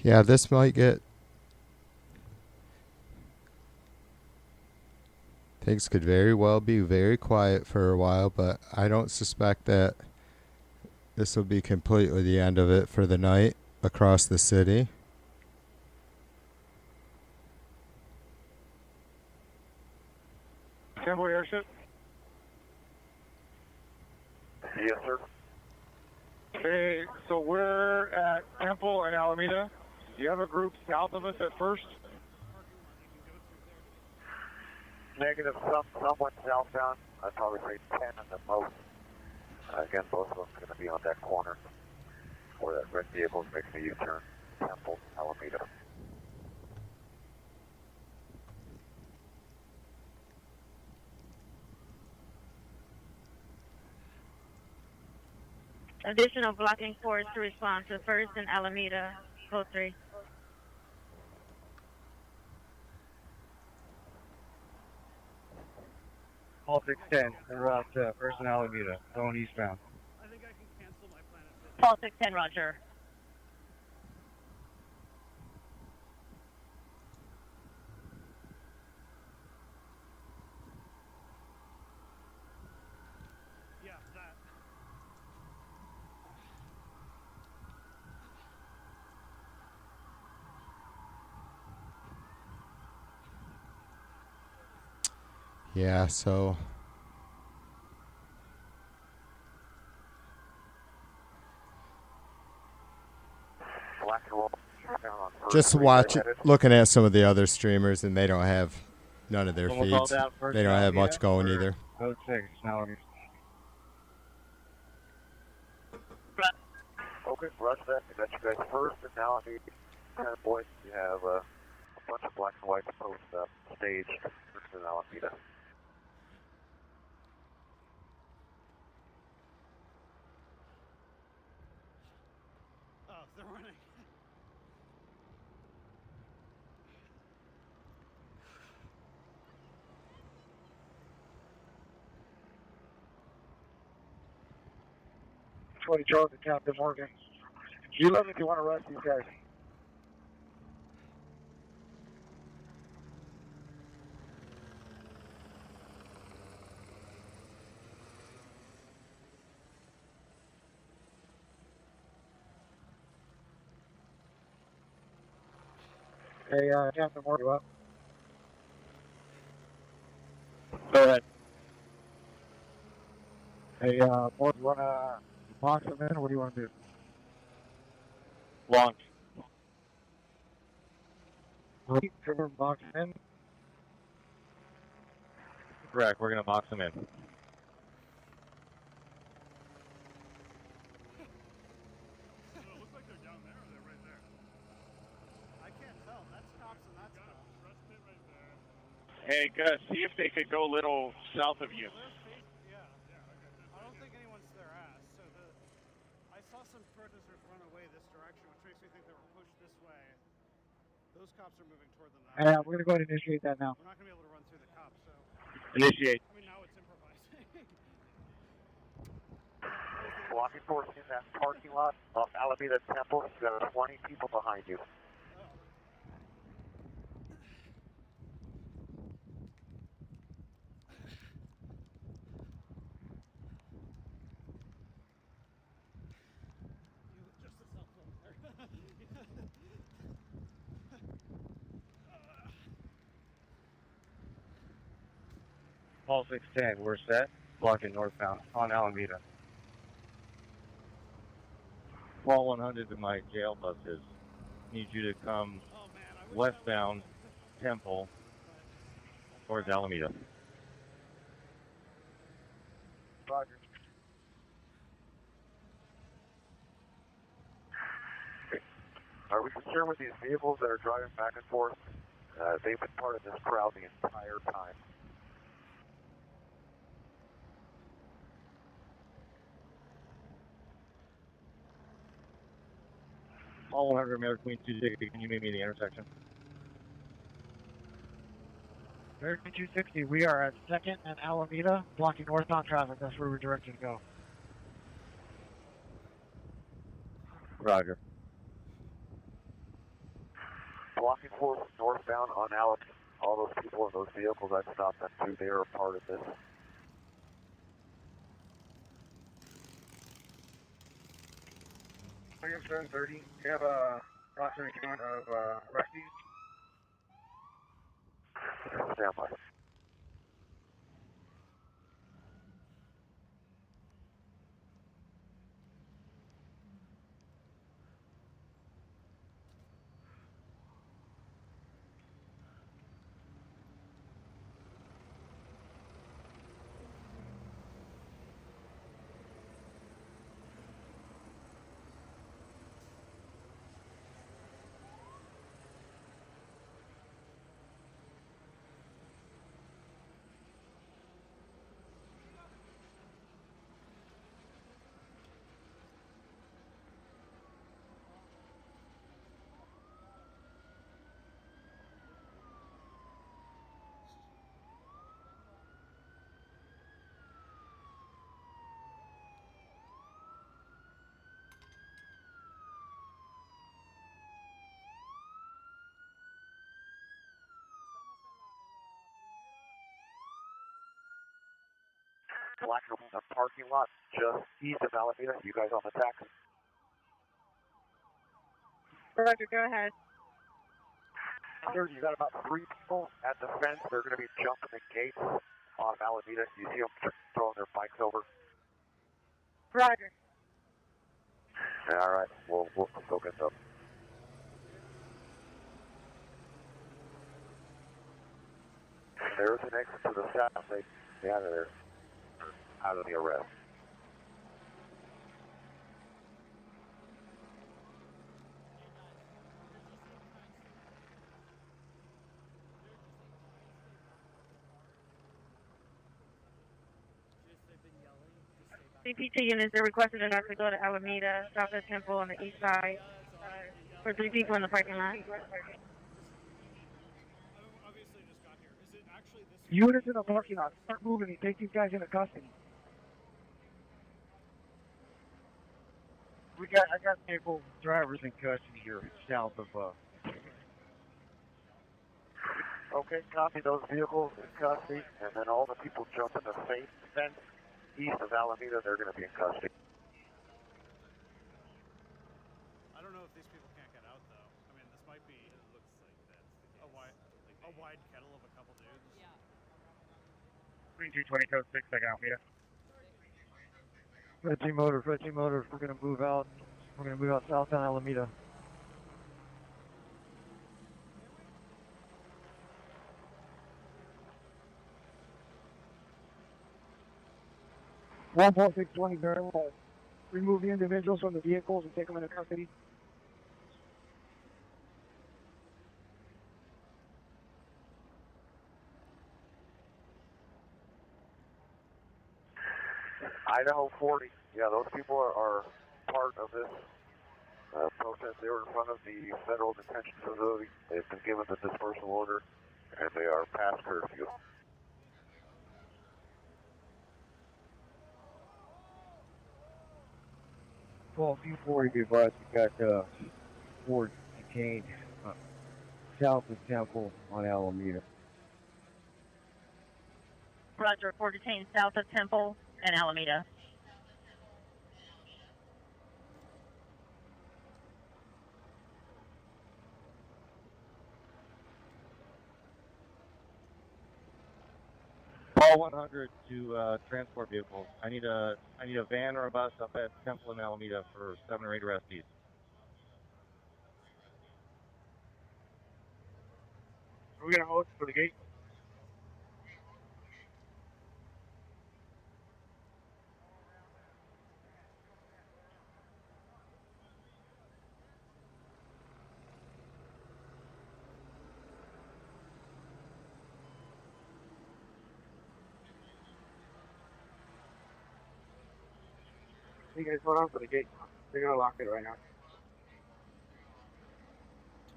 Yeah, this might get... Things could very well be very quiet for a while, but I don't suspect that this will be completely the end of it for the night across the city. Temple Airship? Yes, sir. Hey, so we're at Temple and Alameda. Do you have a group south of us at First? Negative, some went southbound. I'd probably say 10 at the most. Again, both of them are going to be on that corner where that red vehicle is making a U-turn. Temple, Alameda. Additional blocking force to respond to First and Alameda, code 3. All 610, en route to First and Alameda, going eastbound. I think I can cancel my Planet 50. Paul 610, roger. Yeah, that. Yeah, so... Black and roll. Just watch, looking at some of the other streamers, and they don't have none of their feeds. They don't have much going either. Code 6, now Okay, rush that. We got you guys first, and now I need 10 boys. You have a bunch of black and white post staged in Alameda. Oh, they're running. 20 Charlie to Captain Morgan. You let me if you want to arrest these guys. Hey, Captain Morgan, you up? Go ahead. Hey, Morgan, you want to box them in, or what do you want to do? Launch. Box them in? Correct, we're going to box them in. Hey, Gus, see if they could go a little south of you. I don't think anyone's their ass. So I saw some protesters run away this direction, which makes me think they were pushed this way. Those cops are moving toward them now. Yeah, we're going to go ahead and initiate that now. We're not going to be able to run through the cops, so. Initiate. I mean, now it's improvising. Blocking force in that parking lot off Alameda Temple. You've got 20 people behind you. Paul 610, we're set. Blocking northbound on Alameda. Paul 100 to my jail buses. Need you to come westbound Temple towards Alameda. Roger. Are we concerned with these vehicles that are driving back and forth? They've been part of this crowd the entire time. All 100 American Queen 260, can you meet me at the intersection? American 260, we are at 2nd and Alameda, blocking northbound traffic. That's where we're directed to go. Roger. Blocking force northbound on Alex. All those people in those vehicles, I've stopped them too. They are a part of this. William 730, you have a approximate count of arrestees? Stand by. Blacking the parking lot just east of Alameda. You guys on the taxi? Roger, go ahead. You got about 3 people at the fence. They're going to be jumping the gates off Alameda. You see them throwing their bikes over? Roger. All right, we'll go get them. There's an exit to the south. They out of there, out of the arrest. CPT units are requested to not to go to Alameda, South of Temple on the east side, for 3 people in the parking lot. Units in the parking lot. Start moving and take these guys into custody. I got people, drivers in custody here south of, Okay, copy those vehicles in custody, and then all the people jumping the fence east of Alameda, they're going to be in custody. I don't know if these people can't get out though. I mean, this might be. It looks like that's a wide kettle of a couple dudes. Yeah. 3220 code 6, second Alameda. Red Team Motors, we're gonna move out. We're gonna move out southbound Alameda. One point 620 barrel. Remove the individuals from the vehicles and take them into custody. Idaho 40, yeah, those people are part of this protest. They were in front of the federal detention facility. They've been given the dispersal order, and they are past curfew. Well, Q40 be advised, we got Ford detained south of Temple on Alameda. Roger, 4 detained south of Temple and Alameda. Call 100 to transport vehicles. I need a van or a bus up at Temple and Alameda for 7 or 8 arrestees. Are we going to hold for the gate? You guys hold on for the gate. They're going to lock it right now.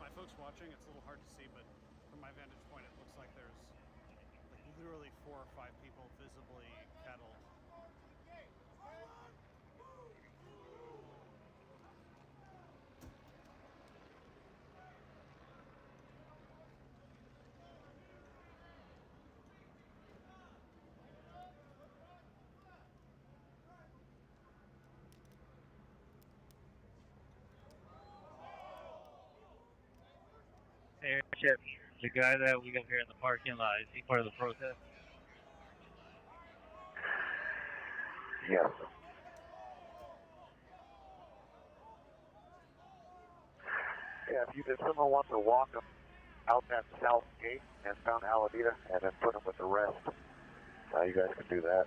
My folks watching, it's a little hard to see, but from my vantage point, it looks like there's like literally 4 or 5 people visibly kettled. Hey, Chip, the guy that we got here in the parking lot, is he part of the protest? Yes. Yeah, if someone wants to walk them out that south gate and found Alameda and then put them with the rest, you guys can do that.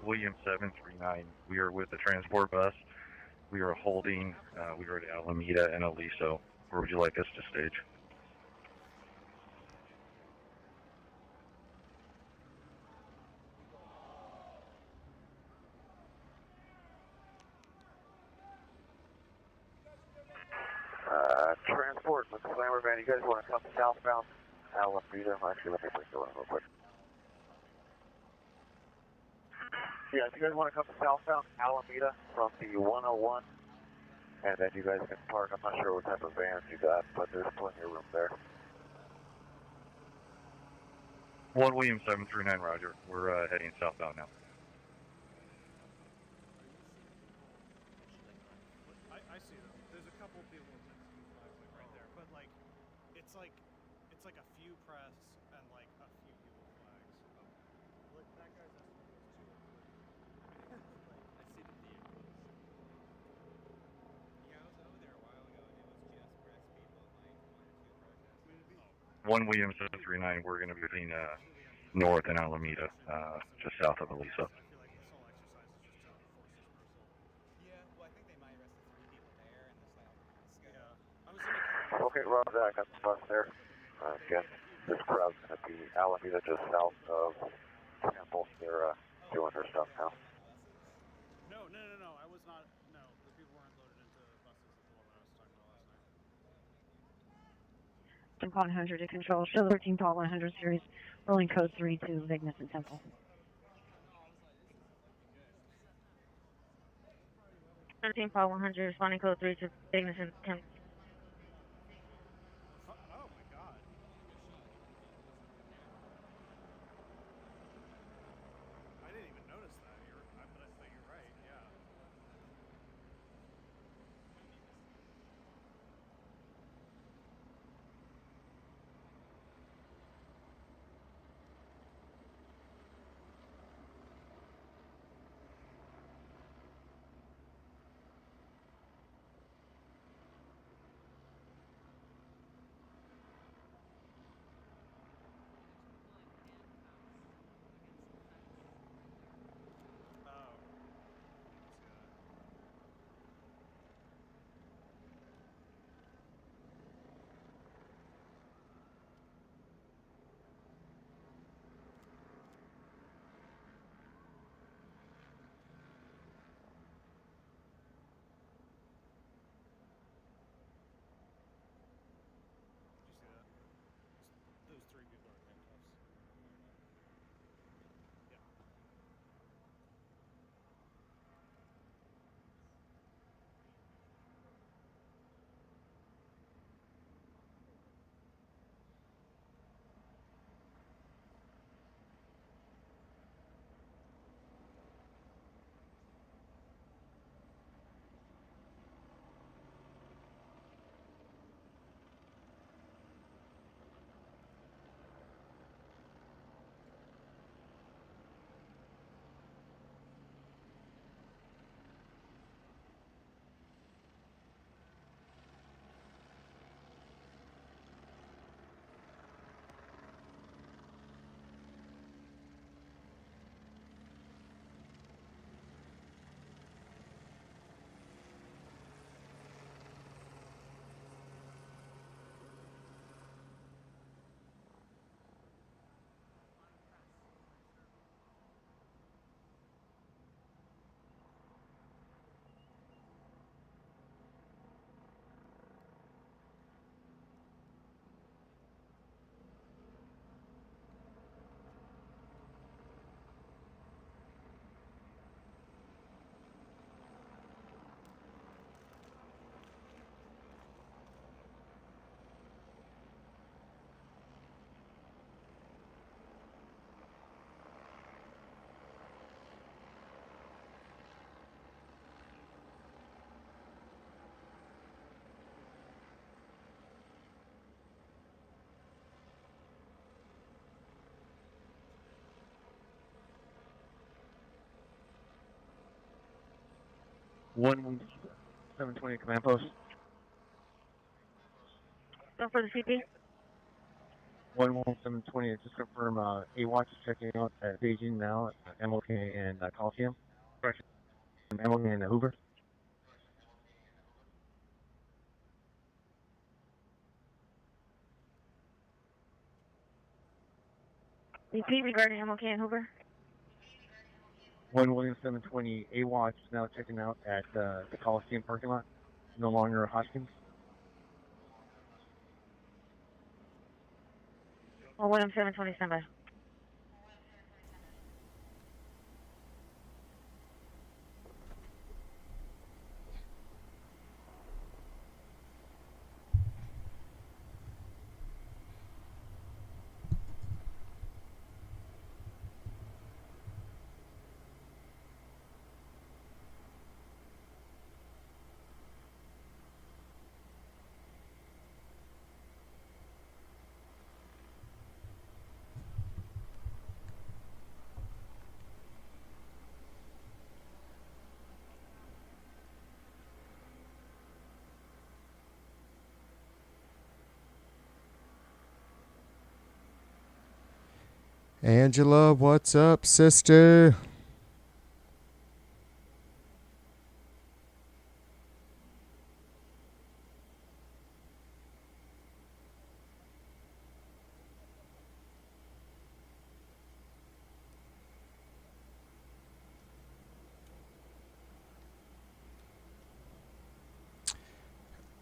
William 739. We are with the transport bus. We are holding, we are at Alameda and Aliso. Where would you like us to stage? Transport with the slammer van. You guys want to come southbound Alameda? Actually, let me bring you in real quick. Yeah, if you guys want to come southbound Alameda from the 101, and then you guys can park. I'm not sure what type of vans you got, but there's plenty of room there. 1 William 739, Roger. We're heading southbound now. I see them. There's a couple people with Mexican flags like right there, but like it's like a few press and like a few people with flags. Look, that guy's estimate was 2 or 3. I see the vehicles. Yeah, I was over there a while ago and it was just press people and like 1 or 2 protests. 1 William 739, we're going to be heading north in Alameda, just south of Aliso. Okay, Roger, I got the bus there. Again, this crowd's going to be Alameda just south of Temple. They're doing their stuff now. No, I was not, no, the people weren't loaded into buses at the one that I was talking about last night. Temple 100 to control. Show 13 Paul 100 series, rolling code 3 to Vignes and Temple. 13 Paul 100, responding code 3 to ignition attempt. Oh my god. I didn't even notice that. But you're right, yeah. Those three people are handcuffs. Yeah. One 720 command post. Go for the CP. 11720, just confirm AWatch is checking out at Beijing now at MOK and Coliseum. Correction, MOK and Hoover. CP regarding MLK and Hoover. 11720, AWatch is now checking out at the Coliseum parking lot. No longer Hoskins. Well, William 720, standby. Angela, what's up, sister?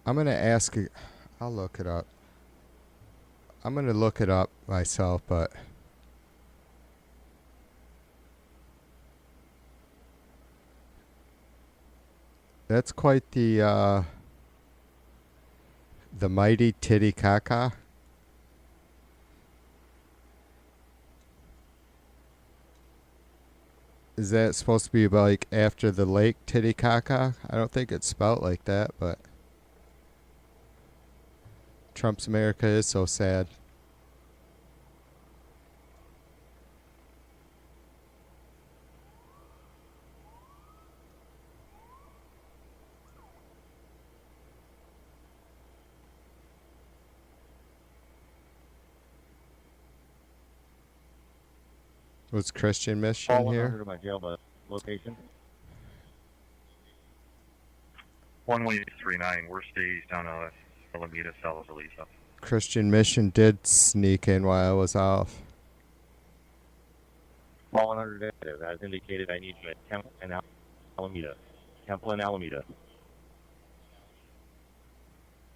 I'm going to ask you, I'll look it up. I'm going to look it up myself, but That's quite the mighty Titicaca. Is that supposed to be like after the lake Titicaca? I don't think it's spelt like that, but Trump's America is so sad. Was Christian Mission Fallen here? under my jail bus location. 1839, we're staged down Alameda, south of Elisa. Christian Mission did sneak in while I was off. Fallen under detective. As indicated, I need you at Temple and Alameda. Temple and Alameda.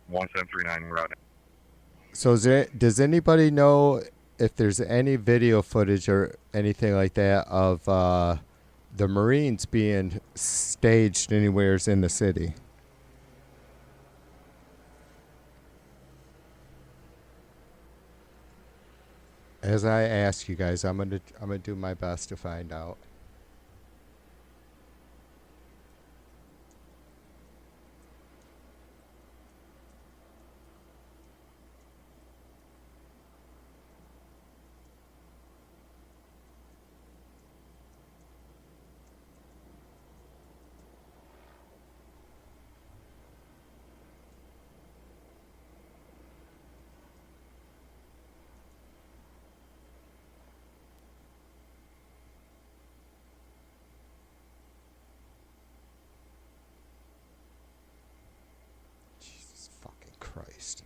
1739, we're out now. So does anybody know if there's any video footage or anything like that of the Marines being staged anywhere in the city? As I ask you guys, I'm gonna do my best to find out. Christ.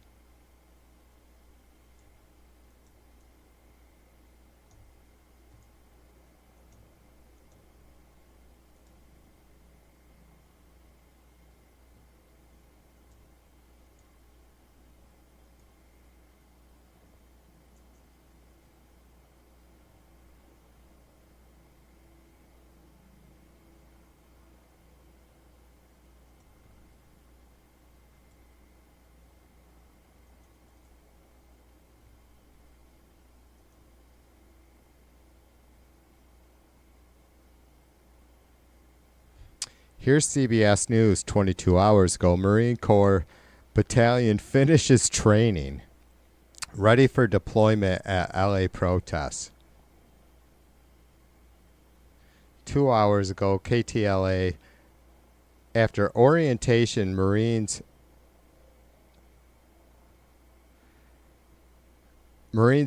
Here's CBS News 22 hours ago. Marine Corps Battalion finishes training. Ready for deployment at LA protests. 2 hours ago, KTLA. After orientation, Marines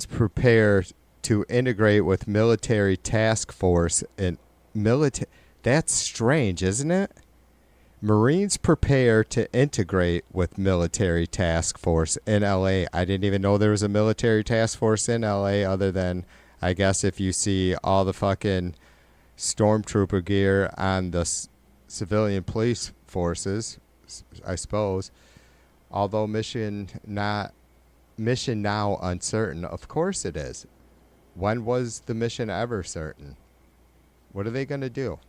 prepare to integrate with military task force and military. That's strange, isn't it? Marines prepare to integrate with military task force in LA. I didn't even know there was a military task force in LA other than, I guess, if you see all the fucking stormtrooper gear on the civilian police forces, I suppose. Although mission now uncertain. Of course it is. When was the mission ever certain? What are they going to do?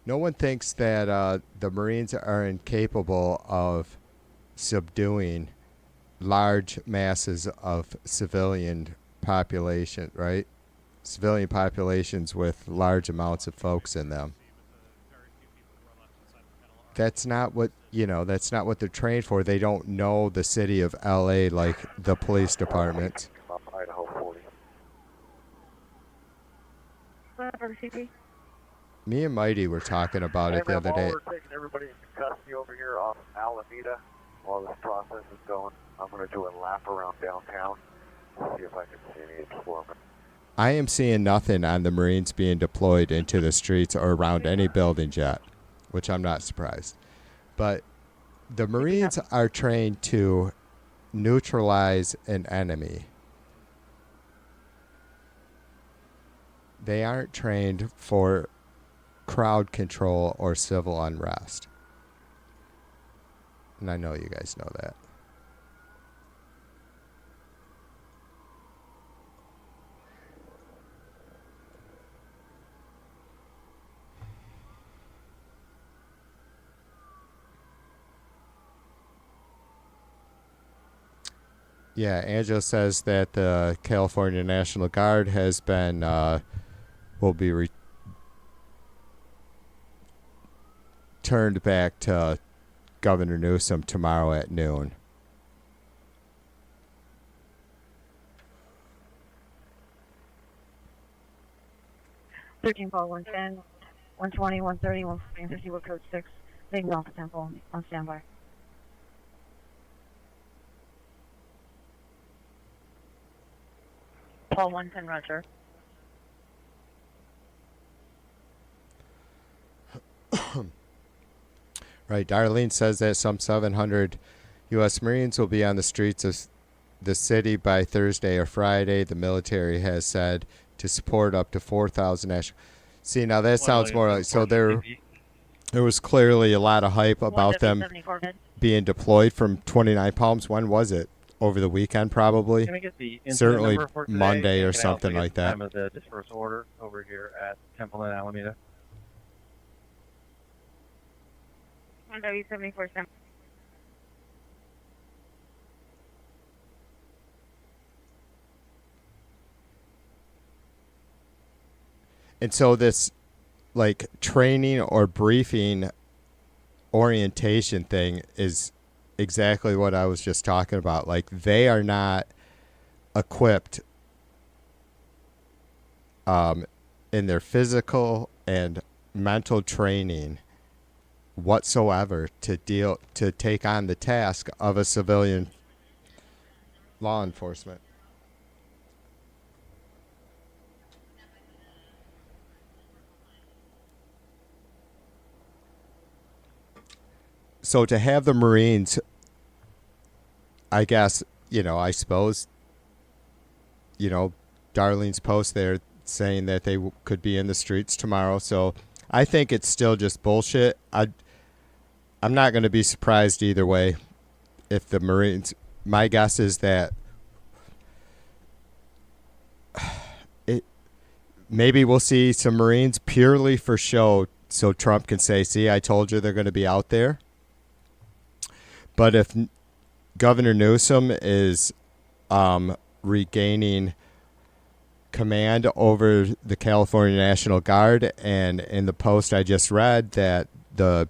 No one thinks that the Marines are incapable of subduing large masses of civilian population, right? Civilian populations with large amounts of folks in them. That's not what, that's not what they're trained for. They don't know the city of LA like the police department. Idaho 40. Me and Mighty were talking about it the other day. We're taking everybody into custody over here off Alameda while this process is going. I'm going to do a lap around downtown to see if I can see any explorers. I am seeing nothing on the Marines being deployed into the streets or around any buildings yet, which I'm not surprised. But the Marines are trained to neutralize an enemy. They aren't trained for crowd control or civil unrest. And I know you guys know that. Yeah, Angela says that the California National Guard has been will be returned back to Governor Newsom tomorrow at noon. Call 110, 120, 130, 150, with code 6. Taking off the temple on standby. Paul 110, Roger. Right, Darlene says that some 700 U.S. Marines will be on the streets of the city by Thursday or Friday. The military has said to support up to 4,000 national. See, now that sounds more like, so there was clearly a lot of hype about them being deployed from 29 Palms. When was it? Over the weekend, probably. Can I get the incident Certainly number for today? Monday or Can I also something get like the that. time of the dispersal order over here at Temple and Alameda. On W74. And so this, like, training or briefing orientation thing is exactly what I was just talking about. Like, they are not equipped in their physical and mental training whatsoever to take on the task of a civilian law enforcement. So to have the Marines, I guess, I suppose, Darlene's post there saying that they could be in the streets tomorrow. So I think it's still just bullshit. I'm not going to be surprised either way if the Marines, my guess is that maybe we'll see some Marines purely for show so Trump can say, see, I told you they're going to be out there. But if Governor Newsom is regaining command over the California National Guard, and in the post I just read that the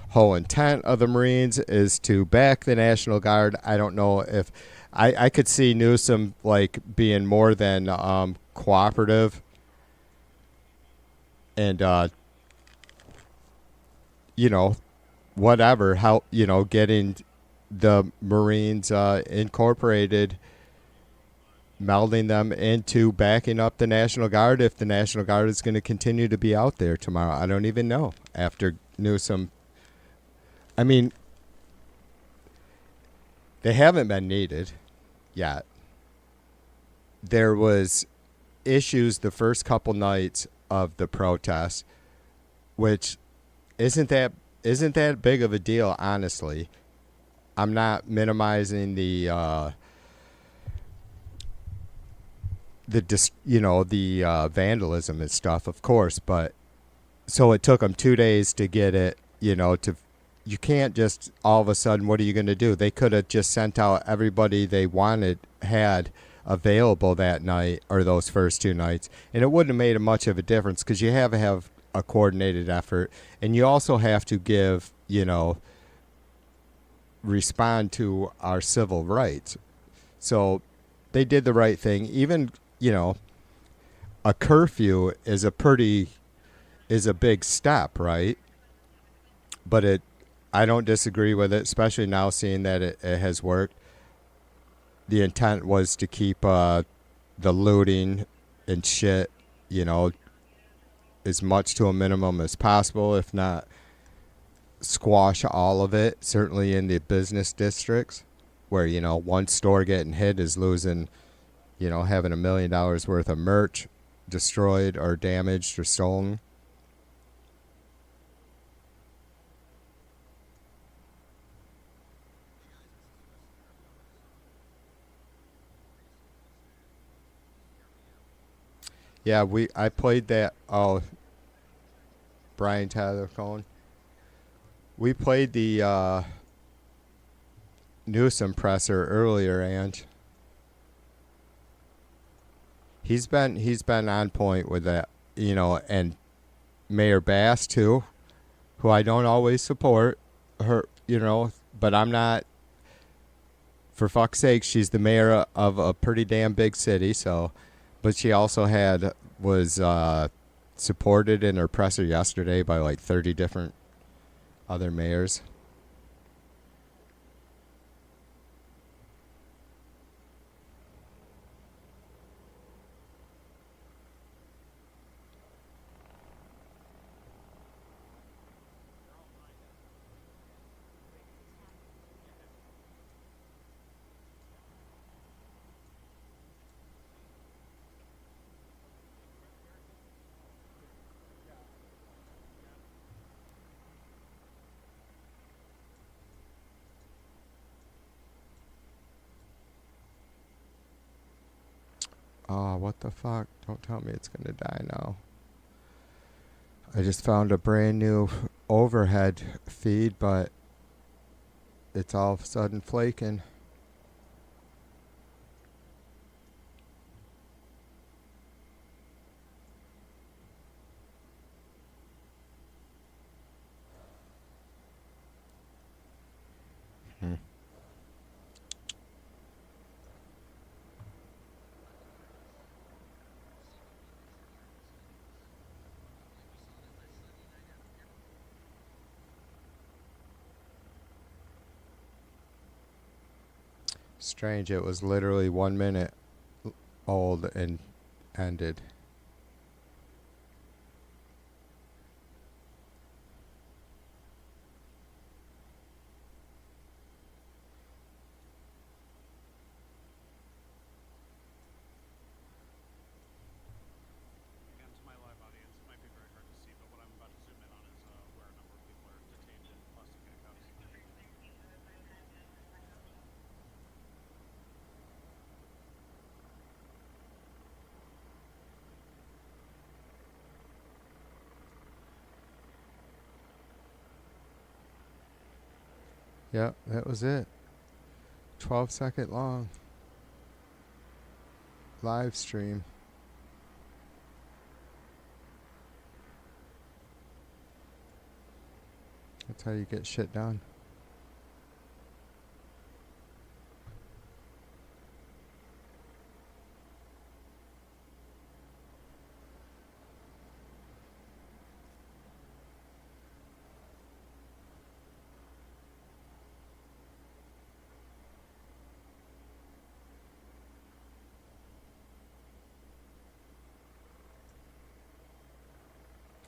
whole intent of the Marines is to back the National Guard, I don't know if I could see Newsom like being more than cooperative and whatever, how getting the Marines incorporated, melding them into backing up the National Guard if the National Guard is going to continue to be out there tomorrow. I don't even know after Newsom. I mean, they haven't been needed yet. There was issues the first couple nights of the protest, which isn't that big of a deal, honestly. I'm not minimizing the vandalism and stuff, of course, but so it took them 2 days to get it, you can't just all of a sudden, what are you going to do? They could have just sent out everybody they had available that night or those first 2 nights, and it wouldn't have made much of a difference because you have to have a coordinated effort, and you also have to give, respond to our civil rights. So they did the right thing. Even, a curfew is a big step, right? But I don't disagree with it, especially now seeing that it has worked. The intent was to keep the looting and shit, as much to a minimum as possible, if not squash all of it, certainly in the business districts where, one store getting hit is losing, having $1 million worth of merch destroyed or damaged or stolen. Yeah, I played that. Oh, Brian Tyler calling. We played the Newsom presser earlier, and he's been on point with that, you know, and Mayor Bass too, who I don't always support her, you know, but I'm not. For fuck's sake, she's the mayor of a pretty damn big city, so. But she also was supported in her presser yesterday by like 30 different other mayors. Oh, what the fuck? Don't tell me it's gonna die now. I just found a brand new overhead feed, but it's all of a sudden flaking. Strange, it was literally 1 minute old and ended. Again, to my live audience, it might be very hard to see, but what I'm about to zoom in on is where a number of people are detained in plastic handcuffs. Yep, that was it. 12-second long live stream. That's how you get shit done.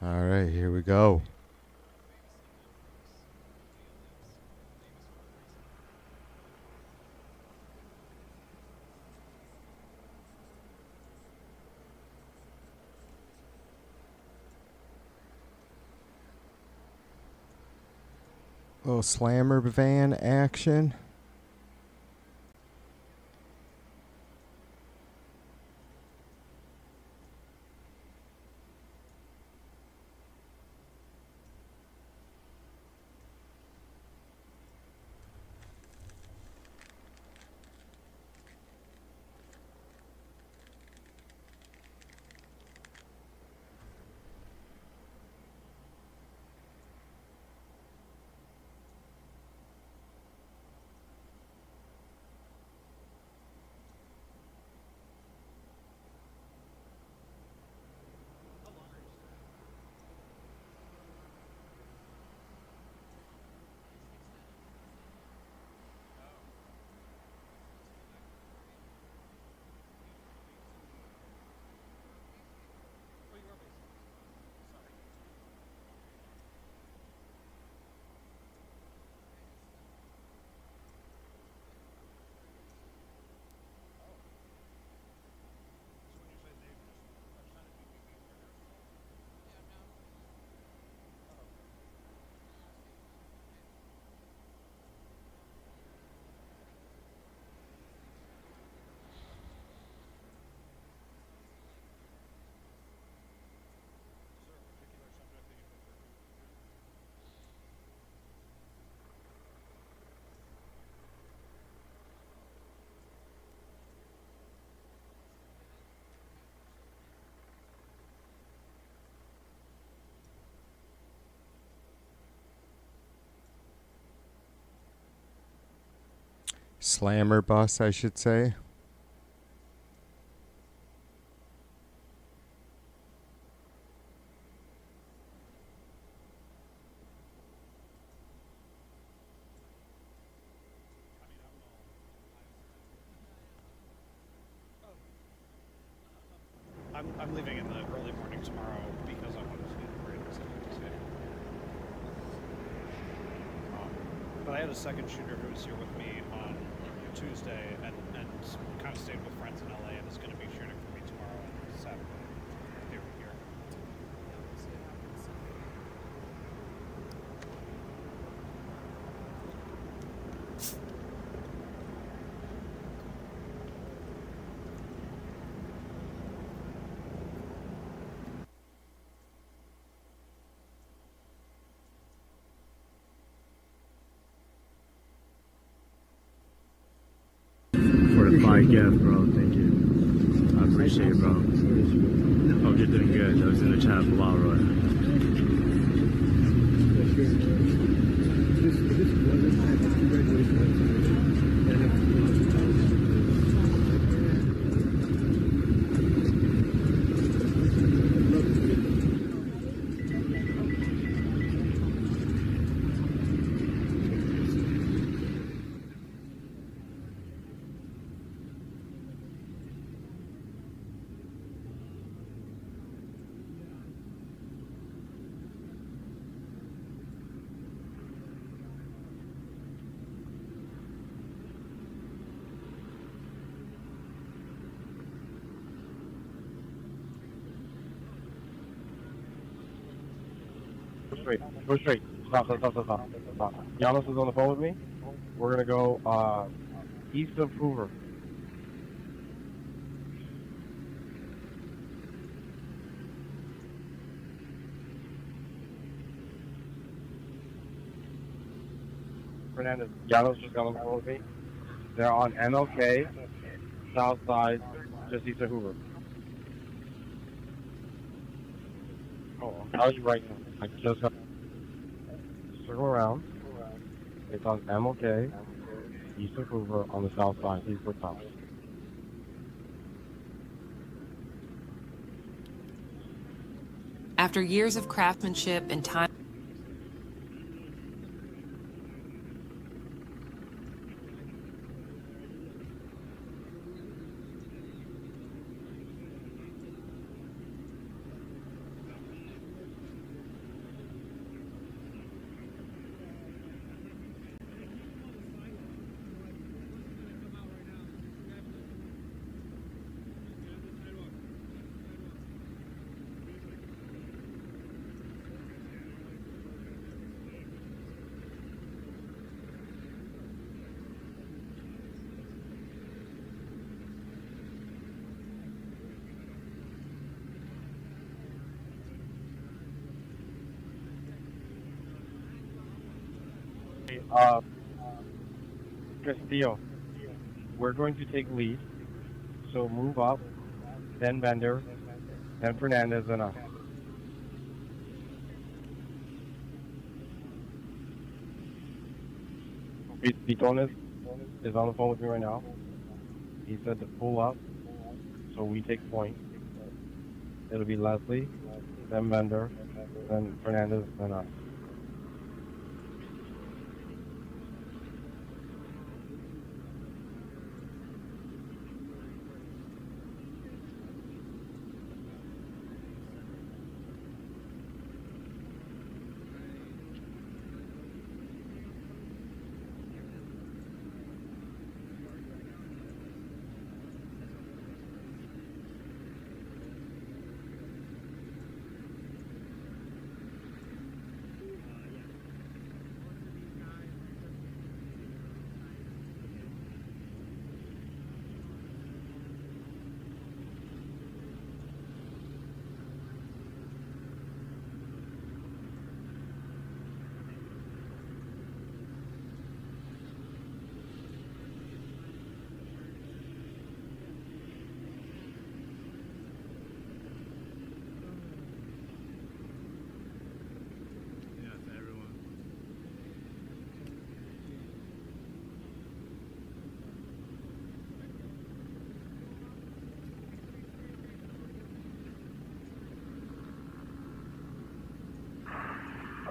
All right, here we go. Little slammer van action. slammer bus, I should say. I'm leaving in the early morning tomorrow because I want to see the parade. But I had a second shooter who was here with me on Tuesday and kind of stayed with friends in LA and is going to be shooting for me tomorrow and Saturday. They were here. For the 5 gift, bro. Thank you. I appreciate it, bro. Hope you're doing good. I was in the chat for a while, Roy. Go straight. Stop. Giannis is on the phone with me. We're gonna go east of Hoover. Fernandez, Giannis just got on the phone with me. They're on MLK, south side, just east of Hoover. Oh, I'll tell you right now. I just got circle around. It's on MLK, east of Hoover, on the south side, Eastwood House. After years of craftsmanship and time. Castillo, we're going to take lead, so move up, then Bender, then Fernandez, and us. Vitones is on the phone with me right now. He said to pull up, so we take point. It'll be Leslie, then Bender, then Fernandez, then us.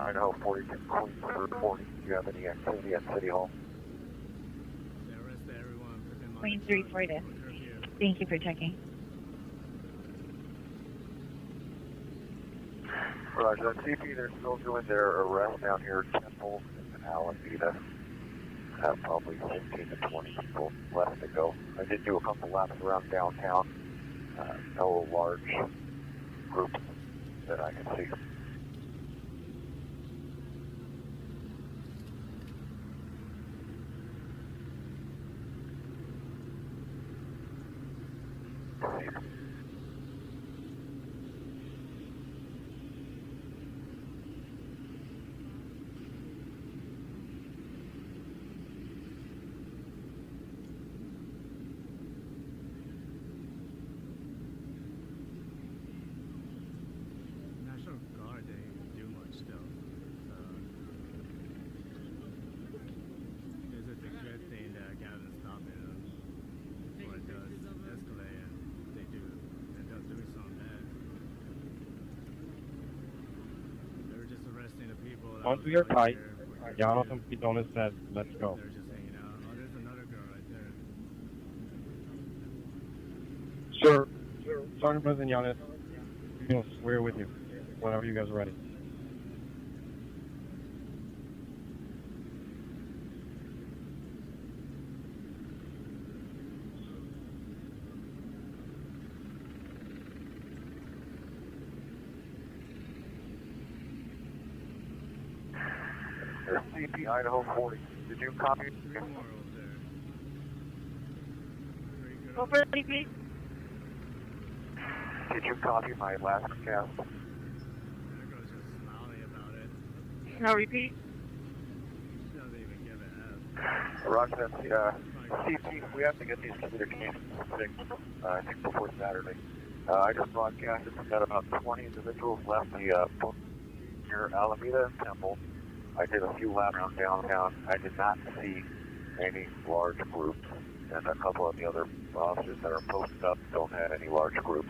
Idaho 40 to Queens Route 40. Do you have any activity at City Hall? Queen 340. Thank you for checking. Roger, CP, they're still doing their arrest down here at Temple in Alameda. Have probably 15 to 20 people left to go. I did do a couple laps around downtown. No large groups that I can see. National Guard, they do much still. Is it a good thing that Gavin's stopping them before it does escalate and they do end up doing something bad? They were just arresting the people. Once we are tight, Jonathan Pidones said, let's go. They're just hanging out. Oh, there's another girl right there. Sure. Sergeant President Yanis, we're with you whenever you guys are ready. There's CP Idaho 40. Did you copy? Go for it, please. Did you copy my last cast? No, repeat. Roger, CP, we have to get these communications fixed, I think before Saturday. I just broadcasted that about 20 individuals left the near Alameda and Temple. I did a few laps around downtown. I did not see any large groups, and a couple of the other officers that are posted up don't have any large groups.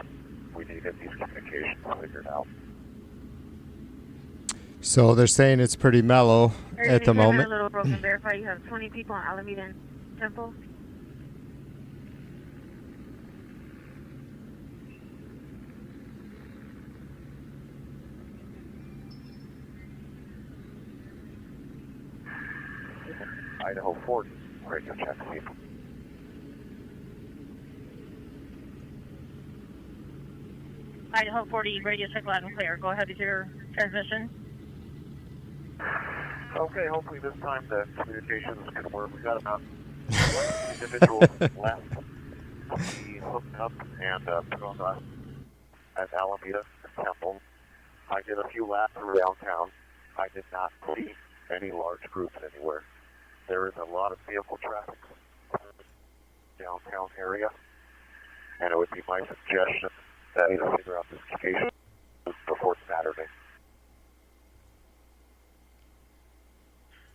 We need to get these communications figured out. So they're saying it's pretty mellow at the moment. A little broken. Verify you have 20 people in Alameda and Temple. Idaho 40, radio check, people. Idaho 40, radio check loud and clear. Go ahead with your transmission. Okay, hopefully this time the communications can work. We got about 20 individuals left to be hooked up and put on the at Alameda and Temple. I did a few laps through downtown. I did not see any large groups anywhere. There is a lot of vehicle traffic downtown area, and it would be my suggestion that you figure out this communication before Saturday.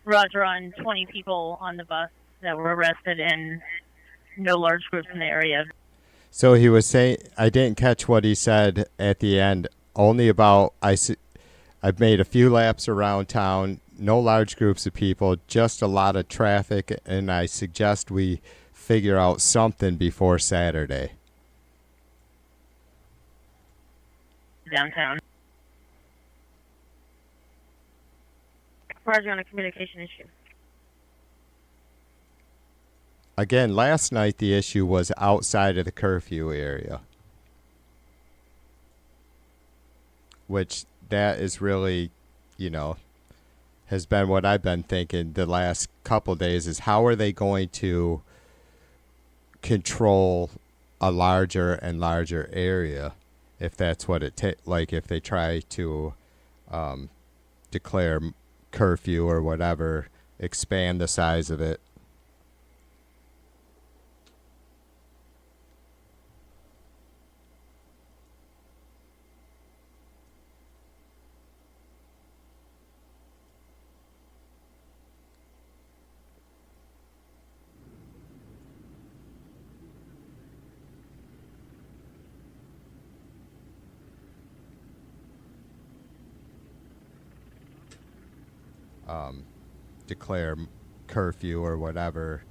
Roger on 20 people on the bus that were arrested and no large groups in the area. So he was saying, I didn't catch what he said at the end. Only about, I've made a few laps around town, no large groups of people, just a lot of traffic, and I suggest we figure out something before Saturday. Downtown. Roger on a communication issue. Again, last night the issue was outside of the curfew area, which that is really, has been what I've been thinking the last couple days is how are they going to control a larger and larger area if that's what it takes, like if they try to declare curfew or whatever, expand the size of it. declare curfew or whatever.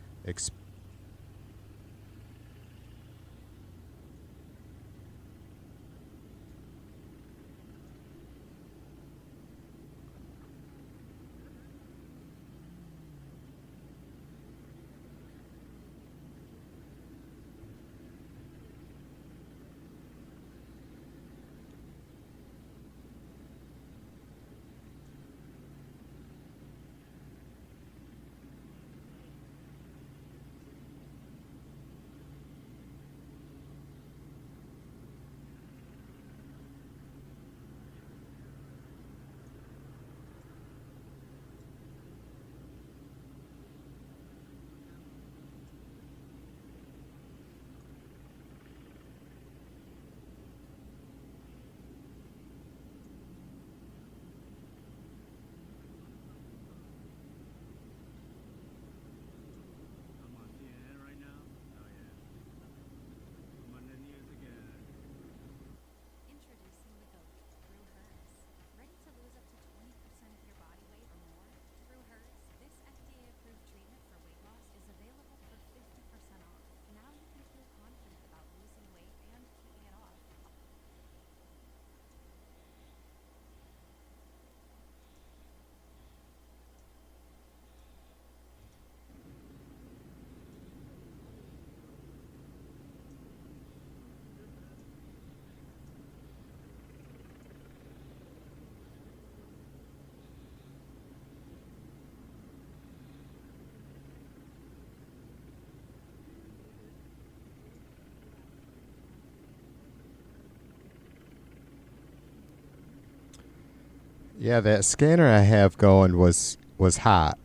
Yeah, that scanner I have going was hot.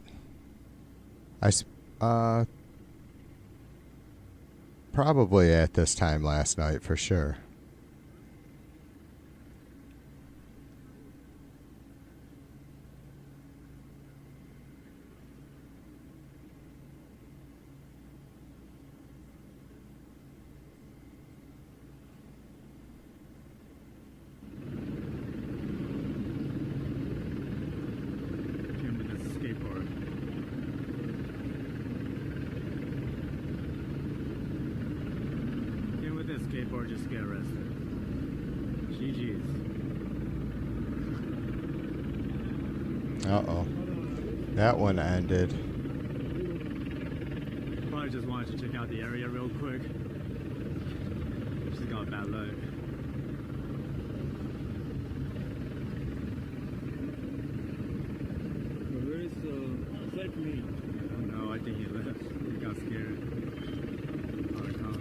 Probably at this time last night for sure. Or just get arrested. GG's. Uh-oh. That one ended. Probably just wanted to check out the area real quick. Just got bad luck. Where is Zachary? I don't know. I think he left. He got scared. All the cops.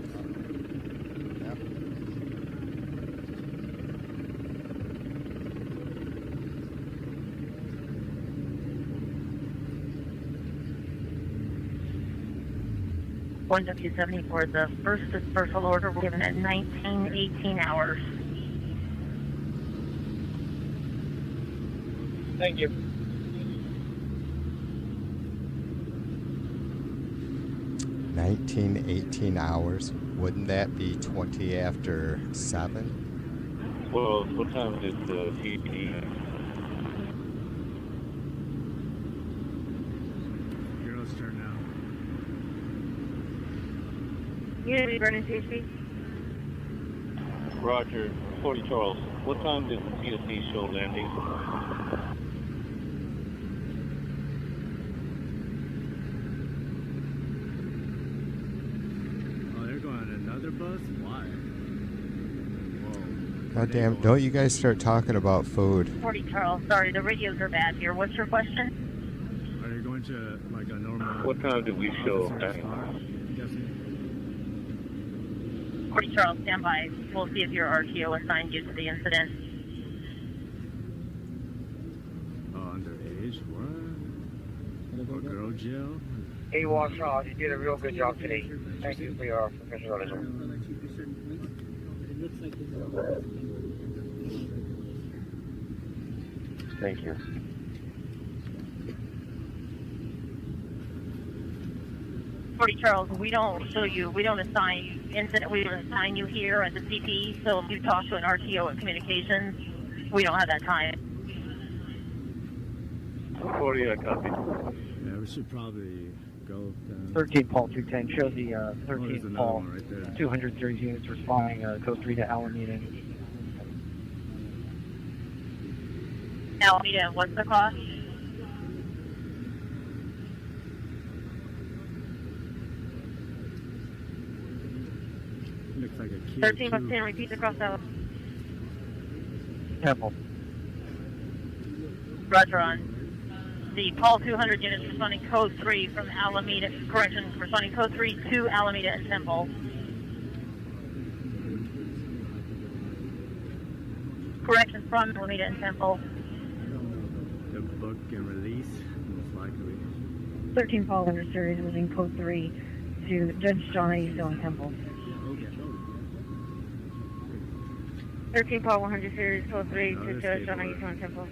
1W74, the first dispersal order was given at 19:18 hours. Thank you. $19.18. Wouldn't that be 20 after 7? Well, what time is the TD? Girls' turn now. Unity, Vernon THP. Roger, 40 Charles. What time did the TSC show landing? Oh, they're going on another bus? Why? God damn, don't you guys start talking about food. 40 Charles, sorry, the radios are bad here. What's your question? Are you going to like a normal... What time did we show landing? 40 Charles, stand by. We'll see if your RTO assigned you to the incident. Oh, underage? What? Or girl jail? A1 Charles, you did a real good job today. Thank you for your professionalism. Thank you. Charles, we don't assign you here at the CP, so if you talk to an RTO at communications, we don't have that time. 40, copy. Yeah, we should probably go. 13 Paul 210. Show the there's 13 another Paul one right there. 200 series units responding code 3 to Alameda. Alameda, what's the cost? Looks like a key. 13 plus 10, repeat across that. Temple. Roger on. The Paul 200 units responding code 3 from Alameda, correction, responding code 3 to Alameda and Temple. Correction from Alameda and Temple. The book and release, most likely. 13 Paul 100 series using code 3 to Judge John Aisto and Temple. 13 Paul 100 series code 3 to Judge John Aisto and Temple.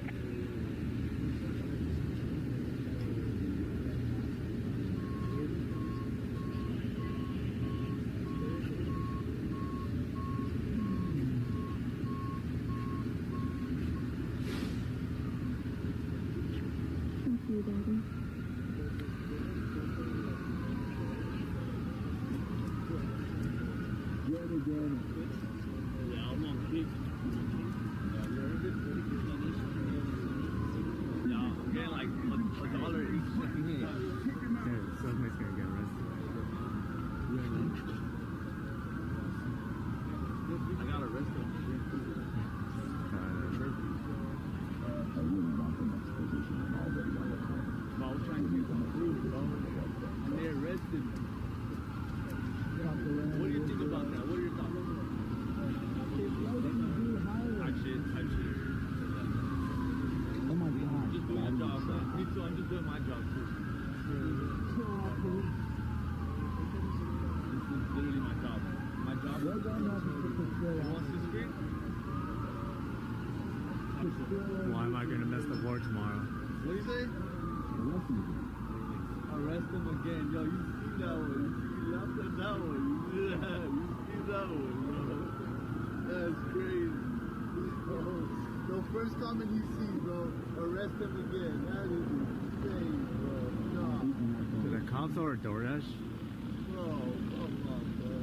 Somebody's gonna get arrested. I got arrested. I was trying to get some proof, bro. And they arrested me. What do you think about that? What are your thoughts? Type shit. Oh my God. Just doing my job, man. Me too, I'm just doing my job too. This is literally my job. My job is you want history? Why am I gonna miss the war tomorrow? What do you say? Arrest him again. Yo, you see that one. You laughed at that one. You see that one, bro. That's crazy. The first comment you see, bro, arrest him again. That is insane, bro. To the console or DoorDash? Bro, come on, bro.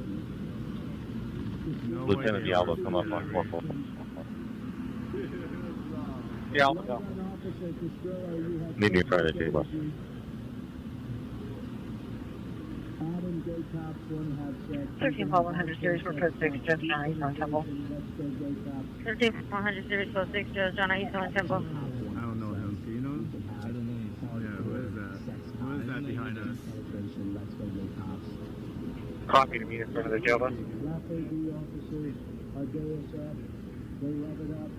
No Lieutenant way. Diablo, come up on 4-4. Diablo. Meet me in front of the table. 13 Paul 100 series for code 6, Judge John Aisto and Temple. 13 Paul 100 series code 6, Judge John Aisto and Temple. I don't know him. Do you know him? Yeah, who is that? Who is that behind us? Copy to meet in front of the jail bus. They rub it up,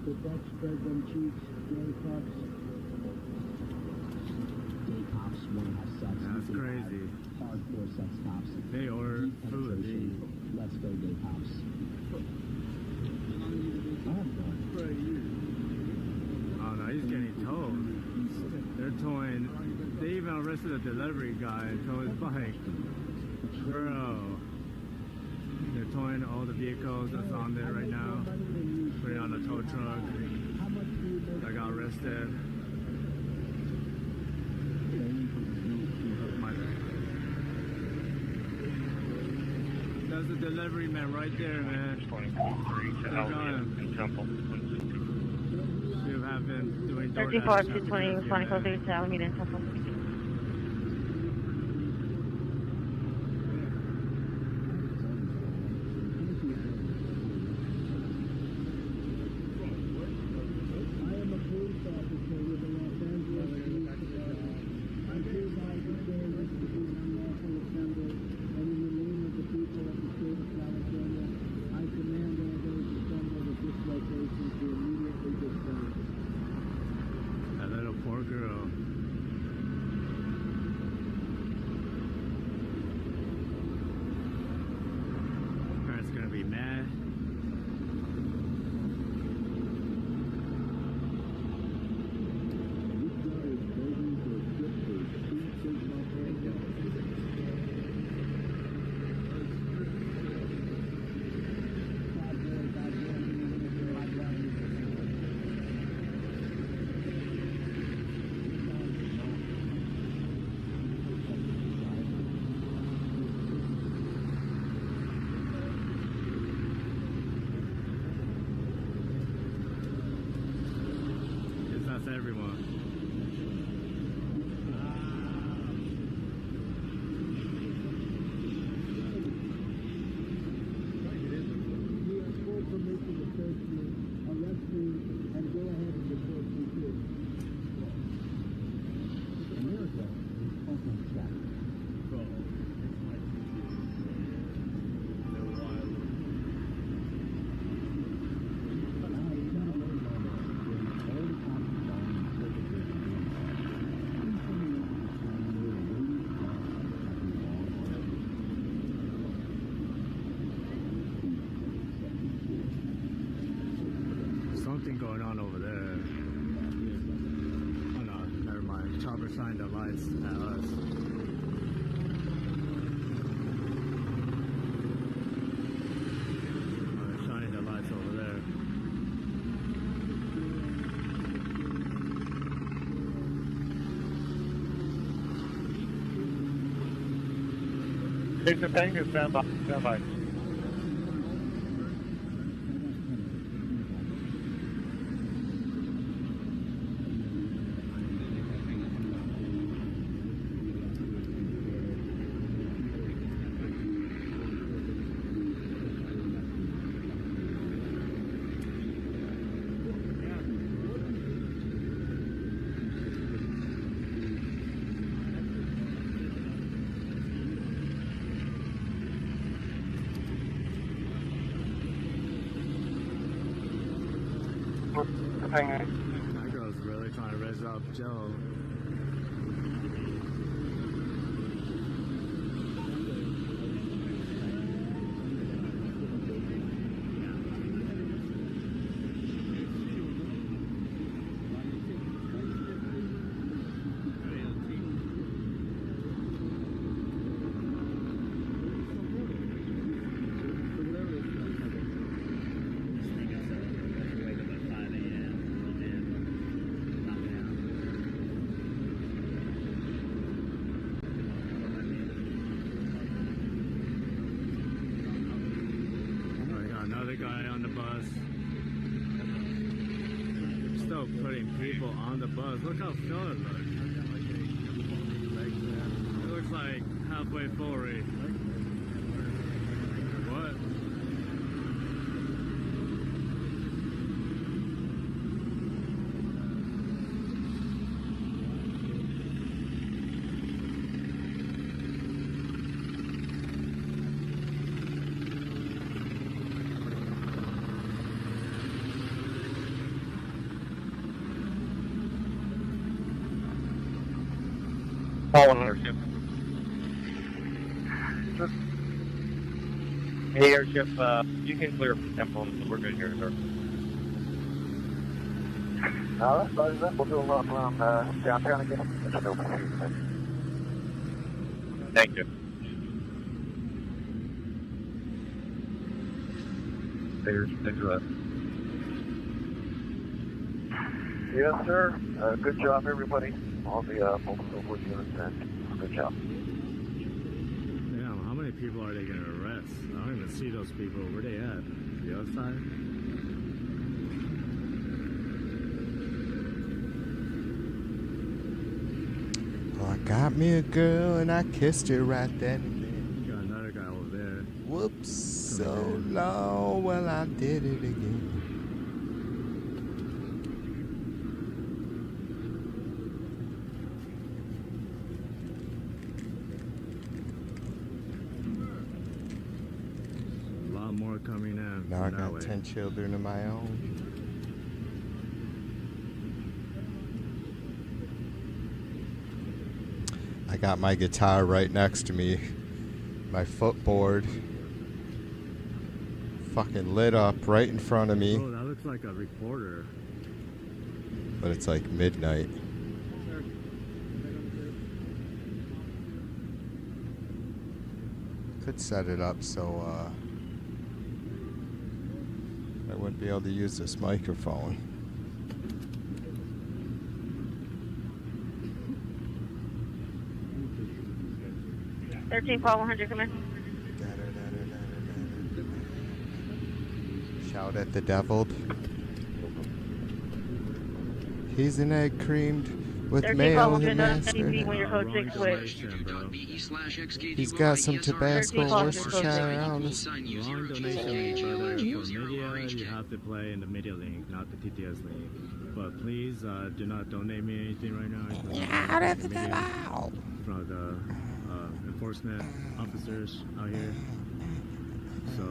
the butt spread them cheeks, gay cops. Gay cops want to have sex. That's crazy. Hardcore sex cops. They order food. Let's go, gay cops. Oh no, he's getting towed. They're towing. They even arrested a delivery guy and towed his bike. Bro. They're towing all the vehicles that's on there right now. Putting it on the tow truck. I got arrested. That's the delivery man right there, man. 23 to Alameda and Temple. You have been doing 13 Paul 220 responding code 3 to Alameda and Temple. That little poor girl. everyone. We are full for making the curfew, arrest me, and go ahead and report me too. America is fucking shot. Bro. Something going on over there. Oh no, never mind. Chopper shined the lights at us. Oh, they're shining the lights over there. Jason, thank you. Stand by. Stand by. That girl's really trying to res up Joe. Another guy on the bus. Still putting people on the bus. Look how full it looks. It looks like halfway full already. What? All ownership. Hey, airship, you can clear from Temple. We're good here, sir. That's fine. We'll do a lap around downtown again. Thank you. There's that. Yes, sir. Good job, everybody. All the multiple wood units and good job. Damn, how many people are they going to arrest? I don't even see those people. Where they at? The other side? Well, I got me a girl and I kissed her right then and there. You got another guy over there. Whoops, so long. Well, I did it again. More coming in. Now I got 10 children of my own. I got my guitar right next to me. My footboard. Fucking lit up right in front of me. Oh, that looks like a reporter. But it's like midnight. Could set it up so I wouldn't be able to use this microphone. $13 call 100, come in. Shout at the devil. He's an egg creamed with 13 mayo call and 100 master. CP when you're code 6 switch. He's got some 13 Tabasco call Worcestershire on us. Wrong donation, brother. For media, you have to play in the media link, not the TTS link. But please do not donate me anything right now. From the enforcement officers out here. So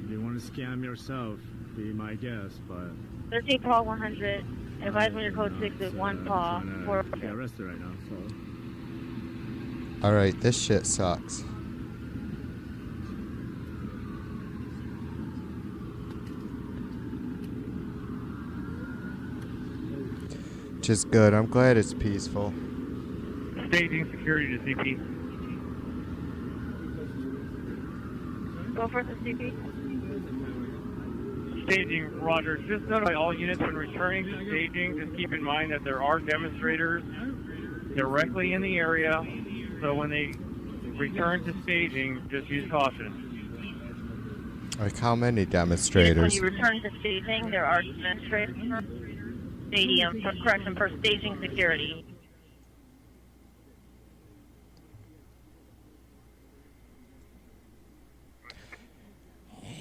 if you want to scam yourself, be my guest. But 13 call 100. Advise when you're code 6 with one paw. get arrested right now. So. Alright, this shit sucks. Just good. I'm glad it's peaceful. Staging security to CP. Go for the CP. Staging, Roger. Just notify all units when returning to staging. Just keep in mind that there are demonstrators directly in the area. So when they return to staging, just use caution. Like how many When demonstrators? you return to staging, there are demonstrators stadium for correction for staging security.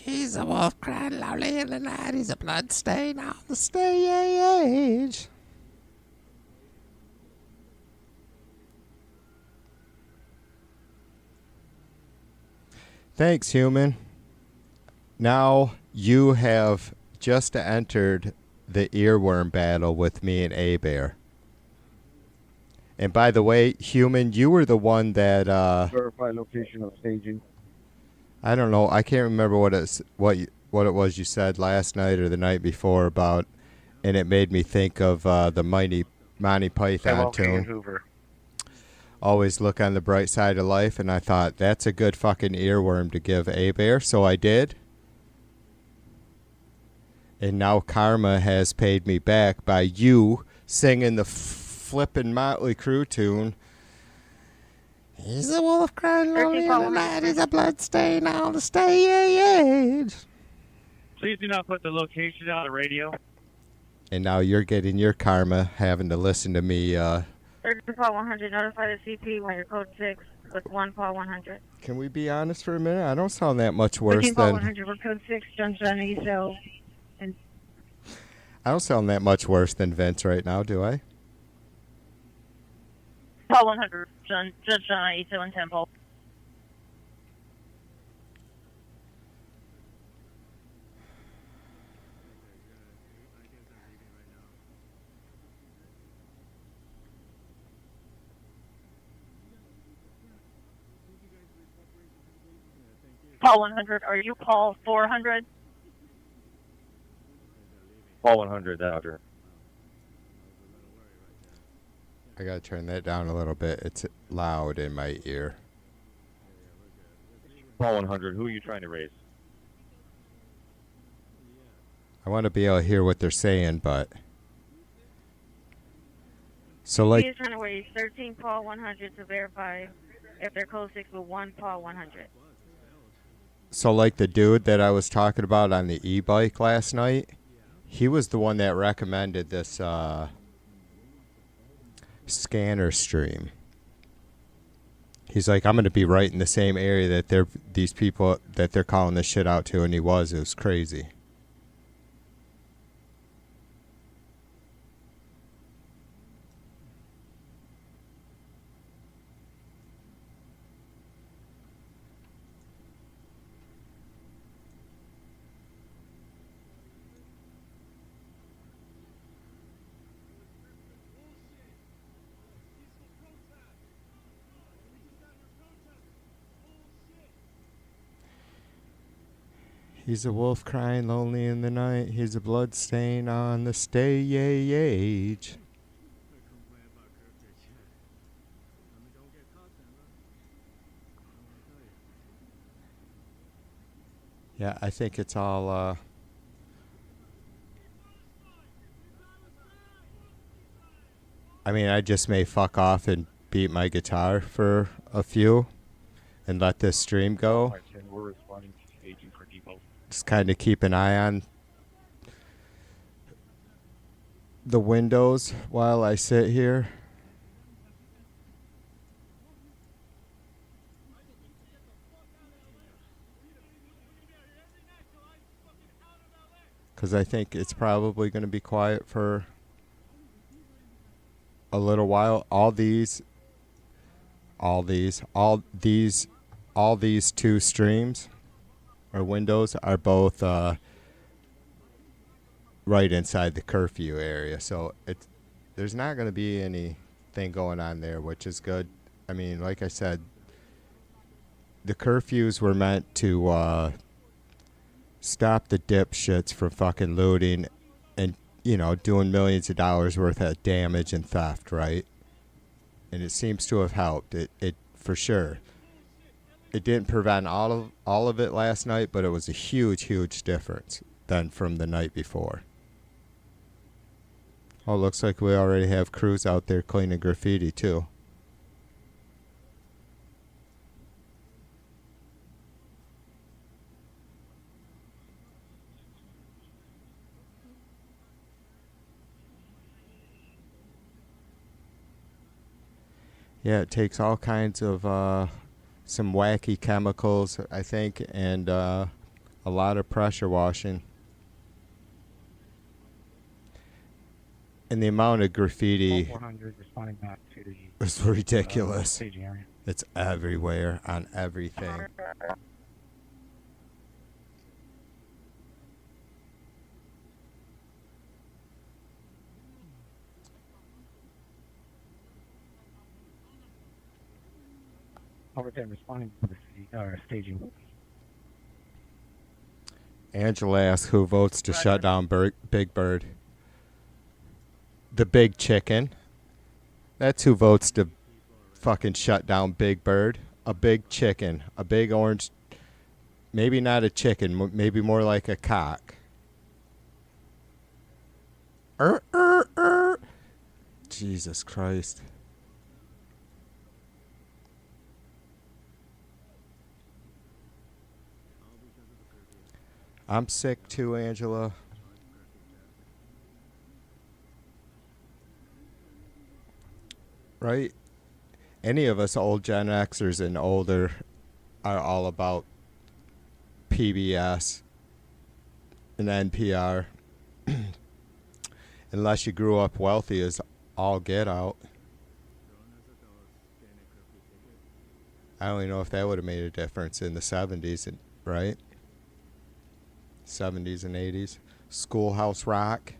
He's a wolf crying loudly in the night. He's a blood stain on the stage. Thanks, human. Now you have just entered the earworm battle with me and A-Bear. And by the way, human, you were the one that Verify location of staging. I don't know. I can't remember what it was you said last night or the night before about, and it made me think of the Monty Python tune. Hoover. Always look on the bright side of life, and I thought that's a good fucking earworm to give A-Bear, so I did. And now karma has paid me back by you singing the flippin' Motley Crue tune. He's a wolf crying lonely in the night. He's a blood stain on the stage. Please do not put the location on the radio. And now you're getting your karma having to listen to me. 13 call 100. Notify the CP when you're code 6 with one call 100. Can we be honest for a minute? I don't sound that much worse 13 call than 100. We're code 6. Junction ESO. And I don't sound that much worse than Vince right now, do I? call 100. Junction ESO and Temple. Call 100. Are you call 400? Call 100, Dodger. I gotta turn that down a little bit. It's loud in my ear. Call 100. Who are you trying to raise? I want to be able to hear what they're saying, but so like He's trying to raise 13 call 100 to verify if they're code 6 with one call 100. the dude that I was talking about on the e-bike last night, he was the one that recommended this scanner stream. He's like, I'm gonna be right in the same area that these people that they're calling this shit out to, and he was. It was crazy. He's a wolf crying lonely in the night. He's a blood stain on the stage. Yeah, I think it's all I mean, I just may fuck off and beat my guitar for a few and let this stream go. We're responding to staging for depot. Just kind of keep an eye on the windows while I sit here. Because I think it's probably going to be quiet for a little while. All these two streams or windows are both right inside the curfew area, so there's not going to be anything going on there, which is good. I mean, like I said, the curfews were meant to stop the dipshits from fucking looting and, you know, doing millions of dollars worth of damage and theft, right? And it seems to have helped. It for sure. It didn't prevent all of it last night, but it was a huge difference than from the night before. Oh, looks like we already have crews out there cleaning graffiti too. Yeah, it takes all kinds of some wacky chemicals, I think, and a lot of pressure washing. And the amount of graffiti is ridiculous. It's everywhere on everything. Over there responding to the staging. Angela asks who votes to shut down Big Bird. The big chicken. That's who votes to fucking shut down Big Bird. A big chicken. A big orange. Maybe not a chicken. Maybe more like a cock. Jesus Christ. I'm sick too, Angela. Right? Any of us old Gen Xers and older are all about PBS and NPR. Unless you grew up wealthy as all get out. I don't even know if that would have made a difference in the 70s, right? 70s and 80s. Schoolhouse Rock.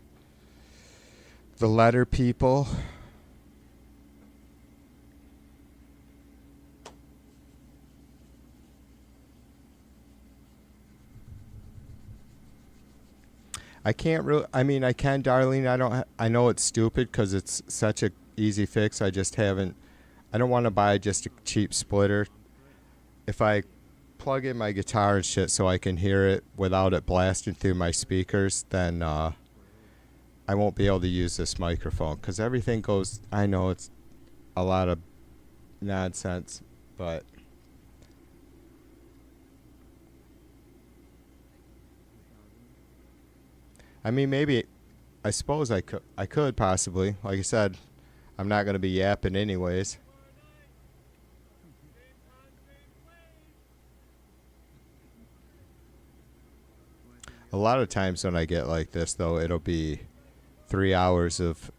The Letter People. I can't really, I mean, I can, Darlene. I know it's stupid because it's such a easy fix. I just haven't, I don't want to buy just a cheap splitter. If I plug in my guitar and shit so I can hear it without it blasting through my speakers, then I won't be able to use this microphone because everything goes, I know it's a lot of nonsense, but I mean, maybe, I suppose I could possibly. Like I said, I'm not going to be yapping anyways. A lot of times when I get like this, though, it'll be 3 hours of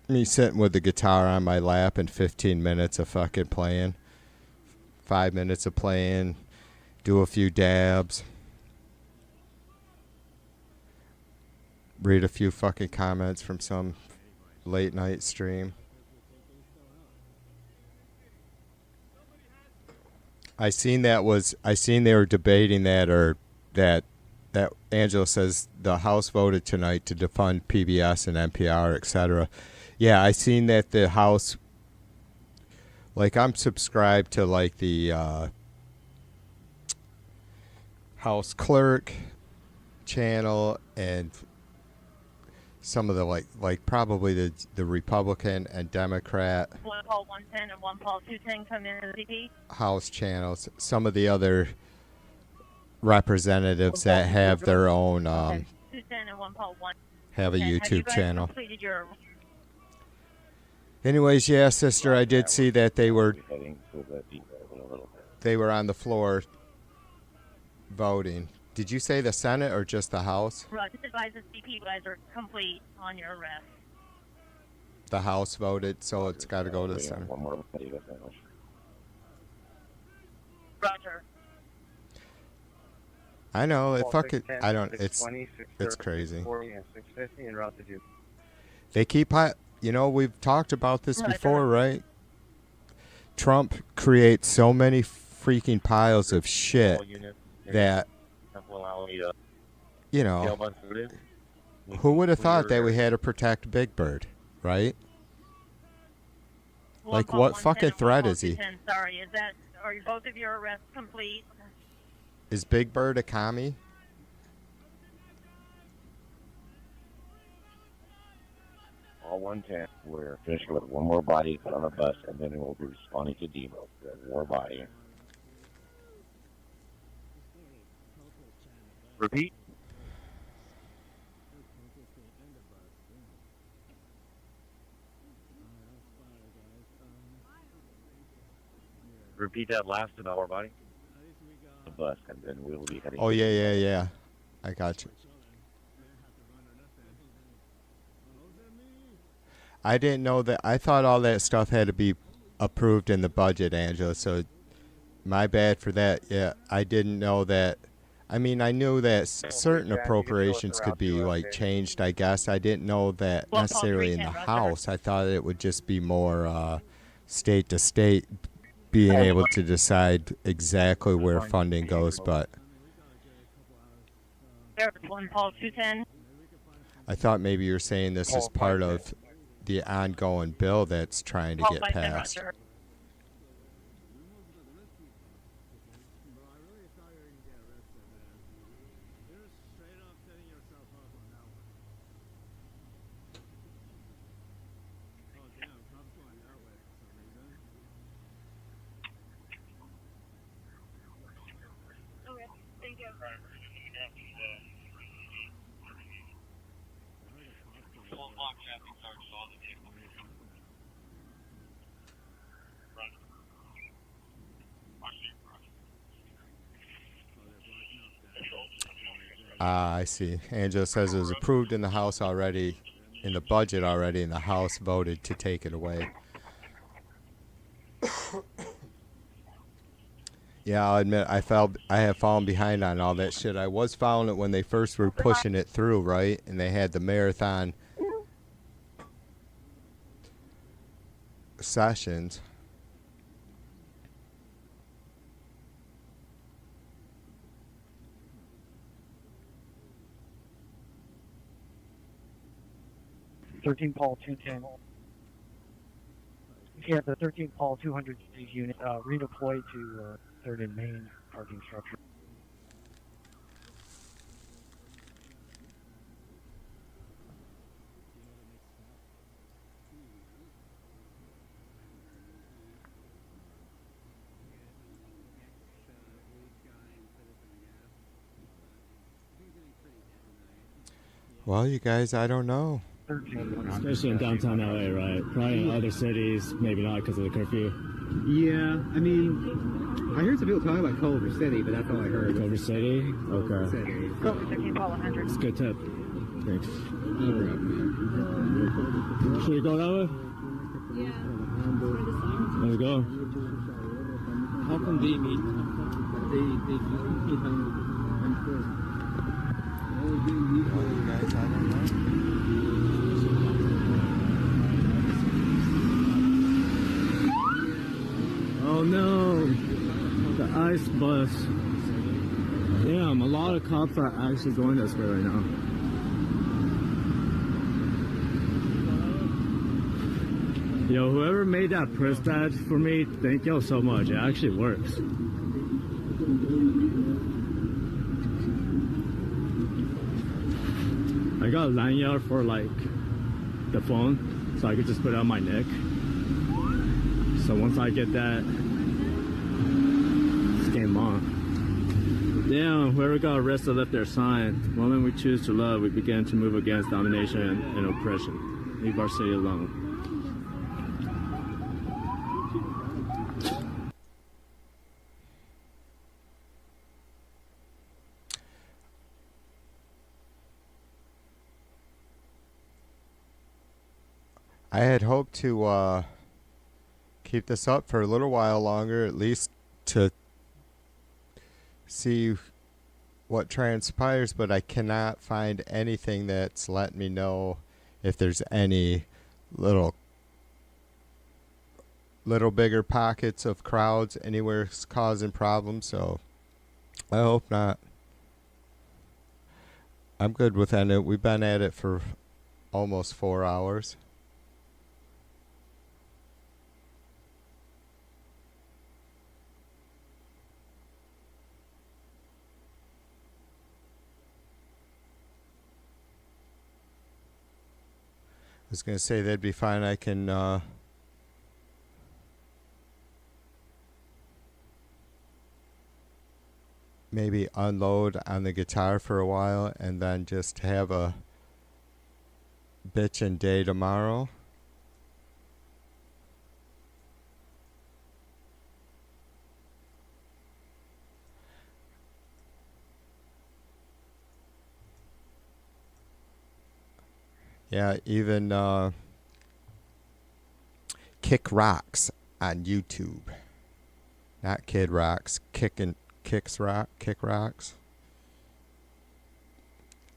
me sitting with the guitar on my lap and 15 minutes of fucking playing. 5 minutes of playing, do a few dabs. Read a few fucking comments from some late night stream. I seen they were debating that Angela says the House voted tonight to defund PBS and NPR, etc. Yeah, I seen that the House, like I'm subscribed to like the House Clerk channel and some of the like probably the Republican and Democrat One call 110 and one call 210 come in as CP. House channels. Some of the other representatives that have their own 210 and one call 1. have a Have you YouTube guys channel. completed your Anyways, yeah, sister, I did see that they were on the floor voting. Did you say the Senate or just the House? Right, just advise the CP you guys are complete on your arrest. The House voted, so it's got to go to the Senate. Roger. I know it. Fuck it. I don't. It's crazy. They keep. You know, we've talked about this before, right? Trump creates so many freaking piles of shit that, you know, who would have thought that we had to protect Big Bird, right? Like, what fucking threat is he? Sorry, are both of your arrests complete? Is Big Bird a commie? All 110, we're finishing with one more body on the bus, and then we'll be responding to demo. One more body. Repeat. Repeat that last about our body. The bus, and then we'll be heading. Oh yeah. I got you. I didn't know that. I thought all that stuff had to be approved in the budget, Angela. So my bad for that. Yeah, I didn't know that. I mean, I knew that certain appropriations could be like changed. I guess I didn't know that necessarily in the House. I thought it would just be more state to state, being able to decide exactly where funding goes. But One Paul 210. I thought maybe you're saying this is part of the ongoing bill that's trying to get passed. Okay, thank you. I see. Angela says it was approved in the House already, in the budget already, and the House voted to take it away. Yeah, I'll admit I have fallen behind on all that shit. I was following it when they first were pushing it through, right? And they had the marathon sessions. Paul 210. Yeah, the 13 Paul 200 unit redeployed to 3rd and Main parking structure. Well, you guys, I don't know. Especially in downtown LA, right? Probably in other cities, maybe not because of the curfew. Yeah, I mean, I heard some people talking about Culver City, but that's all I heard. Culver City? Okay. Culver 13 Paul 100. It's a good tip. Thanks. No problem. Should we go that way? Yeah. Let's go. How come they meet? They meet on first. Well, you guys, I don't know. Oh no, the ICE bus. Damn, a lot of cops are actually going this way right now. Yo, whoever made that press badge for me, thank y'all so much. It actually works. I got a lanyard for like the phone, so I could just put it on my neck. So once I get that, it's game on. Damn, whoever got arrested left their sign. The moment we choose to love, we begin to move against domination and oppression. Leave our city alone. I had hoped to keep this up for a little while longer, at least to see what transpires, but I cannot find anything that's letting me know if there's any little bigger pockets of crowds anywhere causing problems, so I hope not. I'm good with it. We've been at it for almost 4 hours. I was going to say that'd be fine. I can maybe unload on the guitar for a while and then just have a bitchin' day tomorrow. Yeah, even Kick Rocks on YouTube. Not Kid Rocks, Kick Rocks.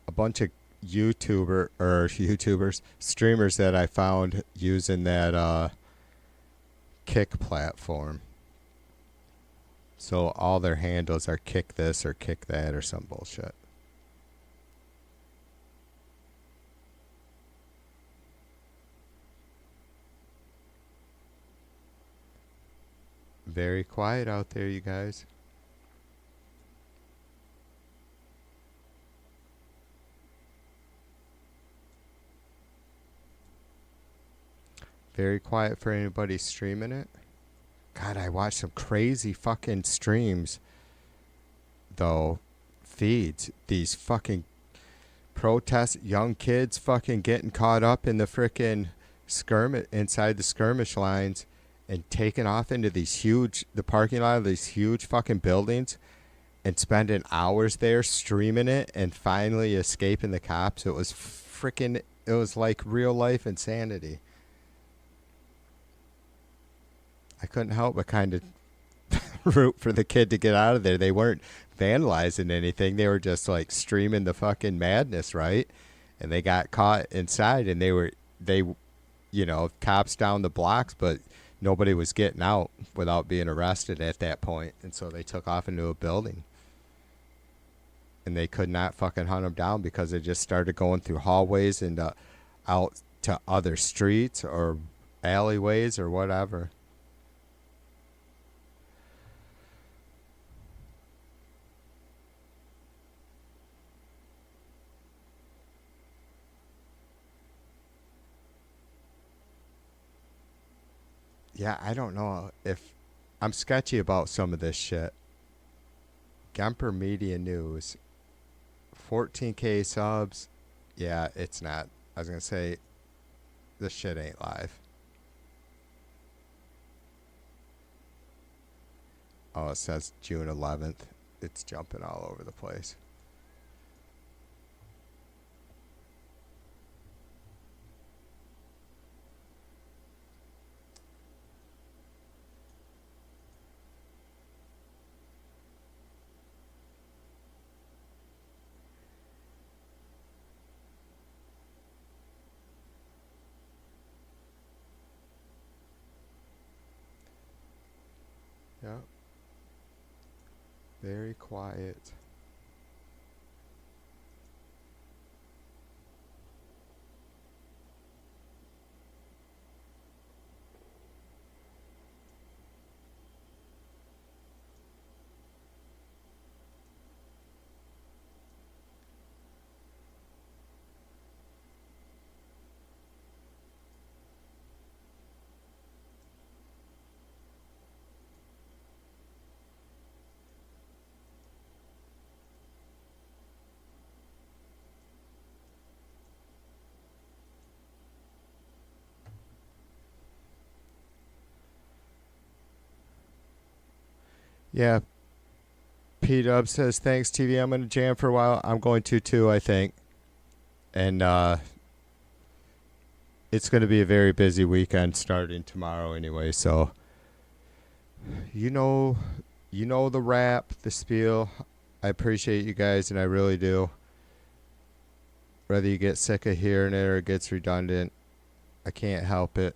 A bunch of YouTubers, streamers that I found using that Kick platform. So all their handles are Kick this or Kick that or some bullshit. Very quiet out there, you guys. Very quiet for anybody streaming it. God, I watched some crazy fucking streams, though. Feeds. These fucking protests, young kids fucking getting caught up in the frickin' skirmish, inside the skirmish lines, and taking off into the parking lot of these huge fucking buildings and spending hours there streaming it and finally escaping the cops. It was like real life insanity. I couldn't help but kind of root for the kid to get out of there. They weren't vandalizing anything. They were just like streaming the fucking madness, right? And they got caught inside and they cops down the blocks, but nobody was getting out without being arrested at that point. And so they took off into a building. And they could not fucking hunt them down because they just started going through hallways and out to other streets or alleyways or whatever. Yeah, I don't know if I'm sketchy about some of this shit. Gemper Media News, 14K subs. Yeah, it's not. I was going to say, this shit ain't live. Oh, it says June 11th. It's jumping all over the place. Yeah. Very quiet. Yeah. P-Dub says, thanks, TV. I'm going to jam for a while. I'm going to, too, I think. And it's going to be a very busy weekend starting tomorrow anyway. So, you know the rap, the spiel. I appreciate you guys, and I really do. Whether you get sick of hearing it or it gets redundant, I can't help it.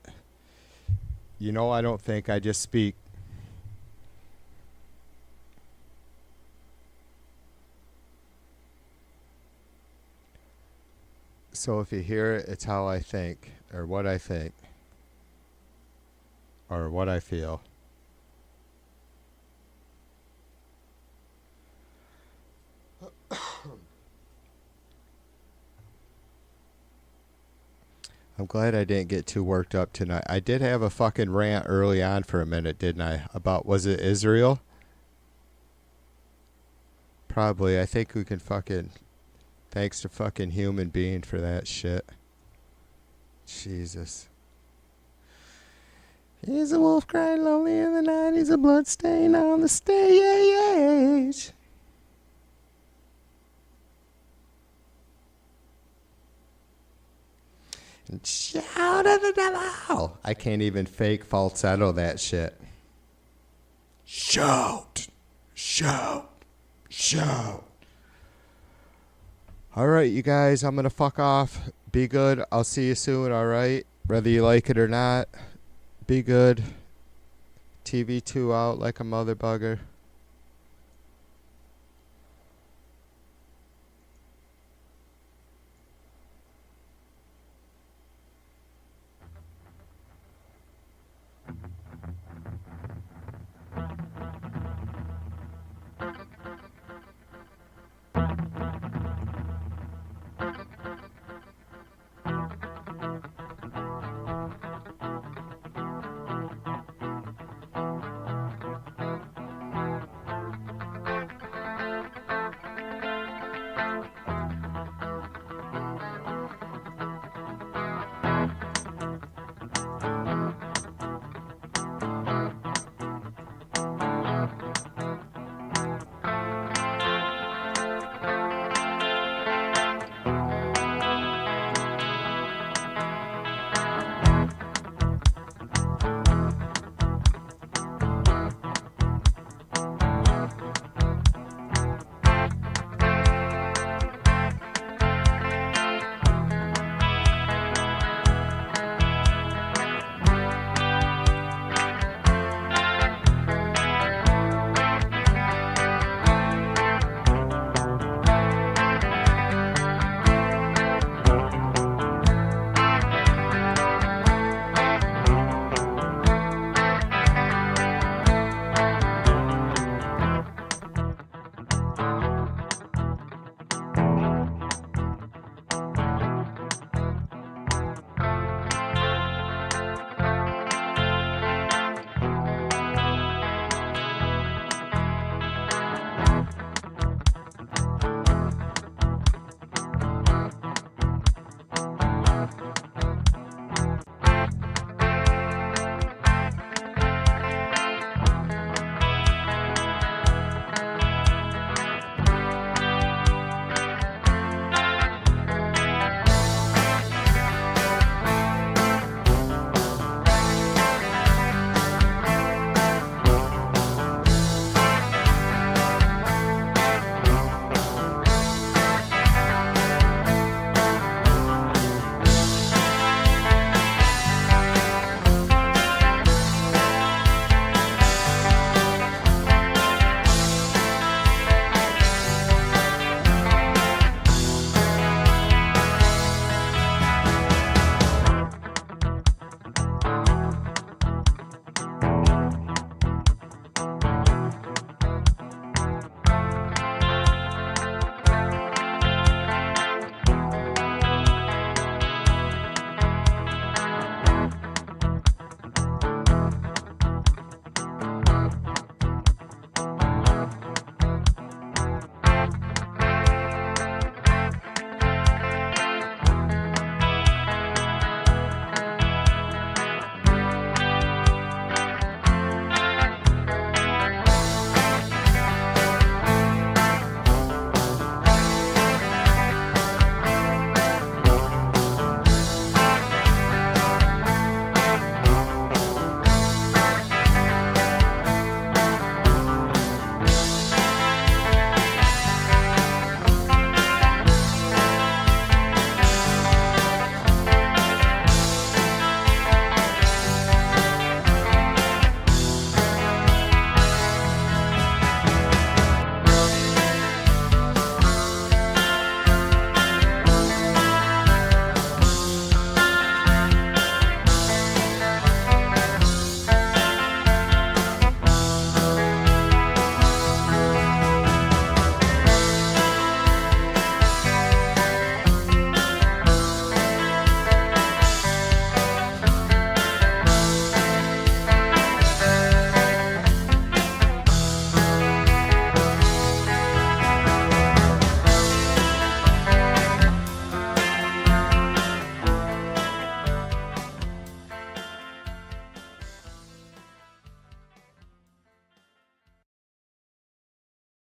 I don't think I just speak. So if you hear it, it's how I think, or what I think, or what I feel. I'm glad I didn't get too worked up tonight. I did have a fucking rant early on for a minute, didn't I? About, was it Israel? Probably. I think we can fucking... Thanks to fucking human being for that shit. Jesus. He's a wolf crying lonely in the night. He's a blood stain on the stage. And shout at the devil. I can't even fake falsetto that shit. Shout. Shout. Shout. All right, you guys, I'm going to fuck off. Be good. I'll see you soon, all right? Whether you like it or not, be good. TV2 out like a mother bugger.